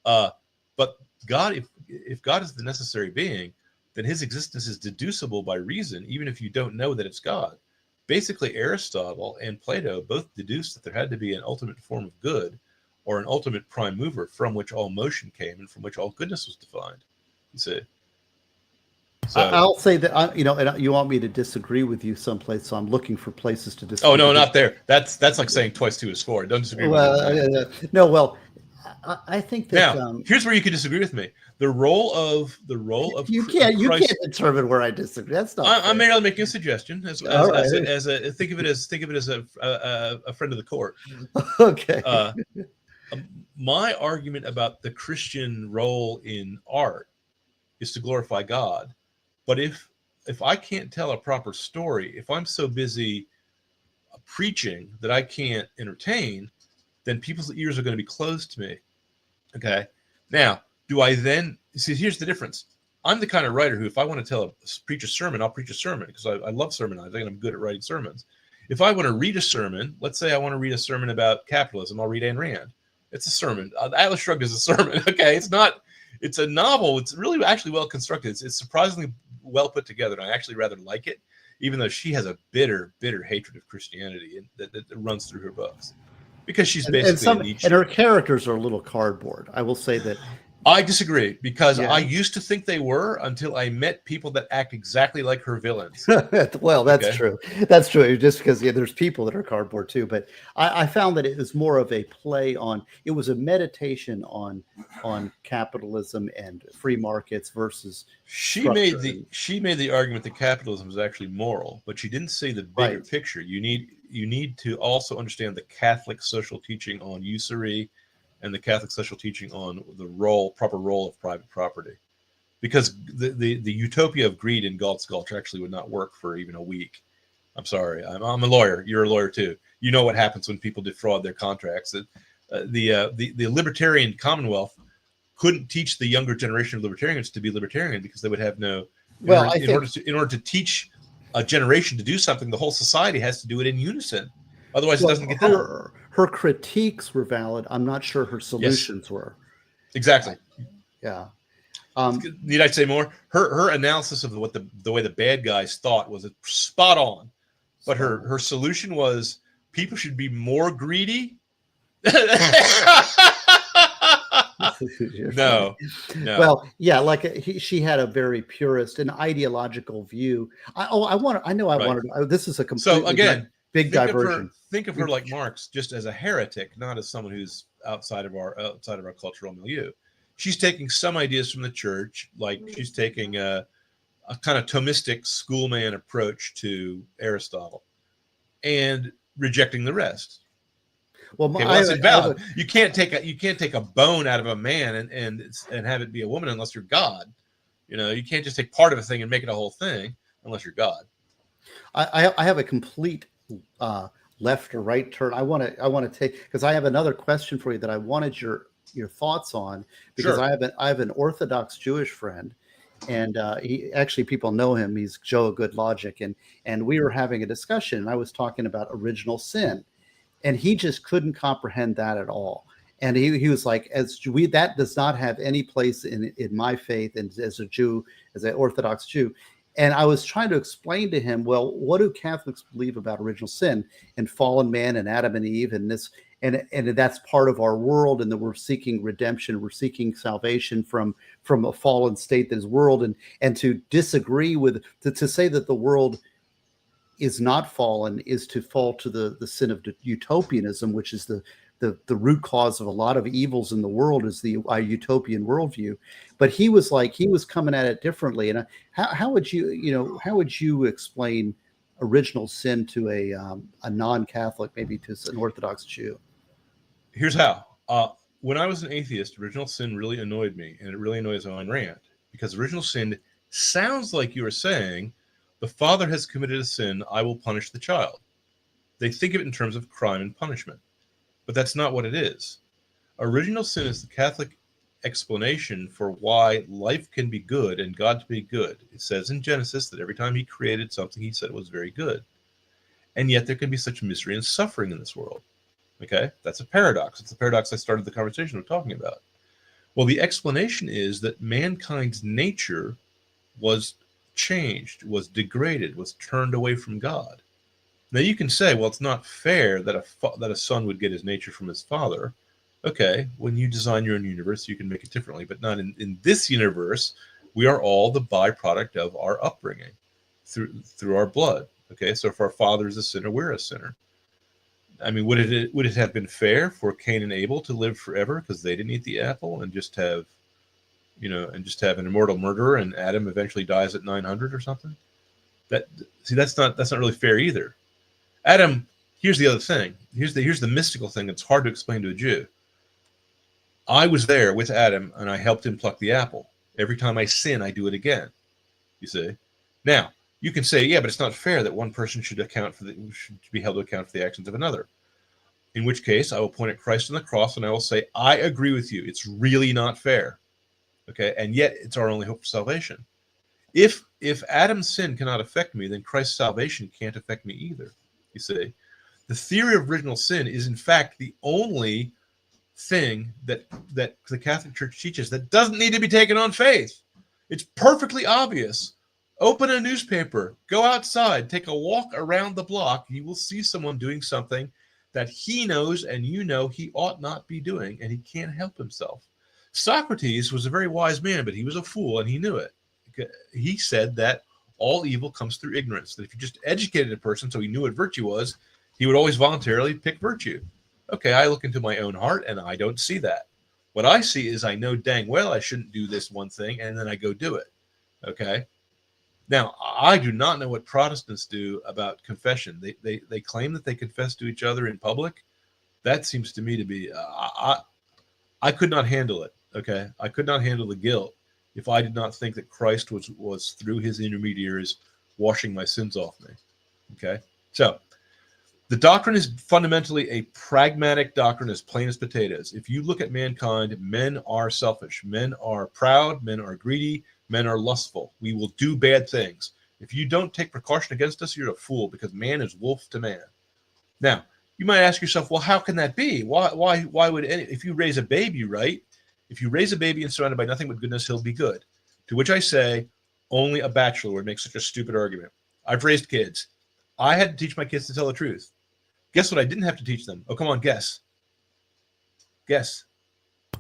But God, if God is the necessary being, then his existence is deducible by reason, even if you don't know that it's God. Basically, Aristotle and Plato both deduced that there had to be an ultimate form of good, or an ultimate prime mover from which all motion came and from which all goodness was defined. You see? So, I'll say that, and you want me to disagree with you someplace, so I'm looking for places to disagree. Oh, no, not there. That's like saying twice 2 is 4. Don't disagree with me. No, well, I think that... Now, here's where you can disagree with me. The role of you can't determine where I disagree. That's not. I'm merely making a suggestion. Think of it as a friend of the court. Okay. My argument about the Christian role in art is to glorify God. But if I can't tell a proper story, if I'm so busy preaching that I can't entertain, then people's ears are going to be closed to me. Okay. Now, do I then see? Here's the difference. I'm the kind of writer who, if I want to preach a sermon, I'll preach a sermon because I love sermonizing and I'm good at writing sermons. If I want to read a sermon, let's say I want to read a sermon about capitalism, I'll read Ayn Rand. It's a sermon. Atlas Shrugged is a sermon. Okay, it's a novel. It's really actually well constructed. It's surprisingly well put together, and I actually rather like it, even though she has a bitter hatred of Christianity that runs through her books, because she's basically and her characters are a little cardboard. I will say that. I disagree, because I used to think they were until I met people that act exactly like her villains. Well, that's true. That's true. Just because there's people that are cardboard too. But I found that it was more of a play on. It was a meditation on capitalism and free markets versus. She made the argument that capitalism is actually moral, but she didn't say the bigger picture. You need to also understand the Catholic social teaching on usury, and the Catholic social teaching on the proper role of private property, because the utopia of greed in Galt's Gulch actually would not work for even a week. I'm sorry. I'm a lawyer. You're a lawyer too. You know what happens when people defraud their contracts. The libertarian Commonwealth couldn't teach the younger generation of libertarians to be libertarian, because they would have no. In order to teach a generation to do something, the whole society has to do it in unison. Otherwise, it doesn't get done. Her critiques were valid. I'm not sure her solutions were. Exactly. Yeah. Need I say more? Her analysis of the way the bad guys thought was spot on, but her solution was people should be more greedy. No. Well, yeah, she had a very purist and ideological view. This is a completely big diversion. Think of her like Marx, just as a heretic, not as someone who's outside of our cultural milieu. She's taking some ideas from the church, like she's taking a kind of Thomistic schoolman approach to Aristotle, and rejecting the rest. Well, it's invalid. You can't take a bone out of a man and have it be a woman unless you're God. You can't just take part of a thing and make it a whole thing unless you're God. I have a complete left or right turn. I want to take, because I have another question for you that I wanted your thoughts on, because sure. I have an Orthodox Jewish friend, and he actually, people know him. He's Joe Good Logic, and we were having a discussion, and I was talking about original sin, and he just couldn't comprehend that at all. And he was like, that does not have any place in my faith, and as a Jew, as an Orthodox Jew. And I was trying to explain to him, well, what do Catholics believe about original sin and fallen man and Adam and Eve and this? and that's part of our world, and that we're seeking redemption, we're seeking salvation from a fallen state that is world, and to disagree with to say that the world is not fallen is to fall to the sin of utopianism, which is the root cause of a lot of evils in the world, is the utopian worldview. But he was coming at it differently. And how would how would you explain original sin to a non-Catholic, maybe to an Orthodox Jew? Here's how. When I was an atheist, original sin really annoyed me, and it really annoys Ayn Rand, because original sin sounds like you are saying, the father has committed a sin, I will punish the child. They think of it in terms of crime and punishment, but that's not what it is. Original sin is the Catholic explanation for why life can be good and God to be good. It says in Genesis that every time he created something, he said it was very good. And yet there can be such misery and suffering in this world. Okay, that's a paradox. It's the paradox I started the conversation with talking about. Well, the explanation is that mankind's nature was changed, was degraded, was turned away from God. Now you can say, well, it's not fair that a son would get his nature from his father. Okay, when you design your own universe, you can make it differently, but not in this universe. We are all the byproduct of our upbringing through our blood. Okay, so if our father is a sinner, we're a sinner. I mean, would it have been fair for Cain and Abel to live forever because they didn't eat the apple, and just have an immortal murderer, and Adam eventually dies at 900 or something? That's not really fair either. Adam, here's the other thing. Here's the mystical thing that's hard to explain to a Jew. I was there with Adam, and I helped him pluck the apple. Every time I sin, I do it again. You see? Now, you can say, yeah, but it's not fair that one person should be held to account for the actions of another. In which case, I will point at Christ on the cross, and I will say, I agree with you. It's really not fair. Okay, and yet it's our only hope for salvation. If Adam's sin cannot affect me, then Christ's salvation can't affect me either. You see, the theory of original sin is in fact the only thing that the Catholic Church teaches that doesn't need to be taken on faith. It's perfectly obvious. Open a newspaper, go outside, take a walk around the block. You will see someone doing something that he knows and you know he ought not be doing, and he can't help himself. Socrates was a very wise man, but he was a fool, and he knew it. He said that all evil comes through ignorance, that if you just educated a person so he knew what virtue was, he would always voluntarily pick virtue. Okay, I look into my own heart, and I don't see that. What I see is I know dang well I shouldn't do this one thing, and then I go do it. Okay? Now, I do not know what Protestants do about confession. They claim that they confess to each other in public. That seems to me to be, I could not handle it. Okay, I could not handle the guilt if I did not think that Christ was through his intermediaries washing my sins off me. Okay, so the doctrine is fundamentally a pragmatic doctrine, as plain as potatoes. If you look at mankind, men are selfish, men are proud, men are greedy, men are lustful. We will do bad things. If you don't take precaution against us, you're a fool, because man is wolf to man. Now, you might ask yourself, well, how can that be? Why would if you raise a baby, right? If you raise a baby and surrounded by nothing but goodness, he'll be good. To which I say, only a bachelor would make such a stupid argument. I've raised kids. I had to teach my kids to tell the truth. Guess what I didn't have to teach them? Oh, come on, guess. Guess.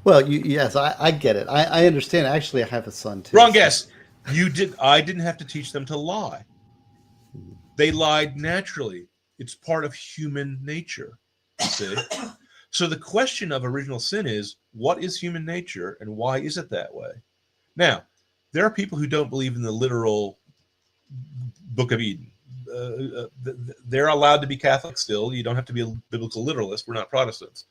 Well, yes, I get it. I understand. Actually, I have a son too. Wrong guess. I didn't have to teach them to lie. They lied naturally. It's part of human nature. See? So the question of original sin is, what is human nature and why is it that way? Now, there are people who don't believe in the literal Book of Eden. They're allowed to be Catholic still. You don't have to be a biblical literalist. We're not Protestants.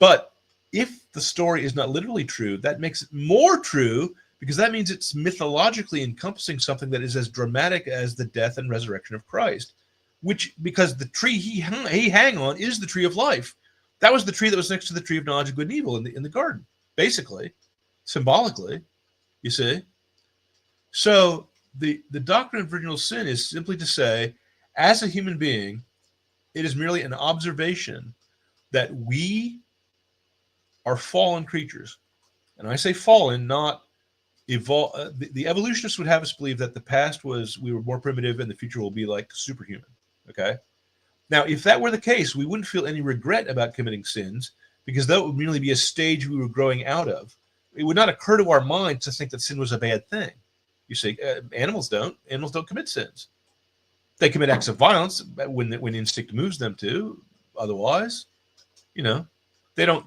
But if the story is not literally true, that makes it more true, because that means it's mythologically encompassing something that is as dramatic as the death and resurrection of Christ, because the tree he hang on is the tree of life. That was the tree that was next to the tree of knowledge of good and evil in the garden, basically, symbolically, you see. So the doctrine of original sin is simply to say, as a human being, it is merely an observation that we are fallen creatures. And I say fallen, not evolve. The evolutionists would have us believe that the past was we were more primitive and the future will be like superhuman. Okay. Now, if that were the case, we wouldn't feel any regret about committing sins because that would merely be a stage we were growing out of. It would not occur to our minds to think that sin was a bad thing. You see, animals don't. Animals don't commit sins. They commit acts of violence when instinct moves them to. Otherwise, you know, they don't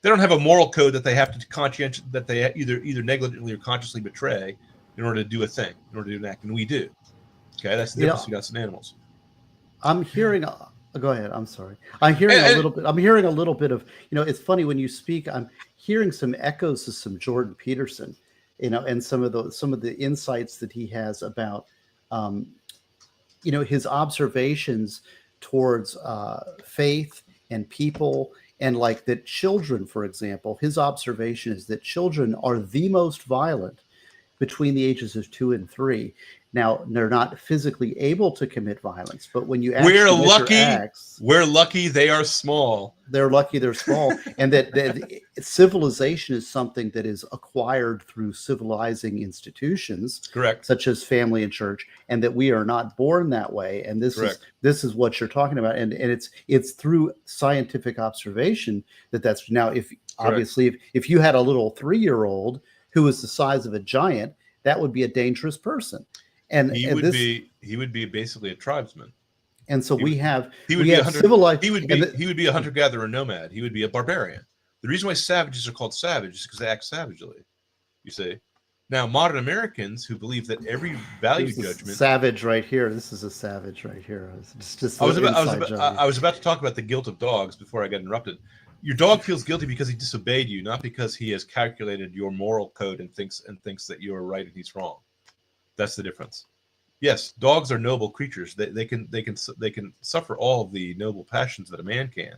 have a moral code that they have to that they either negligently or consciously betray in order to do a thing, in order to do an act, and we do. Okay, that's the difference between us and animals. I'm hearing. Go ahead. I'm sorry. I'm hearing a little bit. I'm hearing a little bit of. It's funny when you speak. I'm hearing some echoes of some Jordan Peterson, and some of the insights that he has about, his observations towards faith and people, and like that children, for example, his observation is that children are the most violent between the ages of 2 and 3. Now, they're not physically able to commit violence, but when you actually we're lucky they are small. They're lucky they're small. And that civilization is something that is acquired through civilizing institutions, correct, such as family and church, and that we are not born that way. And this is what you're talking about. And it's through scientific observation that's now, if you had a little 3-year-old who was the size of a giant, that would be a dangerous person. And he would be basically a tribesman. And so he would be a hunter-gatherer nomad. He would be a barbarian. The reason why savages are called savage is because they act savagely. You see. Now, modern Americans who believe that every value judgment savage right here. This is a savage right here. I was about to talk about the guilt of dogs before I got interrupted. Your dog feels guilty because he disobeyed you, not because he has calculated your moral code and thinks that you are right and he's wrong. That's the difference. Yes, dogs are noble creatures. They can suffer all of the noble passions that a man can,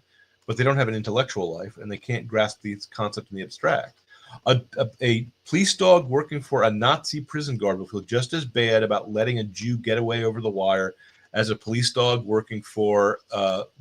but they don't have an intellectual life and they can't grasp these concepts in the abstract. A police dog working for a Nazi prison guard will feel just as bad about letting a Jew get away over the wire as a police dog working for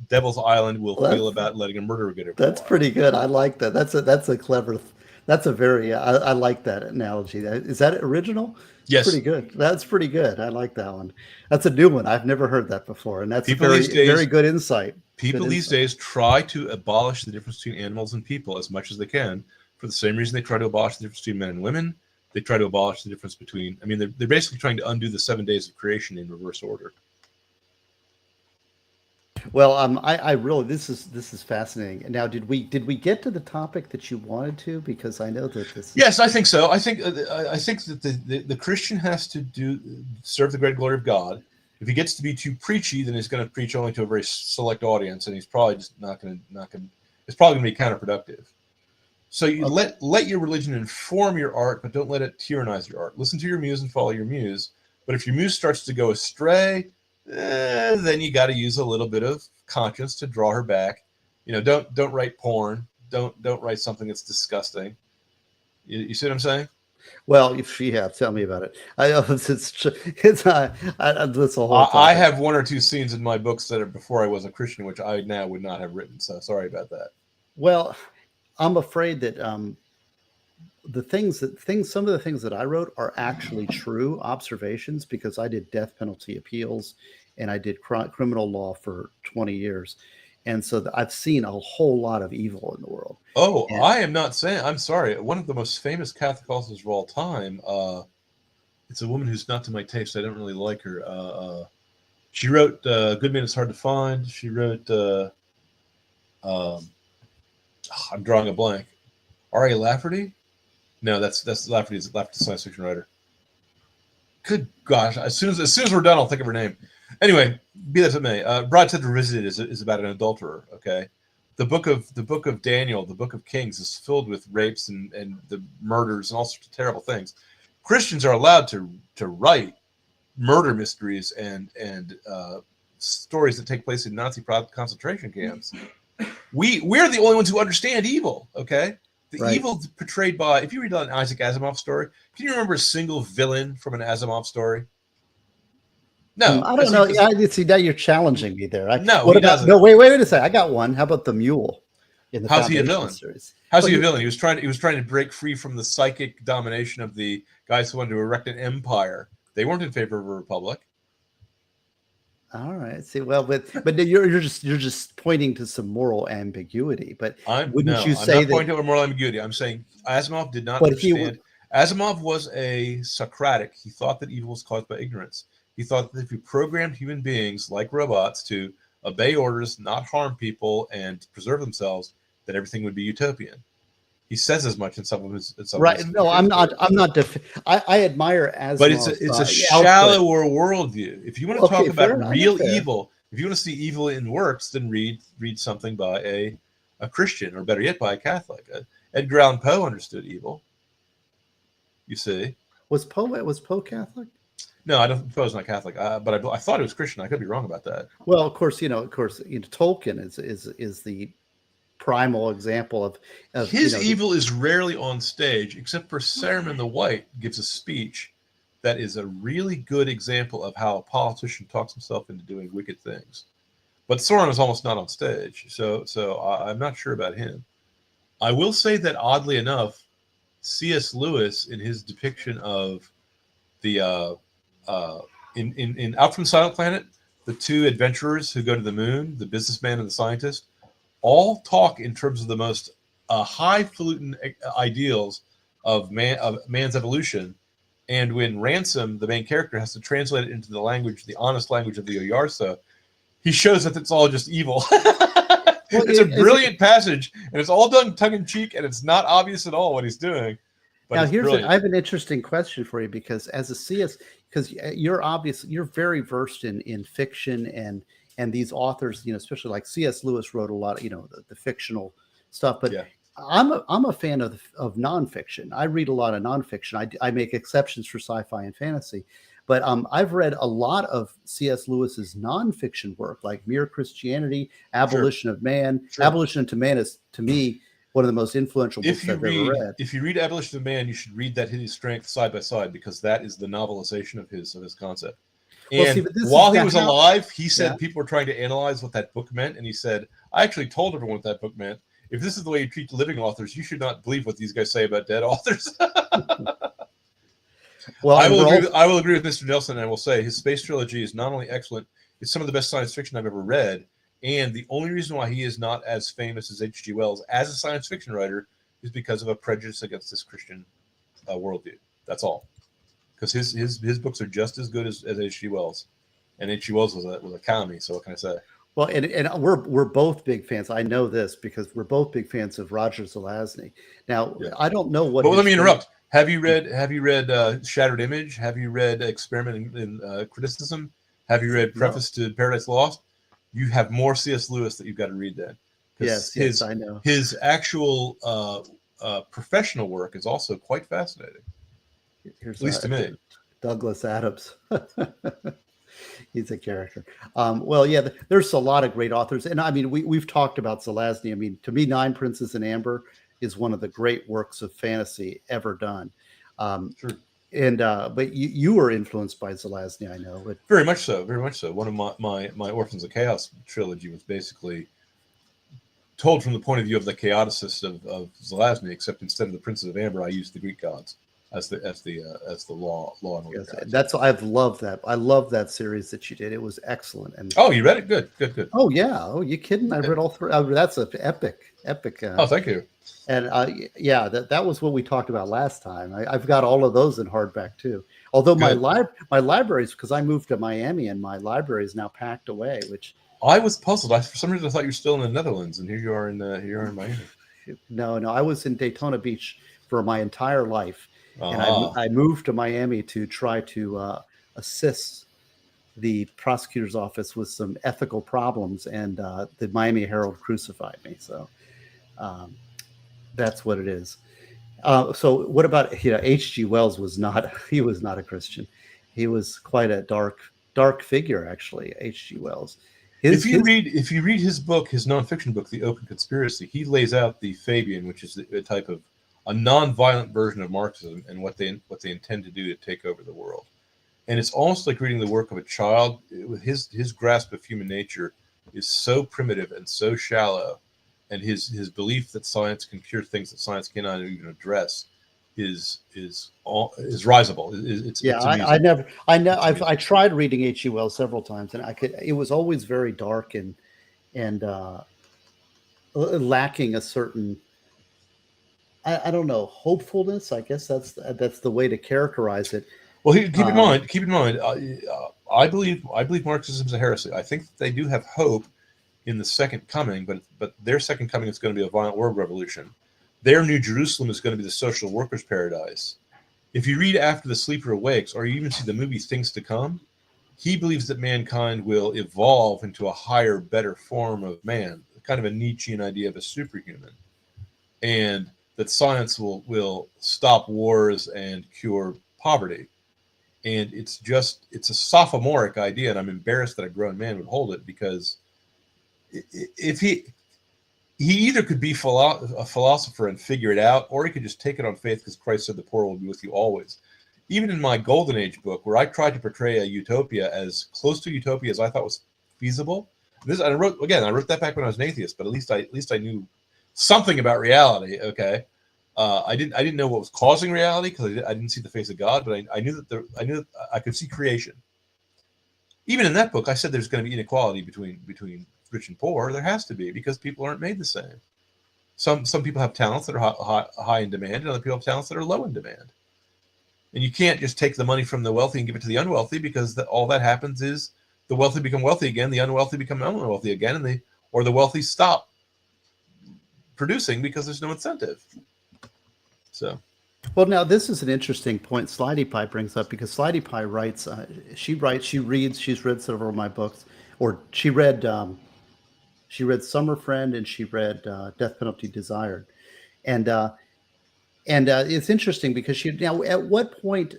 Devil's Island will feel about letting a murderer get away. That's pretty good. I like that. That's a clever. That's a very. I like that analogy. Is that original? Yes. Pretty good. That's pretty good. I like that one. That's a new one. I've never heard that before, and that's very good insight. People these days try to abolish the difference between animals and people as much as they can, for the same reason they try to abolish the difference between men and women. They try to abolish the difference between. I mean, they're basically trying to undo the 7 days of creation in reverse order. Well, I really this is fascinating. Now, did we get to the topic that you wanted to? Because I know that this. Yes, I think so. I think that the Christian has to serve the great glory of God. If he gets to be too preachy, then he's going to preach only to a very select audience, and he's probably just not going to. It's probably going to be counterproductive. So you let your religion inform your art, but don't let it tyrannize your art. Listen to your muse and follow your muse. But if your muse starts to go astray, then you got to use a little bit of conscience to draw her back. Don't write porn. Don't write something that's disgusting. You see what I'm saying? Well, tell me about it. I know it's a whole. I have 1 or 2 scenes in my books that are before I was a Christian, which I now would not have written. So sorry about that. Well, I'm afraid that some of the things that I wrote are actually true observations, because I did death penalty appeals and I did criminal law for 20 years. And so I've seen a whole lot of evil in the world. Oh, I am not saying, I'm sorry. One of the most famous Catholic authors of all time, it's a woman who's not to my taste. I don't really like her. She wrote Good Man Is Hard to Find. She wrote, I'm drawing a blank. R.A. Lafferty? No, that's Lafferty's science fiction writer. Good gosh! As soon as we're done, I'll think of her name. Anyway, be that as it may, Broadside Revisited is about an adulterer. Okay, the book of Daniel, the book of Kings, is filled with rapes and the murders and all sorts of terrible things. Christians are allowed to write murder mysteries and stories that take place in Nazi concentration camps. We're the only ones who understand evil. Okay. The evil portrayed by, if you read an Isaac Asimov story, can you remember a single villain from an Asimov story? No. I don't know. See, now you're challenging me there. Wait a second. I got one. How about the mule in the How's he a villain? Series? How's he a villain? He was trying to break free from the psychic domination of the guys who wanted to erect an empire. They weren't in favor of a republic. All right. See, well, but you're just pointing to some moral ambiguity. But wouldn't you I'm say not that? pointing to moral ambiguity. I'm saying Asimov did not But he would. understand. Asimov was a Socratic. He thought that evil was caused by ignorance. He thought that if you programmed human beings like robots to obey orders, not harm people, and preserve themselves, that everything would be utopian. He says as much in some of his Right. No, I'm short not. stories. I'm not. I admire But Asimov's it's a output. shallower worldview. If you want to Okay, talk fair about enough. real Fair. evil, if you want to see evil in works, then read something by a Christian, or better yet, by a Catholic. Edgar Allan Poe understood evil. You see? Was Poe Catholic? No, I don't. Poe's not Catholic, but I thought he was Christian. I could be wrong about that. Well, of course, Tolkien is the primal example of His evil is rarely on stage, except for Saruman the White gives a speech that is a really good example of how a politician talks himself into doing wicked things. But Sauron is almost not on stage, so I'm not sure about him. I will say that oddly enough, C.S. Lewis, in his depiction of the in Out from Silent Planet, the two adventurers who go to the moon, the businessman and the scientist, all talk in terms of the most highfalutin ideals of man's evolution. And when Ransom, the main character, has to translate it into the honest language of the Oyarsa, he shows that it's all just evil. It's a brilliant passage, and it's all done tongue in cheek, and it's not obvious at all what he's doing. But now it's here's brilliant. I have an interesting question for you, because as a CS, because you're very versed in fiction and these authors, especially like C.S. Lewis wrote a lot of the fictional stuff, but Yeah. I'm a fan of nonfiction. I read a lot of nonfiction. I make exceptions for sci-fi and fantasy, but I've read a lot of C.S. Lewis's nonfiction work, like Mere Christianity, Abolition of Man. Sure. Abolition to Man is, to me, one of the most influential books I've ever read. If you read Abolition of Man, you should read that His Strength side by side, because that is the novelization of his concept. And while he was alive, he said people were trying to analyze what that book meant, and he said, "I actually told everyone what that book meant. If this is the way you treat living authors, you should not believe what these guys say about dead authors." Well, I will agree with Mr. Nelson, and I will say his space trilogy is not only excellent, it's some of the best science fiction I've ever read. And the only reason why he is not as famous as H.G. Wells as a science fiction writer is because of a prejudice against this Christian worldview. That's all. Because his books are just as good as H.G. Wells, and H.G. Wells was a commie. So what can I say? Well, and we're both big fans. I know this because we're both big fans of Roger Zelazny. Now, I don't know what. But let me interrupt. Have you read Shattered Image? Have you read Experiment in Criticism? Have you read Preface to Paradise Lost? You have more C.S. Lewis that you've got to read then. Yes, I know. His actual professional work is also quite fascinating. At least to me. Douglas Adams. He's a character. Well, yeah, there's a lot of great authors. And I mean, we've talked about Zelazny. I mean, to me, Nine Princes in Amber is one of the great works of fantasy ever done. Sure. And but you were influenced by Zelazny, I know. But very much so, very much so. One of my Orphans of Chaos trilogy was basically told from the point of view of the chaoticist of Zelazny, except instead of the Princes of Amber, I used the Greek gods as the law and order. Yes, that's I've loved that. I love that series that you did. It was excellent. And you read it? Good. Oh yeah. Oh, you kidding? I read all three. That's an epic. Oh, thank you. And yeah, that was what we talked about last time. I've got all of those in hardback too. Although my libraries, because I moved to Miami and my library is now packed away. Which I was puzzled. For some reason, I thought you were still in the Netherlands, and here you are in Miami. No, I was in Daytona Beach for my entire life, and I moved to Miami to try to assist the prosecutor's office with some ethical problems, and the Miami Herald crucified me. So. That's what it is. So what about H.G. Wells was not a Christian. He was quite a dark figure, actually, H.G. Wells. If you read his book, his nonfiction book, The Open Conspiracy, he lays out the Fabian, which is a type of a non-violent version of Marxism, and what they intend to do to take over the world. And it's almost like reading the work of a child. His grasp of human nature is so primitive and so shallow. And his belief that science can cure things that science cannot even address is risable. Yeah, It's I amusing. never, It's amusing. I tried reading H.G. Wells several times, and it was always very dark and lacking a certain, I don't know, hopefulness. I guess that's the way to characterize it. Well, keep in Um, mind, I believe Marxism is a heresy. I think that they do have hope in the second coming, but their second coming is going to be a violent world revolution. Their New Jerusalem is going to be the social workers' paradise. If you read After the Sleeper Awakes, or you even see the movie Things to Come, he believes that mankind will evolve into a higher, better form of man, kind of a Nietzschean idea of a superhuman, and that science will stop wars and cure poverty. And it's a sophomoric idea, and I'm embarrassed that a grown man would hold it, because if he either could be a philosopher and figure it out, or he could just take it on faith because Christ said the poor will be with you always. Even in my Golden Age book, where I tried to portray a utopia as close to utopia as I thought was feasible, I wrote that back when I was an atheist, but at least I knew something about reality. Okay, I didn't know what was causing reality, because I didn't see the face of God, but I knew that I could see creation. Even in that book, I said there's going to be inequality between rich and poor. There has to be, because people aren't made the same. Some people have talents that are high in demand, and other people have talents that are low in demand. And you can't just take the money from the wealthy and give it to the unwealthy, because all that happens is the wealthy become wealthy again, the unwealthy become unwealthy again, and the wealthy stop producing because there's no incentive. So. well, now this is an interesting point Slidey Pie brings up, because Slidey Pie writes, she reads, she's read several of my books, or she read Summer Friend, and she read Death Penalty Desired, and it's interesting because now at what point,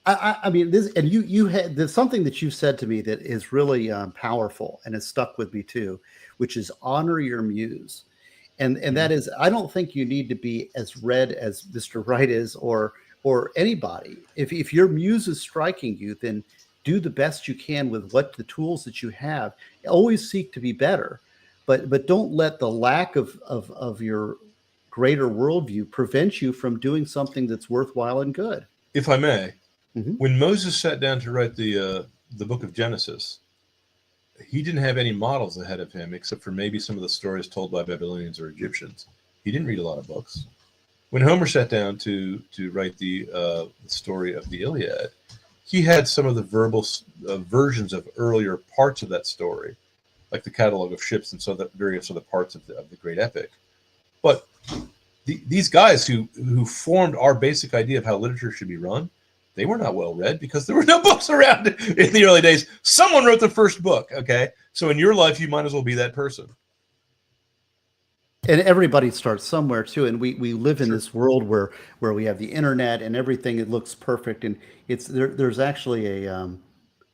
I mean this, and you had, there's something that you said to me that is really powerful and has stuck with me too, which is honor your muse. And that is, I don't think you need to be as read as Mr. Wright is, or anybody. If your muse is striking you, then do the best you can with the tools that you have. Always seek to be better, but don't let the lack of your greater worldview prevent you from doing something that's worthwhile and good. If I may, Mm-hmm. when Moses sat down to write the book of Genesis, he didn't have any models ahead of him, except for maybe some of the stories told by Babylonians or Egyptians. He didn't read a lot of books. When Homer sat down to write the story of the Iliad, he had some of the verbal versions of earlier parts of that story, like the catalog of ships and so that various other parts of the great epic. But these guys who formed our basic idea of how literature should be run, they were not well read, because there were no books around in the early days. Someone wrote the first book, okay? So in your life, you might as well be that person. And everybody starts somewhere too, and we live in Sure. this world where we have the internet and everything, it looks perfect, and there's actually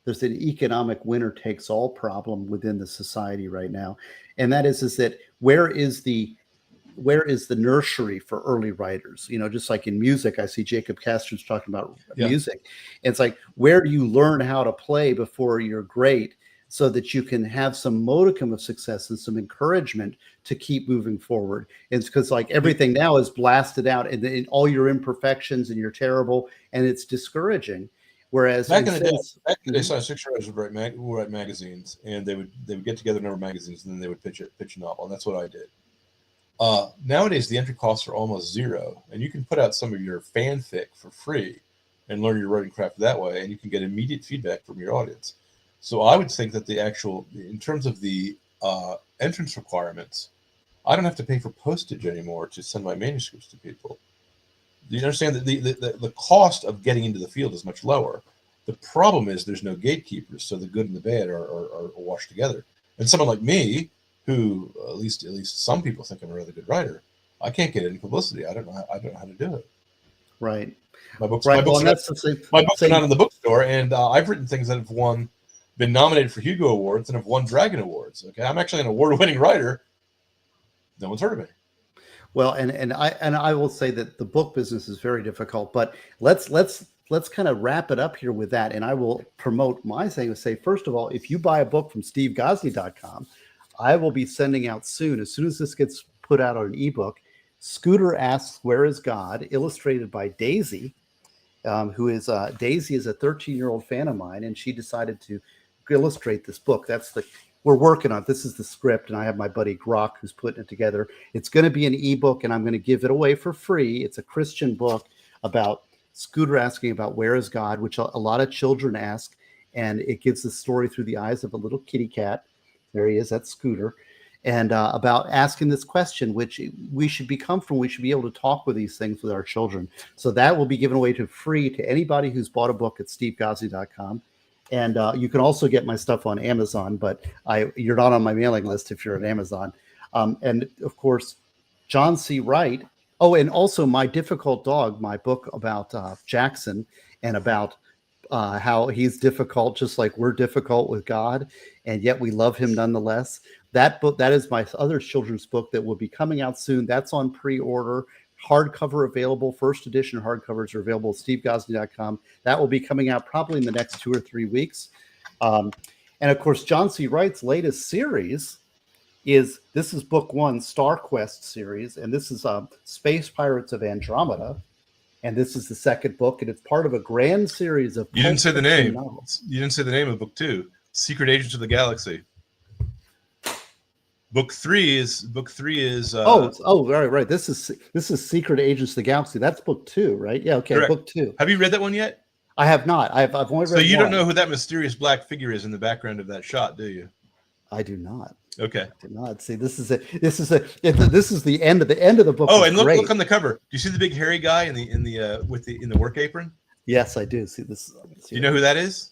there's an economic winner takes all problem within the society right now, and that is that where is the nursery for early writers? Just like in music, I see Jacob Castor's talking about music. And it's like, where do you learn how to play before you're great, so that you can have some modicum of success and some encouragement to keep moving forward? It's because like everything now is blasted out, and all your imperfections, and you're terrible, and it's discouraging. Whereas back in the day, science fiction writers would write magazines, and they would get together a number of magazines, and then they would pitch a novel, and that's what I did. Nowadays, the entry costs are almost zero, and you can put out some of your fanfic for free and learn your writing craft that way, and you can get immediate feedback from your audience. So I would think that in terms of the entrance requirements, I don't have to pay for postage anymore to send my manuscripts to people. Do you understand that the cost of getting into the field is much lower? The problem is there's no gatekeepers, so the good and the bad are washed together. And someone like me, who at least some people think I'm a really good writer, I can't get any publicity. I don't know how to do it. Right. My books, Right. my books, Well, that's the same. my books are not in the bookstore, and I've written things that have been nominated for Hugo Awards and have won Dragon Awards. Okay, I'm actually an award-winning writer. No one's heard of me. Well, and I will say that the book business is very difficult, but let's kind of wrap it up here with that. And I will promote my thing to say, first of all, if you buy a book from SteveGosney.com, I will be sending out soon as this gets put out on an ebook, Scooter Asks, Where is God? Illustrated by Daisy, who is Daisy is a 13-year-old fan of mine, and she decided to illustrate this book. We're working on it. This is the script, and I have my buddy Grok who's putting it together. It's going to be an ebook, and I'm going to give it away for free. It's a Christian book about Scooter asking about where is God, which a lot of children ask, and it gives the story through the eyes of a little kitty cat. There he is, that's Scooter. And about asking this question, which we should be comfortable. We should be able to talk with these things with our children. So that will be given away to free to anybody who's bought a book at stevegosney.com. And you can also get my stuff on Amazon, but you're not on my mailing list if you're at Amazon. And of course, John C. Wright. Oh, and also My Difficult Dog, my book about Jackson and about how he's difficult, just like we're difficult with God, and yet we love him nonetheless. That book, that is my other children's book that will be coming out soon. That's on pre-order. Hardcover available. First edition hardcovers are available at stevegosney.com. That will be coming out probably in the next 2 or 3 weeks. And of course, John C. Wright's latest series is book 1, Star Quest series, and this is Space Pirates of Andromeda. And this is the second book, and it's part of a grand series of. You didn't say the name. Novels. You didn't say the name of book 2, Secret Agents of the Galaxy. Book three is right. This is Secret Agents of the Galaxy. That's book 2, right? Yeah, okay, correct. Book 2. Have you read that one yet? I have not. I've only read. So you one. don't know who that mysterious black figure is in the background of that shot, do you? I do not. Okay. I do not. See, this is the end of the book. Oh, and look on the cover. Do you see the big hairy guy in the work apron? Yes, I do. See this. Do you know who that is?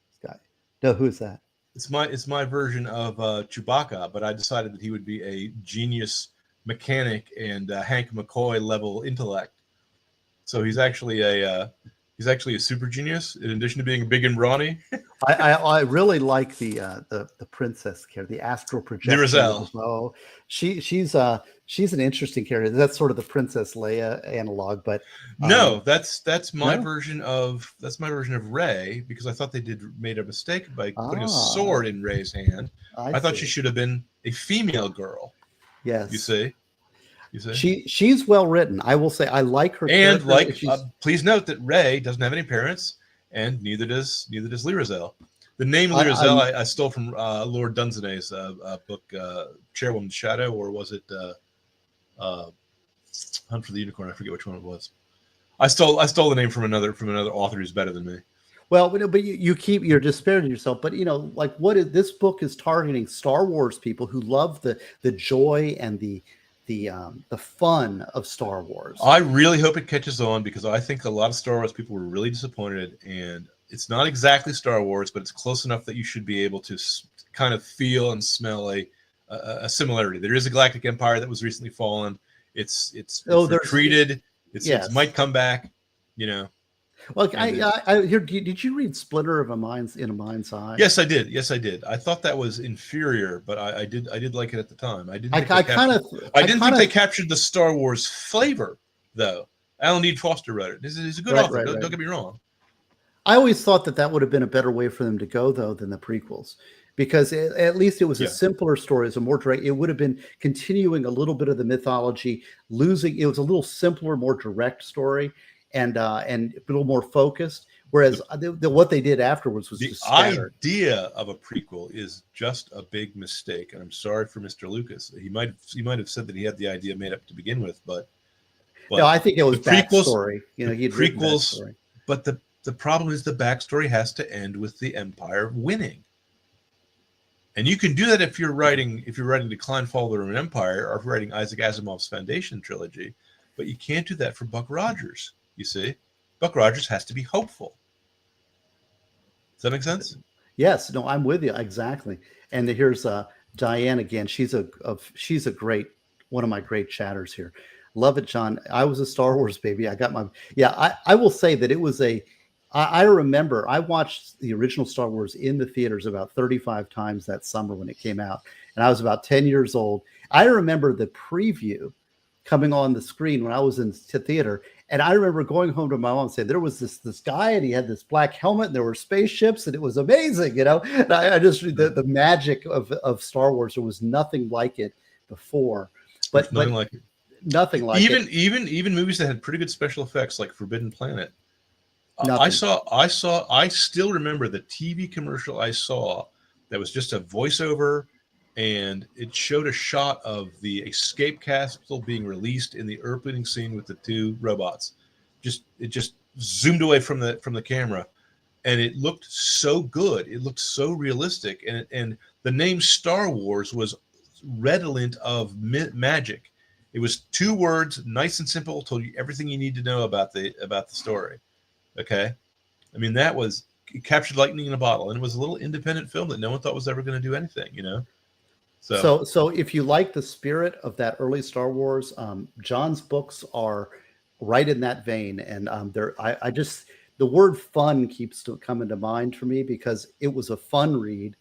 This guy. No, who is that? It's my version of Chewbacca, but I decided that he would be a genius mechanic and Hank McCoy level intellect. So he's actually a super genius in addition to being big and brawny. I really like the princess character, the astral projection as well. She's an interesting character. That's sort of the Princess Leia analog, but no, that's my version of Rey, because I thought they made a mistake by putting a sword in Rey's hand. I thought she should have been a female girl. Yes, you see. She's well written. I will say I like her. And please note that Rey doesn't have any parents, and neither does Lyrazel. The name Lyrazel I stole from Lord Dunsinay's book, Chairwoman's Shadow, or was it Hunt for the Unicorn? I forget which one it was. I stole the name from another author who's better than me. Well, but you're disparaging yourself. But this book is targeting Star Wars people who love the joy and the fun of Star Wars. I really hope it catches on, because I think a lot of Star Wars people were really disappointed, and it's not exactly Star Wars, but it's close enough that you should be able to kind of feel and smell a similarity. There is a galactic empire that was recently fallen. It's retreated. It might come back. Well, did you read Splinter in a Mind's Eye? Yes, I did. I thought that was inferior, but I did like it at the time. I didn't think they captured the Star Wars flavor, though. Alan Dean Foster wrote it. He's a good author. Don't get me wrong. I always thought that would have been a better way for them to go, though, than the prequels, because at least it was a simpler story. It was a more direct. It would have been continuing a little bit of the mythology, it was a little simpler, more direct story. And a little more focused, whereas what they did afterwards was just scattered. The idea of a prequel is just a big mistake, and I'm sorry for Mr. Lucas. He might have said that he had the idea made up to begin with, but no, I think it was backstory. He'd prequels, but the problem is the backstory has to end with the Empire winning, and you can do that if you're writing Decline, Fall of the Roman Empire, or if you're writing Isaac Asimov's Foundation trilogy, but you can't do that for Buck Rogers. You see, Buck Rogers has to be hopeful. Does that make sense? Yes. No, I'm with you exactly. And here's Diane again. She's a great one of my great chatters here. Love it, John. I was a Star Wars baby. I got my I will say that it was I remember I watched the original Star Wars in the theaters about 35 times that summer when it came out, and I was about 10 years old. I remember the preview coming on the screen when I was in theater. And I remember going home to my mom and saying, there was this guy and he had this black helmet and there were spaceships and it was amazing, And I just the magic of Star Wars. There was nothing like it before. But nothing like it. Nothing like even it. even movies that had pretty good special effects, like Forbidden Planet. Nothing. I still remember the TV commercial I saw that was just a voiceover, and it showed a shot of the escape capsule being released in the opening scene with the two robots. It just zoomed away from the camera, and it looked so good. It looked so realistic, and the name Star Wars was redolent of magic. It was 2 words, nice and simple, told you everything you need to know about the story. Okay, I mean it captured lightning in a bottle, and it was a little independent film that no one thought was ever going to do anything, you know. So if you like the spirit of that early Star Wars, John's books are right in that vein, and I just the word fun keeps coming to mind for me because it was a fun read,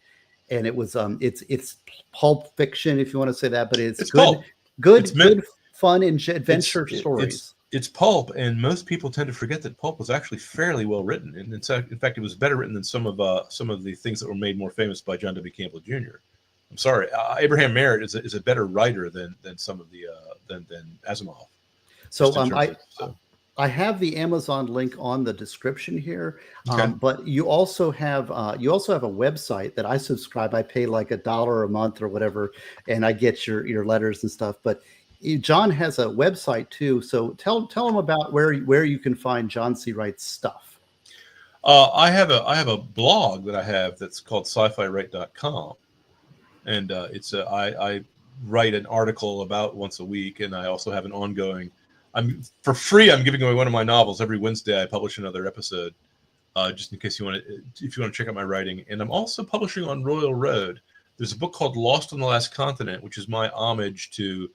and it was it's pulp fiction if you want to say that, but it's good, pulp. It's good fun and adventure stories. It's pulp, and most people tend to forget that pulp was actually fairly well written, and in fact, it was better written than some of the things that were made more famous by John W. Campbell Jr. I'm sorry, Abraham Merritt is a better writer than some of the than Asimov. So I have the Amazon link on the description here, Okay. but you also have a website that I subscribe. I pay like $1 a month or whatever, and I get your letters and stuff. But John has a website too. So tell them about where you can find John C. Wright's stuff. I have a blog that I have that's called sci-fi-write.com, and I write an article about once a week, and I also have an ongoing. I'm giving away one of my novels every Wednesday. I publish another episode, just in case if you want to check out my writing. And I'm also publishing on Royal Road. There's a book called Lost on the Last Continent, which is my homage to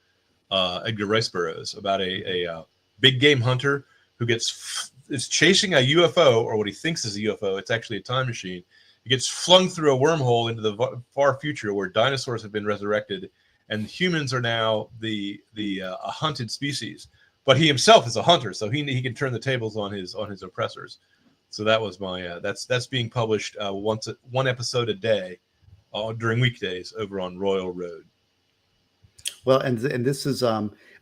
Edgar Rice Burroughs, about a big game hunter who is chasing a UFO, or what he thinks is a UFO. It's actually a time machine. He gets flung through a wormhole into the far future where dinosaurs have been resurrected, and humans are now a hunted species. But he himself is a hunter, so he can turn the tables on his oppressors. So that was my that's being published one episode a day during weekdays over on Royal Road. Well, and this is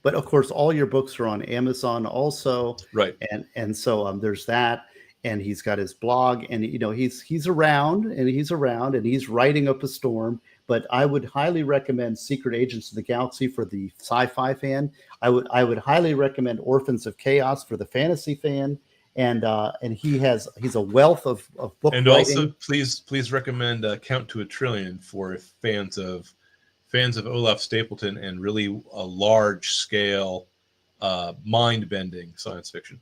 but of course all your books are on Amazon also, right? And so there's that, and he's got his blog, and he's around and he's writing up a storm. But I would highly recommend Secret Agents of the Galaxy for the sci-fi fan. I would highly recommend Orphans of Chaos for the fantasy fan, and he's a wealth of book and writing. Also, please recommend Count to a Trillion for fans of Olaf Stapleton and really a large scale, mind bending science fiction.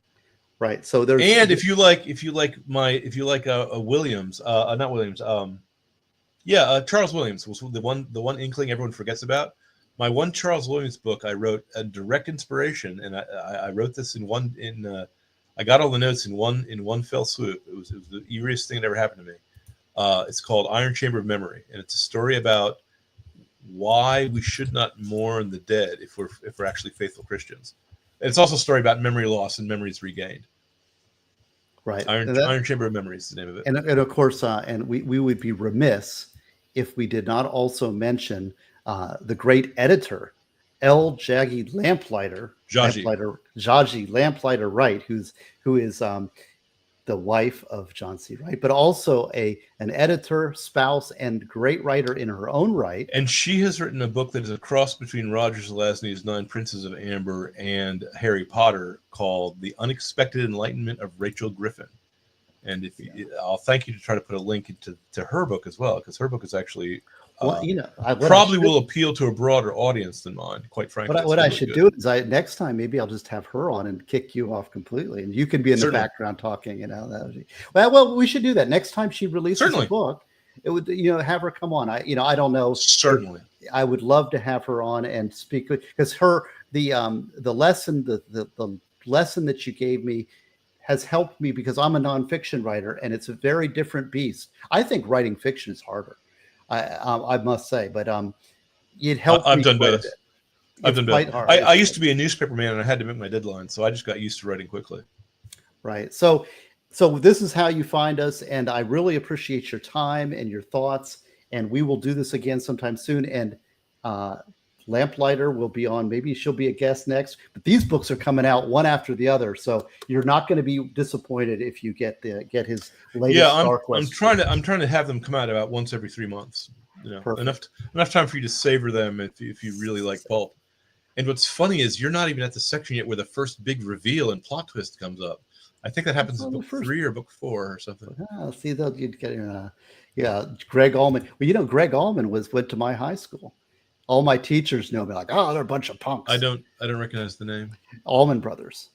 Right. So there's if you like Williams, not Williams. Charles Williams was the one inkling everyone forgets about. My one Charles Williams book I wrote a direct inspiration, and I wrote this I got all the notes in one fell swoop. It was the eeriest thing that ever happened to me. It's called Iron Chamber of Memory, and it's a story about why we should not mourn the dead if we're actually faithful Christians. And it's also a story about memory loss and memories regained. Right. Iron Chamber of Memory is the name of it. And of course, and we would be remiss if we did not also mention the great editor, L. Jaggy Lamplighter Wright, who is the wife of John C. Wright, but also an editor, spouse, and great writer in her own right. And she has written a book that is a cross between Roger Zelazny's 9 Princes of Amber and Harry Potter, called The Unexpected Enlightenment of Rachel Griffin. And I'll thank you to try to put a link to her book as well, because her book is actually probably will appeal to a broader audience than mine, quite frankly. What I should do is next time maybe I'll just have her on and kick you off completely, and you can be in the background talking. That would be, well, we should do that next time she releases a book. It would have her come on. I don't know. Certainly, I would love to have her on and speak, because the lesson that you gave me has helped me, because I'm a nonfiction writer, and it's a very different beast. I think writing fiction is harder. I must say, but it helped. I've done both. I used to be a newspaper man, and I had to make my deadline, so I just got used to writing quickly. Right. So this is how you find us, and I really appreciate your time and your thoughts. And we will do this again sometime soon. And Lamplighter will be on. Maybe she'll be a guest next. But these books are coming out one after the other, so you're not going to be disappointed if you get his latest Yeah, Star I'm Quest. I'm trying to have them come out about once every 3 months. You know, Perfect. enough time for you to savor them if you really like pulp. And what's funny is you're not even at the section yet where the first big reveal and plot twist comes up. I think that happens in Oh, the book first- 3 or book 4 or something. See that you'd get yeah, Greg Allman. Well, you know, Greg Allman went to my high school. All my teachers know me, like, oh, they're a bunch of punks. I don't recognize the name. Allman Brothers.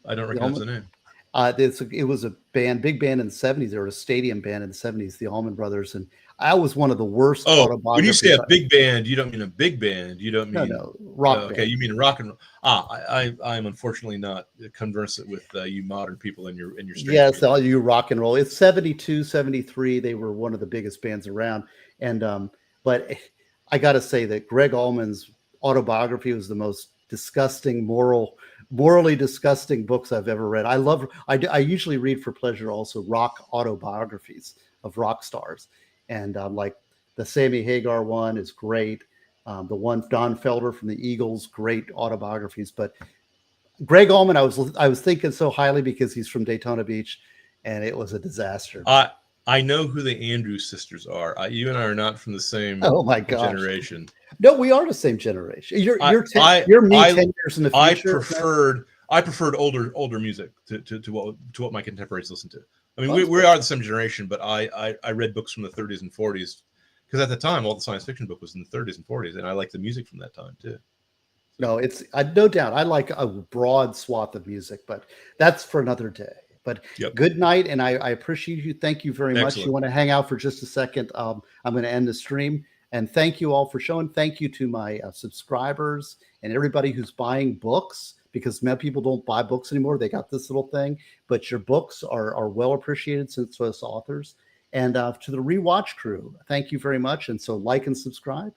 I don't recognize the name. It was a big band in the 70s. They were a stadium band in the 70s, the Allman Brothers, and I was one of the worst. Oh, when you say a big band, you don't mean a big band. You don't mean rock. Okay, band. you mean rock and roll. I'm unfortunately not conversant with you modern people in your stream. Yes, all you rock and roll. It's 72, 73. They were one of the biggest bands around, and but I got to say that Greg Allman's autobiography was the most disgusting, morally disgusting books I've ever read. I usually read for pleasure also rock autobiographies of rock stars, and like the Sammy Hagar one is great. The one Don Felder from the Eagles, great autobiographies. But Greg Allman, I was thinking so highly because he's from Daytona Beach, and it was a disaster. I know who the Andrews sisters are. You and I are not from the same generation. No, we are the same generation. You're me 10 years in the future. I preferred older music to what my contemporaries listen to. I mean, we are the same generation, but I read books from the 30s and 40s because at the time all the science fiction book was in the 30s and 40s, and I like the music from that time too. No, it's no doubt. I like a broad swath of music, but that's for another day. But Good night, and I appreciate you. Thank you very much. You want to hang out for just a second? I'm going to end the stream. And thank you all for showing. Thank you to my subscribers and everybody who's buying books, because many people don't buy books anymore. They got this little thing, but your books are well appreciated since us authors. And to the Rewatch crew, thank you very much. And so like and subscribe.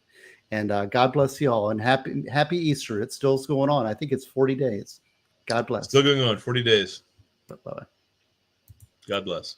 And God bless you all. And happy Easter. It's still going on. I think it's 40 days. God bless. Still going on, 40 days. Bye-bye. God bless.